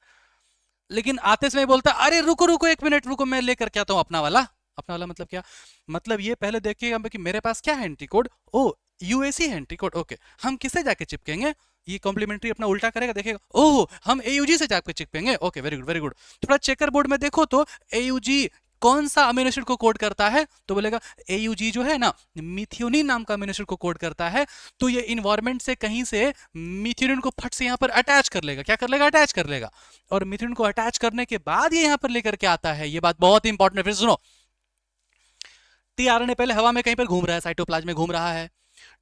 लेकिन आते समय बोलता है, अरे रुको रुको एक मिनट रुको, मैं लेकर के आता हूँ अपना वाला, अपना वाला मतलब क्या, मतलब ये पहले देखिएगा कि मेरे पास क्या है एंटी कोड, ओ यूएसी है एंटी कोड, ओके हम किससे जाके चिपकेंगे, ये कॉम्प्लीमेंट्री अपना उल्टा करेगा, देखेगा ओह हम एयूजी से जाके चिपकेंगे, okay very good very good. थोड़ा चेकर बोर्ड में देखो तो एयूजी कौन सा अमीनो एसिड को कोड करता है, तो बोलेगा एयूजी जो है ना मिथ्योनिन नाम का अमीनो एसिड को कोड करता है, तो ये इन्वायरमेंट से कहीं से मिथ्योनिन को फट से यहाँ पर अटैच कर लेगा, क्या कर लेगा, अटैच कर लेगा, और मिथ्योनिन को अटैच करने के बाद ये यहाँ पर लेकर के आता है, ये बात बहुत इंपॉर्टेंट है, फिर सुनो, टीआरएनए पहले हवा में कहीं पर घूम रहा है, साइटोप्लाज्म में घूम रहा है,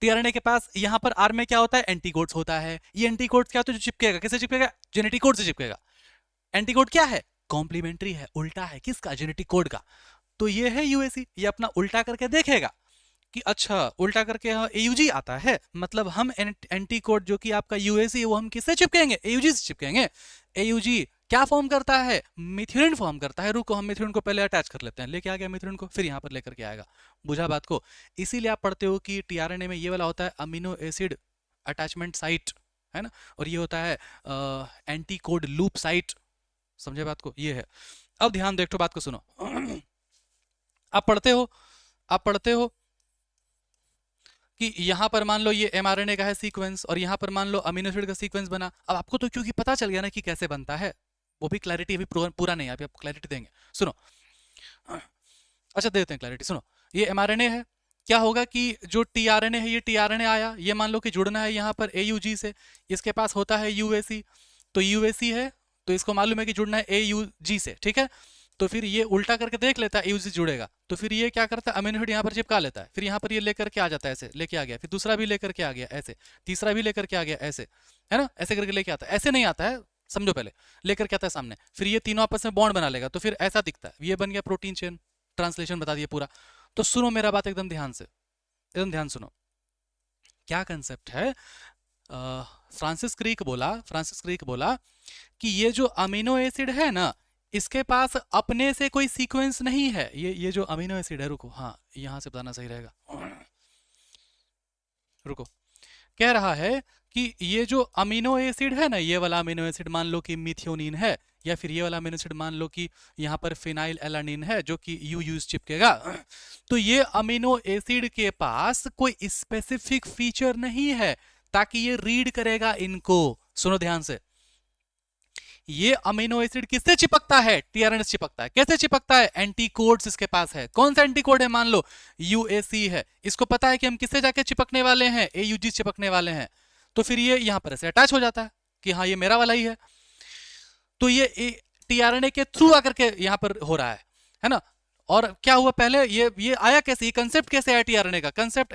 टीआरएनए के पास यहां पर आर में क्या होता है, एंटीकोड्स होता है, ये एंटीकोड्स क्या होता है, जो चिपकेगा, किससे चिपकेगा, जेनेटिक कोड से चिपकेगा। एंटीकोड क्या है, कॉम्प्लीमेंट्री है, उल्टा है किसका, जेनेटिक कोड का। तो ये है यूएसी, ये अपना उल्टा करके देखेगा कि अच्छा उल्टा करके एयूजी आता है, मतलब हम एंटी कोड जो कि आपका यूएसी है वो हम किससे चिपकेंगे, एयूजी से चिपकेंगे। एयूजी क्या फॉर्म करता है, मिथ्योनिन फॉर्म करता है, रुको हम मिथ्योनिन को पहले अटैच कर लेते हैं, लेके आ गया मिथ्योनिन को, फिर यहाँ पर लेकर के आएगा, बुझा बात को। इसीलिए आप पढ़ते हो कि टीआरएनए में ये वाला होता है अमीनो एसिड अटैचमेंट साइट, है ना, और ये होता है एंटी कोड लूप साइट, समझे बात को, ये है। अब ध्यान देखो बात को सुनो, आप पढ़ते हो, आप पढ़ते हो कि यहां पर मान लो ये एमआरएनए का है सीक्वेंस, और यहां पर मान लो अमीनो एसिड का सीक्वेंस बना। अब आपको तो क्योंकि पता चल गया ना कि कैसे बनता है, वो भी क्लैरिटी अभी पूरा नहीं है, अभी आपको क्लैरिटी देंगे, सुनो, अच्छा देते हैं क्लैरिटी, सुनो, ये एमआरएनए है, क्या होगा कि जो टीआरएनए है, ये टीआरएनए आया, ये मान लो कि जुड़ना है यहाँ पर एयूजी से, इसके पास होता है यूएसी, तो यूएसी है तो इसको मालूम है कि जुड़ना है एयूजी से, ठीक है, तो फिर ये उल्टा करके देख लेता है एयूजी जुड़ेगा, तो फिर ये क्या करता है, अमीनो एसिड यहाँ पर चिपका लेता है, फिर यहाँ पर ये लेकर के आ जाता है, ऐसे लेके आ गया, फिर दूसरा भी लेकर के आ गया ऐसे, तीसरा भी लेकर के आ गया ऐसे, है ना, ऐसे करके लेके आता है, ऐसे नहीं आता है, समझो पहले, लेकर के आता है सामने, फिर ये तीनों आपस में बॉन्ड बना लेगा, तो फिर ऐसा दिखता है, ये बन गया प्रोटीन चेन, ट्रांसलेशन बता दिया पूरा। तो सुनो मेरा बात एकदम ध्यान से, एकदम ध्यान सुनो, क्या कंसेप्ट है, फ्रांसिस क्रिक बोला कि ये जो अमीनो एसिड है ना, इसके पास अपने से कोई सीक्वेंस नहीं है, ये जो अमीनो एसिड है, रुको हाँ यहां से बताना सही रहेगा, रुको, कह रहा है कि ये जो अमीनो एसिड है ना, ये वाला अमीनो एसिड मान लो कि मिथियोनिन है, या फिर ये वाला अमीनो एसिड मान लो कि यहाँ पर फिनाइल एलानिन है जो कि यूज चिपकेगा, तो ये अमीनो एसिड के पास कोई स्पेसिफिक फीचर नहीं है ताकि ये रीड करेगा इनको, सुनो ध्यान से, ये अमीनो एसिड किससे चिपकता है, टीआरएनए से चिपकता है, कैसे चिपकता है, एंटीकोड्स इसके पास है, कौन सा एंटीकोड है, मान लो यूएसी है, इसको पता है कि हम किससे जाके चिपकने वाले हैं, एयूजी चिपकने वाले हैं, तो फिर ये यहां पर ऐसे अटैच हो जाता है कि हाँ ये मेरा वाला ही है, तो ये टीआरएनए के थ्रू आकर के यहां पर हो रहा है ना, और क्या हुआ पहले, ये आया कैसे, ये कंसेप्ट कैसे आया टीआरएनए का, कंसेप्ट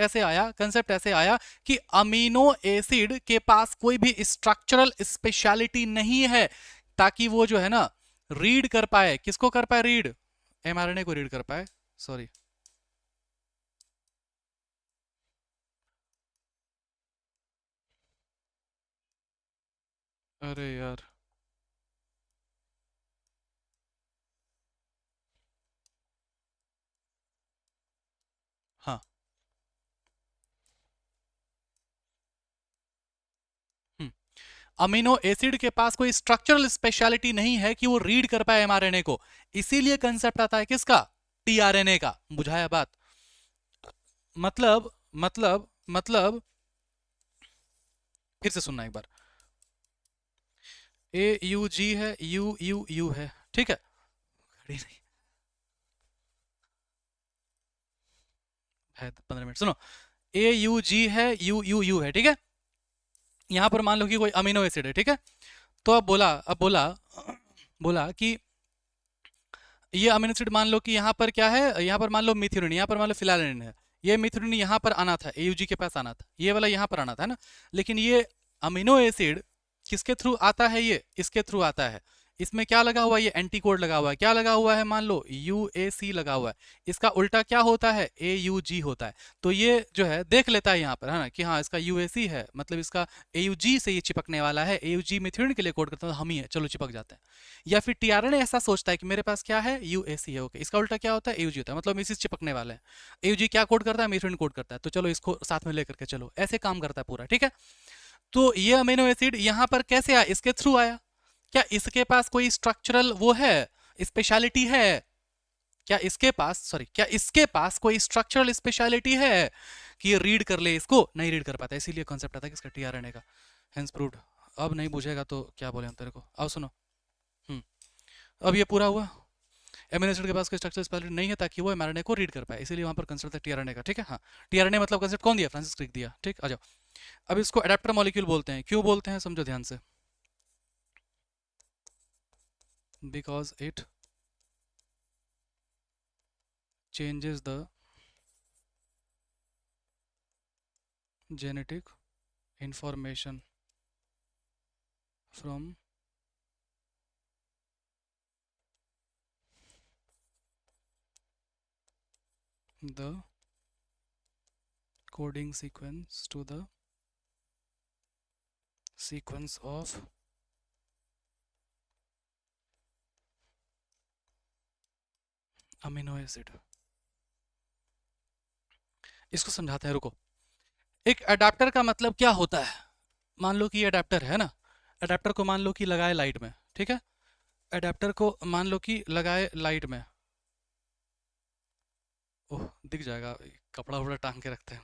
ऐसे आया कि अमीनो एसिड के पास कोई भी स्ट्रक्चरल स्पेशलिटी नहीं है, ताकि वो जो है ना रीड कर पाए, किसको कर पाए रीड, एमआरएनए को रीड कर पाए, सॉरी। अरे यार, हाँ, अमीनो एसिड के पास कोई स्ट्रक्चरल स्पेशलिटी नहीं है कि वो रीड कर पाए एमआरएनए को, इसीलिए कंसेप्ट आता है किसका, टीआरएनए का। बुझाया बात, मतलब मतलब फिर से सुनना एक बार। ए यू जी है, यू यू यू है, ठीक है, घड़ी नहीं है, 15 मिनट सुनो। ए यू जी है, यू यू यू है, ठीक है। यहां पर मान लो कि कोई अमीनो एसिड है, ठीक है। तो अब बोला बोला कि ये अमीनो एसिड मान लो कि यहाँ पर क्या है, यहाँ पर मान लो मिथ्योनिन, यहाँ पर मान लो फिलालिन है। ये मिथ्योनिन यहाँ पर आना था, एयूजी के पास आना था, ये वाला यहाँ पर आना था ना। लेकिन ये अमीनो एसिड किसके थ्रू आता है, ये इसके थ्रू आता है। इसमें क्या लगा हुआ है, ये एंटी कोड लगा हुआ है, क्या लगा हुआ है, मान लो यू ए सी लगा हुआ है। इसका उल्टा क्या होता है, ए यू जी होता है। तो ये जो है देख लेता है यहाँ पर, है ना, कि हाँ इसका यू ए सी है, मतलब इसका ए यू जी से ये चिपकने वाला है, ए यू जी मिथ्योनिन के लिए कोड करता है, तो हम ही है, चलो चिपक जाते हैं। या फिर टीआरएनए ऐसा सोचता है कि मेरे पास क्या है, यूएसी है, ओके, इसका उल्टा क्या होता है, एयूजी होता है, मतलब इसी से चिपकने वाले हैं। एयूजी क्या कोड करता है, मिथ्योनिन कोड करता है, तो चलो इसको साथ में लेकर के चलो, ऐसे काम करता है पूरा, ठीक है। तो ये अमीनो एसिड यहां पर कैसे आया, इसके थ्रू आया। क्या इसके पास कोई स्ट्रक्चरल वो है, स्पेशलिटी है, क्या इसके पास कोई स्ट्रक्चरल स्पेशलिटी है कि ये रीड कर ले, इसको नहीं रीड कर पाता, इसीलिए कॉन्सेप्ट आता है किसका, टीआरएनए का। Hence proved. अब नहीं बुझेगा तो क्या बोले हम तेरे को, अब सुनो। हम्म अब ये पूरा हुआ, एमिनो एसिड के पास कोई स्ट्रक्चर स्पेशलिटी नहीं है ताकि वो एमआरएनए को रीड कर पाए, इसीलिए वहां पर कंसेप्ट है टीआरएनए का, ठीक है। हाँ, टीआरएनए मतलब कंसेप्ट कौन दिया, फ्रांसिस क्रिक दिया, ठीक। आ जाओ, अब इसको अडेप्टर मॉलिक्यूल बोलते हैं, क्यों बोलते हैं समझो ध्यान से, because it changes the genetic information from the coding sequence to the sequence of amino acid. इसको समझाते हैं, रुको। एक अडेप्टर का मतलब क्या होता है, मान लो कि ये अडेप्टर है ना, अडेप्टर को मान लो कि लगाए लाइट में, ठीक है। अडेप्टर को मान लो कि लगाए लाइट में, ओह दिख जाएगा, कपड़ा वपड़ा टांग के रखते हैं।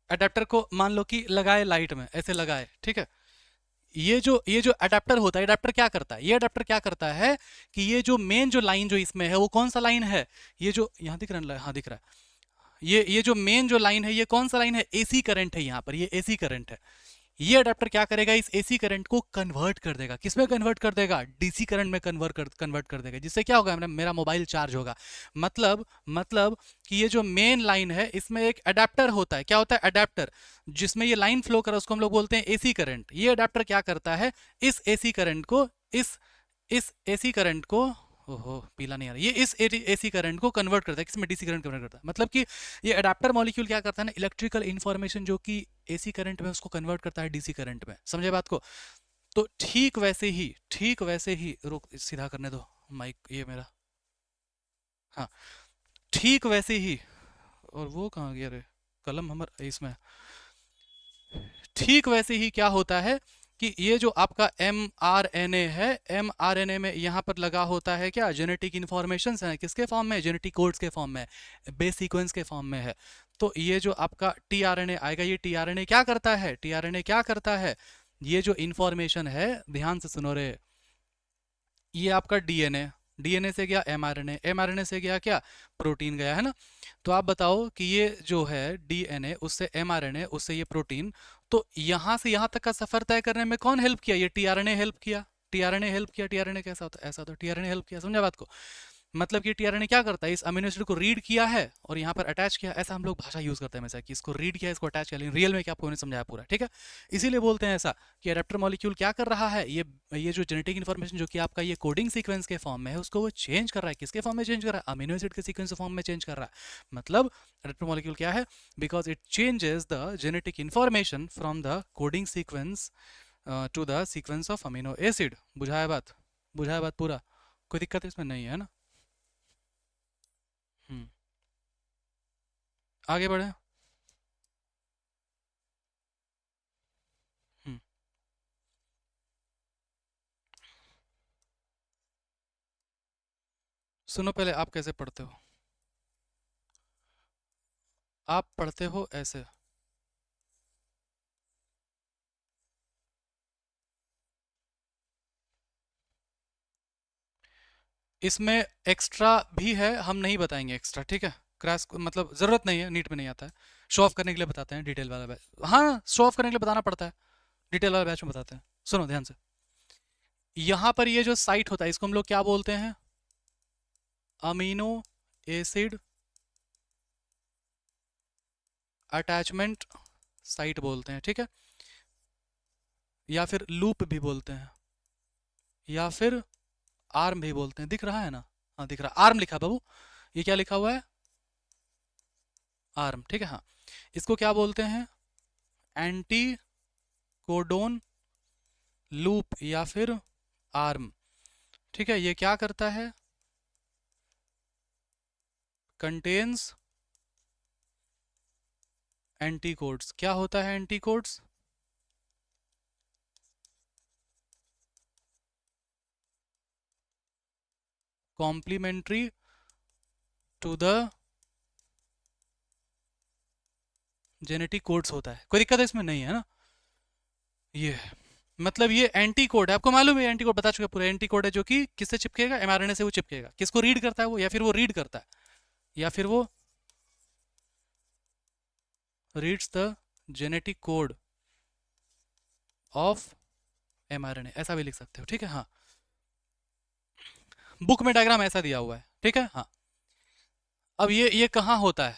अडेप्टर को मान लो कि लगाए लाइट में, ऐसे लगाए, ठीक है। ये जो अडेप्टर होता है, अडेप्टर क्या करता है, ये अडेप्टर क्या करता है कि ये जो मेन जो लाइन जो इसमें है वो कौन सा लाइन है, ये जो यहाँ दिख रहा है, हाँ दिख रहा है, ये जो मेन जो लाइन है ये कौन सा लाइन है, एसी करंट है, यहाँ पर ये एसी करंट है। ये अडेप्टर क्या करेगा, इस एसी करंट को कन्वर्ट कर देगा, किसमें कन्वर्ट कर देगा, डीसी करंट में कन्वर्ट कर देगा, जिससे क्या होगा, मेरा मोबाइल चार्ज होगा। मतलब कि ये जो मेन लाइन है इसमें एक अडेप्टर होता है, क्या होता है, अडेप्टर, जिसमें ये लाइन फ्लो कर, उसको हम लोग बोलते हैं एसी करंट। ये अडेप्टर क्या करता है, इस एसी करंट को इस एसी करंट को, ओहो पीला नहीं आ रहा, ये इस एसी करंट को कन्वर्ट करता है, किसमें, डीसी करंट कन्वर्ट करता है। मतलब कि ये अडेप्टर मॉलिक्यूल क्या करता है ना, इलेक्ट्रिकल इंफॉर्मेशन जो कि एसी करंट में, उसको कन्वर्ट करता है डीसी करंट में, समझे बात को। तो ठीक वैसे ही रुक सीधा करने दो माइक ये मेरा, हाँ, ठीक वैसे ही, और वो कहाँ गया रे, कलम हमारा इसमें है। ठीक वैसे ही क्या होता है कि ये जो आपका एम आर एन ए है, एम आर एन ए में यहाँ पर लगा होता है क्या, जेनेटिक इन्फॉर्मेशन है, किसके फॉर्म में, जेनेटिक कोड्स के फॉर्म में, बेस सीक्वेंस के फॉर्म में है। तो ये जो आपका टी आर एन ए आएगा, ये टी आर एन ए क्या करता है, टी आर एन ए क्या करता है, ये जो इन्फॉर्मेशन है, ध्यान से सुनो रे, ये आपका डीएनए, डीएनए से गया एमआरएनए, एमआरएनए से गया क्या, प्रोटीन गया, है ना। तो आप बताओ कि ये जो है डीएनए, उससे एमआरएनए, उससे ये प्रोटीन, तो यहां से यहां तक का सफर तय करने में कौन हेल्प किया, ये टीआरएनए हेल्प किया। टीआरएनए हेल्प किया, टीआरएनए कैसा होता है, ऐसा होता है, टीआरएनए हेल्प किया, समझा बात को? मतलब कि टीआरएनए क्या करता है, इस अमीनो एसिड को रीड किया है और यहाँ पर अटैच किया, ऐसा हम लोग भाषा यूज करते हैं हमेशा कि इसको रीड किया, इसको अटैच किया, लेकिन रियल में क्या आपको मैंने समझाया पूरा, ठीक है? इसीलिए बोलते हैं ऐसा कि एडेप्टर मॉलिक्यूल क्या कर रहा है, ये जो जेनेटिक इन्फॉर्मेशन जो कि आपका ये कोडिंग सीक्वेंस के फॉर्म में है, उसको वो चेंज कर रहा है। किसके फॉर्म में चेंज कर रहा है? अमीनो एसिड के सीक्वेंस फॉर्म में चेंज कर रहा है। मतलब एडेप्टर मॉलिक्यूल क्या है? Because it changes the genetic information from the coding sequence to the sequence of amino acid. बुझाया बात? बुझाया बात पूरा? कोई दिक्कत इसमें नहीं है ना? हम्म, आगे बढ़े। हम्म, सुनो, पहले आप कैसे पढ़ते हो? आप पढ़ते हो ऐसे। इसमें एक्स्ट्रा भी है, हम नहीं बताएंगे एक्स्ट्रा, ठीक है? क्रैश मतलब ज़रूरत नहीं है, नीट में नहीं आता है। शो ऑफ करने के लिए बताते हैं डिटेल वाला बैच। हाँ, शो ऑफ करने के लिए बताना पड़ता है, डिटेल वाला बैच में बताते हैं। सुनो ध्यान से, यहाँ पर ये जो साइट होता है इसको हम लोग क्या बोलते हैं? अमीनो एसिड अटैचमेंट साइट बोलते हैं, ठीक है? या फिर लूप भी बोलते हैं, या फिर आर्म भी बोलते हैं। दिख रहा है ना? हाँ दिख रहा है, आर्म लिखा है बाबू। ये क्या लिखा हुआ है? आर्म, ठीक है? हाँ, इसको क्या बोलते हैं? एंटी कोडोन लूप या फिर आर्म, ठीक है? ये क्या करता है? Contains anti codes. क्या होता है anti codes? Complementary to the genetic codes होता है। कोई दिक्कत इसमें नहीं है ना? ये है, मतलब ये एंटी कोड है, आपको मालूम है एंटी कोड, बता चुका पूरा। एंटी कोड है जो कि किससे चिपकेगा? एमआरएनए से वो चिपकेगा। किसको रीड करता है वो? या फिर वो रीड करता है, या फिर वो reads the genetic code of mRNA, ऐसा भी लिख सकते हो, ठीक है? हाँ, बुक में डायग्राम ऐसा दिया हुआ है, ठीक है? हाँ, अब ये कहाँ होता है?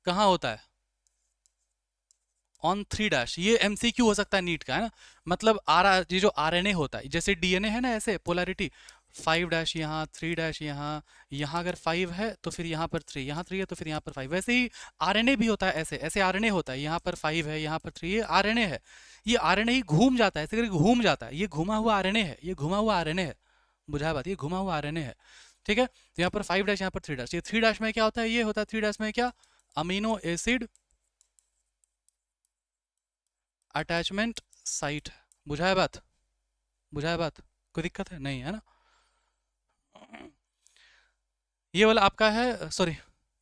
कहाँ होता है? On 3 dash. ये एमसीक्यू हो सकता है नीट का, है ना? मतलब ये जो आरएनए होता है, जैसे डीएनए है ना, ऐसे पोलैरिटी 5 डैश यहाँ, 3 डैश यहाँ, यहाँ अगर 5 है तो फिर यहाँ पर 3, यहाँ 3 है तो फिर यहाँ पर 5। वैसे ही आरएनए भी होता है, ऐसे ऐसे आरएनए होता है, यहाँ पर 5 है, यहाँ पर 3, ये आरएनए है। ये आरएनए ही घूम जाता है, ऐसे करके घूम जाता है। ये घुमा हुआ आरएनए है, ये घुमा हुआ आरएनए है। बुझा बात? ये घुमा हुआ आरएनए है, ठीक है? तो यहाँ पर 5 डैश, यहाँ पर 3 डैश। ये 3 डैश में क्या होता है? ये होता है 3 डैश में क्या? Amino acid attachment site. बुझा है बात? बुझा है बात? कोई दिक्कत है नहीं, है ना? ये वाला आपका है, सॉरी,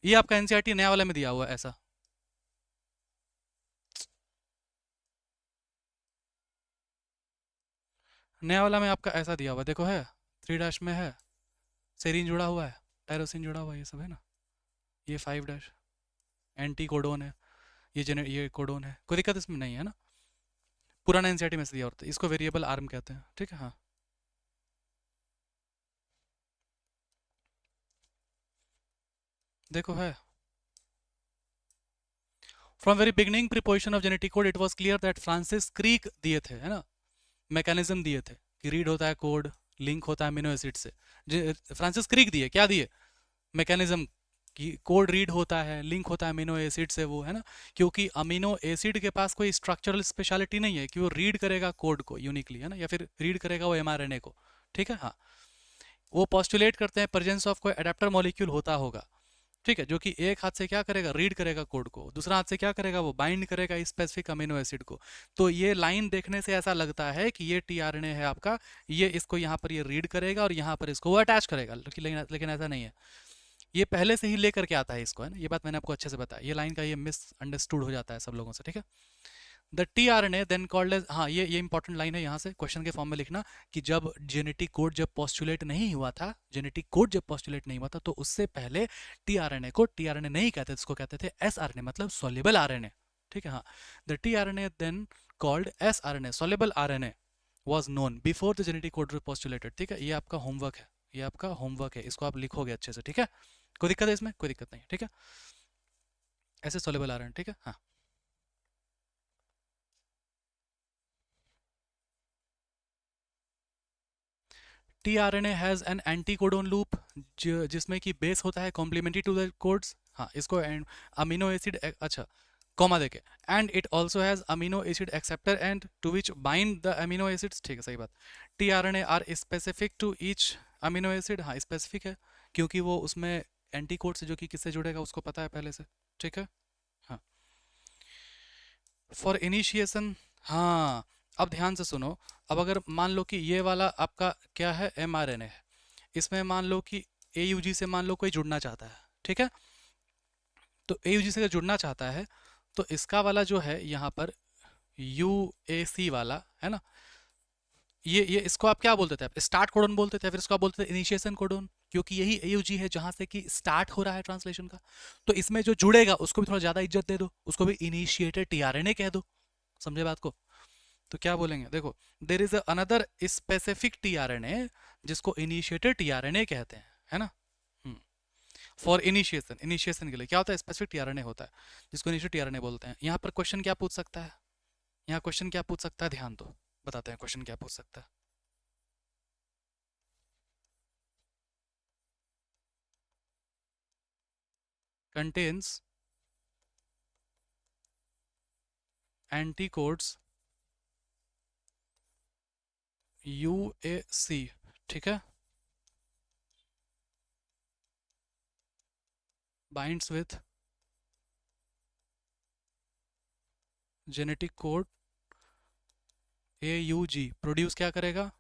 ये आपका एनसीईआरटी नया वाला में दिया हुआ है ऐसा। नया वाला में आपका ऐसा दिया हुआ है, देखो है, 3 डैश में है, सेरीन जुड़ा हुआ है, टायरोसिन जुड़ा हुआ है, ये सब है ना? ये 5 डैश एंटी कोडोन है, ये कोडोन है। कोई दिक्कत इसमें नहीं है ना? पुराना एनसीईआरटी में से दिया होता है, इसको वेरिएबल आर्म कहते हैं, ठीक है? हाँ, देखो है, from very beginning preposition of genetic code it was clear that Francis creek दिए थे, है ना? मैकेनिज्म दिए थे कि रीड होता है कोड, लिंक होता है अमीनो एसिड से। फ्रांसिस क्रिक दिए, क्या दिए? मैकेनिज्म कि कोड रीड होता है, लिंक होता है अमीनो एसिड से, वो है ना? क्योंकि अमीनो एसिड के पास कोई स्ट्रक्चरल स्पेशलिटी नहीं है कि वो रीड करेगा कोड को यूनिकली, है ना? या फिर रीड करेगा वो एमआरएनए को, ठीक है? हाँ, वो पॉस्टुलेट करते हैं प्रेजेंस ऑफ कोई एडेप्टर मॉलिक्यूल होता होगा, ठीक है? जो कि एक हाथ से क्या करेगा? रीड करेगा कोड को, दूसरा हाथ से क्या करेगा? वो बाइंड करेगा स्पेसिफिक अमीनो एसिड को। तो ये लाइन देखने से ऐसा लगता है कि ये टीआरएनए है आपका, ये इसको यहाँ पर ये रीड करेगा और यहाँ पर इसको वो अटैच करेगा, लेकिन ऐसा नहीं है। ये पहले से ही लेकर के आता है इसको, है ना? ये बात मैंने आपको अच्छे से बताया, ये लाइन का ये मिस अंडरस्टूड हो जाता है सब लोगों से, ठीक है? The T R N A then called as, हाँ ये इंपॉर्टेंट लाइन है, यहाँ से क्वेश्चन के फॉर्म में लिखना कि जब जेनेटिक कोड जब पॉस्टुलेट नहीं हुआ था, जेनेटिक कोड जब पॉस्टुलेट नहीं हुआ था, तो उससे पहले टी आर एन ए को टी आर एन ए नहीं कहते थे, इसको कहते थे एस आर एन ए, मतलब सोल्यूबल आर एन ए, ठीक है? हाँ, the T R N A then called S R N A, soluble R N A, was known before the genetic code was postulated। ठीक है, ये आपका होमवर्क है, ये आपका होमवर्क है, इसको आप लिखोगे अच्छे से। ठीक है, कोई दिक्कत है इसमें? कोई दिक्कत नहीं। ठीक है, ऐसे सोलेबल आ रहे हैं। ठीक है, हाँ। tRNA has an anti codon loop, जिसमें कि बेस होता है कॉम्प्लीमेंट्री टू द कोड्स। हाँ, इसको अमीनो एसिड, अच्छा कॉमा देके, and it also has amino acid acceptor end to which bind the amino acids. ठीक है, सही बात। tRNA are specific to each amino acid. हाँ, स्पेसिफिक है क्योंकि वो उसमें एंटी कोड से जो कि किससे जुड़ेगा उसको पता है पहले से। ठीक है, हाँ। फॉर इनिशिएशन, हाँ, अब ध्यान से सुनो। अब अगर मान लो कि ये वाला आपका क्या है, mRNA है, इसमें मान लो कि AUG से मान लो कोई जुड़ना चाहता है। ठीक है, तो AUG से अगर जुड़ना चाहता है तो इसका वाला जो है यहाँ पर UAC वाला है ना, ये इसको आप क्या बोलते थे? आप स्टार्ट कोडोन बोलते थे, फिर इसको आप बोलते थे इनिशिएशन कोडोन, क्योंकि यही AUG है जहां से कि स्टार्ट हो रहा है ट्रांसलेशन का। तो इसमें जो जुड़ेगा उसको भी थोड़ा ज्यादा इज्जत दे दो, उसको भी इनिशिएटेड tRNA कह दो। समझे बात को? तो क्या बोलेंगे, देखो, there is another specific tRNA जिसको इनिशिएटेड tRNA कहते हैं, है ना। फॉर इनिशिएशन, इनिशिएशन के लिए क्या होता है? स्पेसिफिक tRNA होता है जिसको इनिशिएटेड tRNA बोलते हैं। यहाँ पर क्वेश्चन क्या पूछ सकता है? यहाँ क्वेश्चन क्या पूछ सकता है? ध्यान दो, बताते हैं क्वेश्चन क्या पूछ सकता है। Contains anticodes UAC। ठीक है, binds with genetic code AUG, produce क्या करेगा?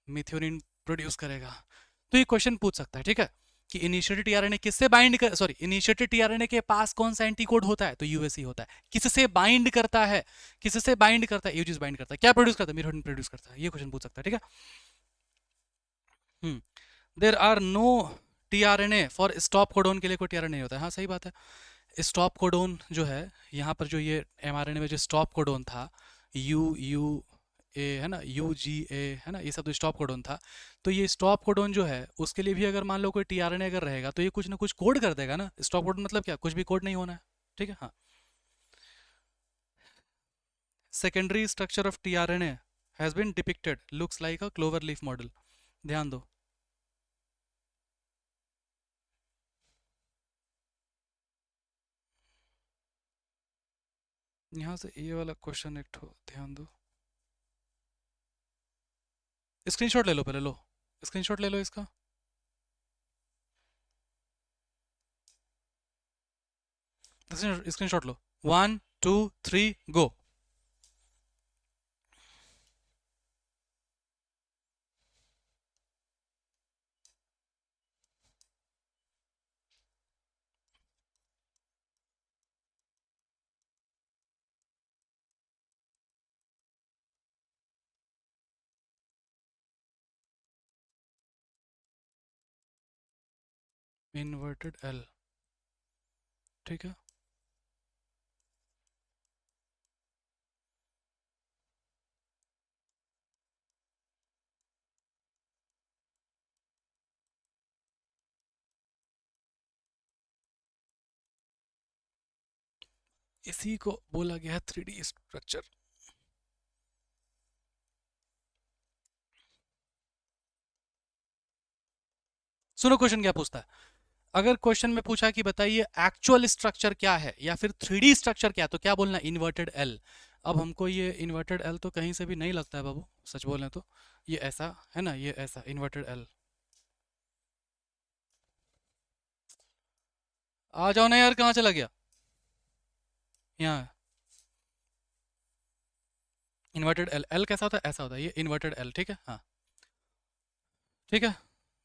मिथ्योनिन प्रोड्यूस करेगा। तो ये क्वेश्चन पूछ सकता है। ठीक है, कि इनिशिएटेड टीआरएनए किससे बाइंड कर, सॉरी, इनिशिएटेड टीआरएनए के पास कौन सा एंटीकोड होता है? तो यूएससी होता है। किससे बाइंड करता है? किससे बाइंड करता है? यूजीस बाइंड करता है। क्या प्रोड्यूस करता है? मिथ्योनिन प्रोड्यूस करता है। ये क्वेश्चन पूछ सकता है। ठीक है, there are no tRNA for stop codon, के लिए कोई टीआरएनए नहीं होता है। हाँ, सही बात है। स्टॉप कोडोन जो है, यहाँ पर जो ये एमआरएनए में जो स्टॉप कोडोन था, यू ए है ना, UGA है ना, ये सब तो स्टॉप कोडोन था। तो ये स्टॉप कोडोन जो है उसके लिए भी अगर मान लो कोई टीआरएनए अगर रहेगा तो ये कुछ ना कुछ कोड कर देगा ना। स्टॉप कोडोन मतलब क्या? कुछ भी कोड नहीं होना है। ठीक है, हाँ। Secondary structure of tRNA has been depicted looks like a clover leaf model. ध्यान दो, यहाँ से ये वाला क्वेश्चन एक ठो ध्यान दो। स्क्रीनशॉट ले लो, पहले लो, स्क्रीनशॉट ले लो इसका। स्क्रीनशॉट लो। 1 2 3 गो। Inverted L. ठीक है, इसी को बोला गया है 3D स्ट्रक्चर। सुनो क्वेश्चन क्या पूछता है। अगर क्वेश्चन में पूछा कि बताइए एक्चुअल स्ट्रक्चर क्या है या फिर 3D स्ट्रक्चर क्या है, तो क्या बोलना? Inverted L. अब हमको ये इन्वर्टेड एल तो कहीं से भी नहीं लगता है बाबू, सच बोलें तो। ये ऐसा है ना, ये ऐसा इन्वर्टेड एल। आ जाओ ना यार, कहाँ चला गया? यहाँ इन्वर्टेड एल। एल कैसा होता है? ऐसा होता है, ये इन्वर्टेड एल। ठीक है, हाँ। ठीक है,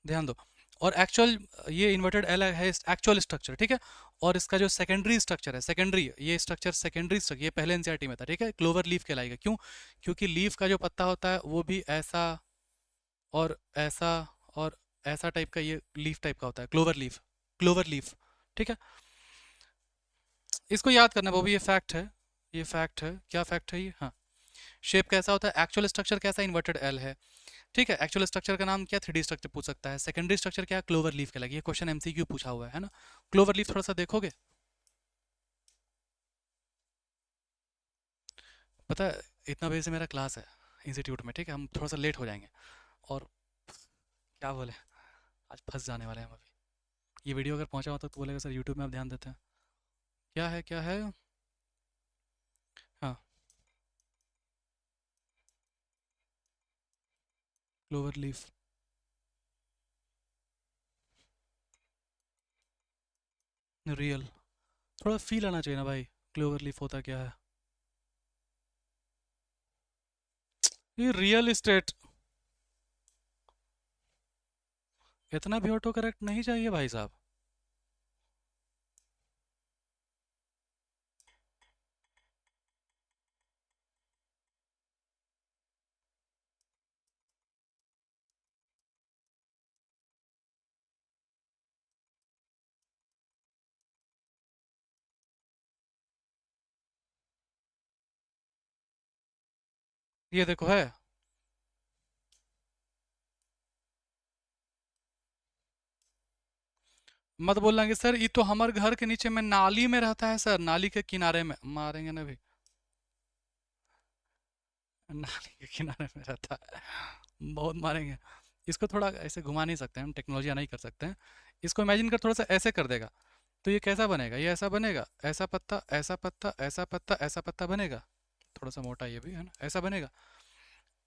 ध्यान दो। और एक्चुअल, ये इन्वर्टेड एल है एक्चुअल स्ट्रक्चर। ठीक है, और इसका जो सेकेंडरी स्ट्रक्चर है, सेकेंडरी, ये स्ट्रक्चर सेकेंडरी स्ट्रक्चर, ये पहले एनसीईआरटी में था। ठीक है, क्लोवर लीफ कहलाएगा। क्यों? क्योंकि लीफ का जो पत्ता होता है वो भी ऐसा और ऐसा और ऐसा टाइप का, ये लीफ टाइप का होता है, क्लोवर लीफ, क्लोवर लीफ। ठीक है, इसको याद करना बाबू, ये फैक्ट है, ये फैक्ट है। क्या फैक्ट है ये? हाँ, शेप कैसा होता है, एक्चुअल स्ट्रक्चर कैसा, इन्वर्टेड एल है। ठीक है, एक्चुअल स्ट्रक्चर का नाम क्या, 3D स्ट्रक्चर पूछ सकता है। सेकेंडरी स्ट्रक्चर क्या, क्लोवर लीफ कहलाएगी। ये क्वेश्चन एमसीक्यू पूछा हुआ है ना। क्लोवर लीफ थोड़ा सा देखोगे, पता है इतना बजे से मेरा क्लास है इंस्टीट्यूट में, ठीक है, हम थोड़ा सा लेट हो जाएंगे। और क्या बोले, आज फंस जाने वाले हैं हम अभी। ये वीडियो अगर पहुंचा होता तो बोलेगा सर यूट्यूब में आप ध्यान देते हैं। क्या है, क्या है, हाँ, क्लोवर लीफ। रियल, थोड़ा फील आना चाहिए ना भाई, क्लोवर लीफ होता क्या है। ये रियल इस्टेट, इतना भी ऑटो करेक्ट नहीं चाहिए भाई साहब। ये देखो है, मत बोलना कि सर ये तो हमारे घर के नीचे में नाली में रहता है सर, नाली के किनारे में, मारेंगे ना भी। नाली के किनारे में रहता है, बहुत मारेंगे। इसको थोड़ा ऐसे घुमा नहीं सकते हम, टेक्नोलॉजी नहीं कर सकते हैं। इसको इमेजिन कर, थोड़ा सा ऐसे कर देगा तो ये कैसा बनेगा, ये ऐसा बनेगा, ऐसा पत्ता, ऐसा पत्ता, ऐसा पत्ता, ऐसा पत्ता बनेगा। थोड़ा सा मोटा ये भी है ना, ऐसा बनेगा।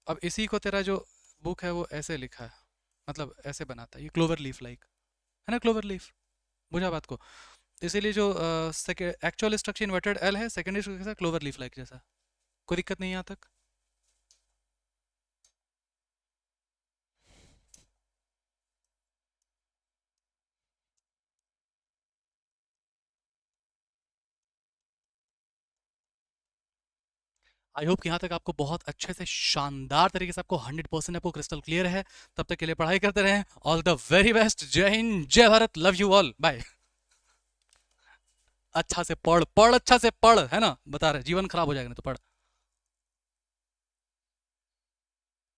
अब इसी को तेरा जो बुक है वो ऐसे लिखा है, मतलब ऐसे बनाता है, ये क्लोवर लीफ लाइक है ना, क्लोवर लीफ, बुझा बात को। इसीलिए जो एक्चुअल स्ट्रक्चर इन्वर्टेड एल है, secondary structure clover leaf like जैसा। कोई दिक्कत नहीं है यहाँ तक। आई होप कि यहाँ तक आपको बहुत अच्छे से शानदार तरीके से आपको 100% आपको क्रिस्टल क्लियर है। तब तक के लिए पढ़ाई करते रहें। All the very best. जय हिंद, जय Bharat, love you all, bye. अच्छा से पढ़, पढ़ अच्छा से पढ़, है ना, बता रहे जीवन खराब हो जाएगा नहीं तो पढ़।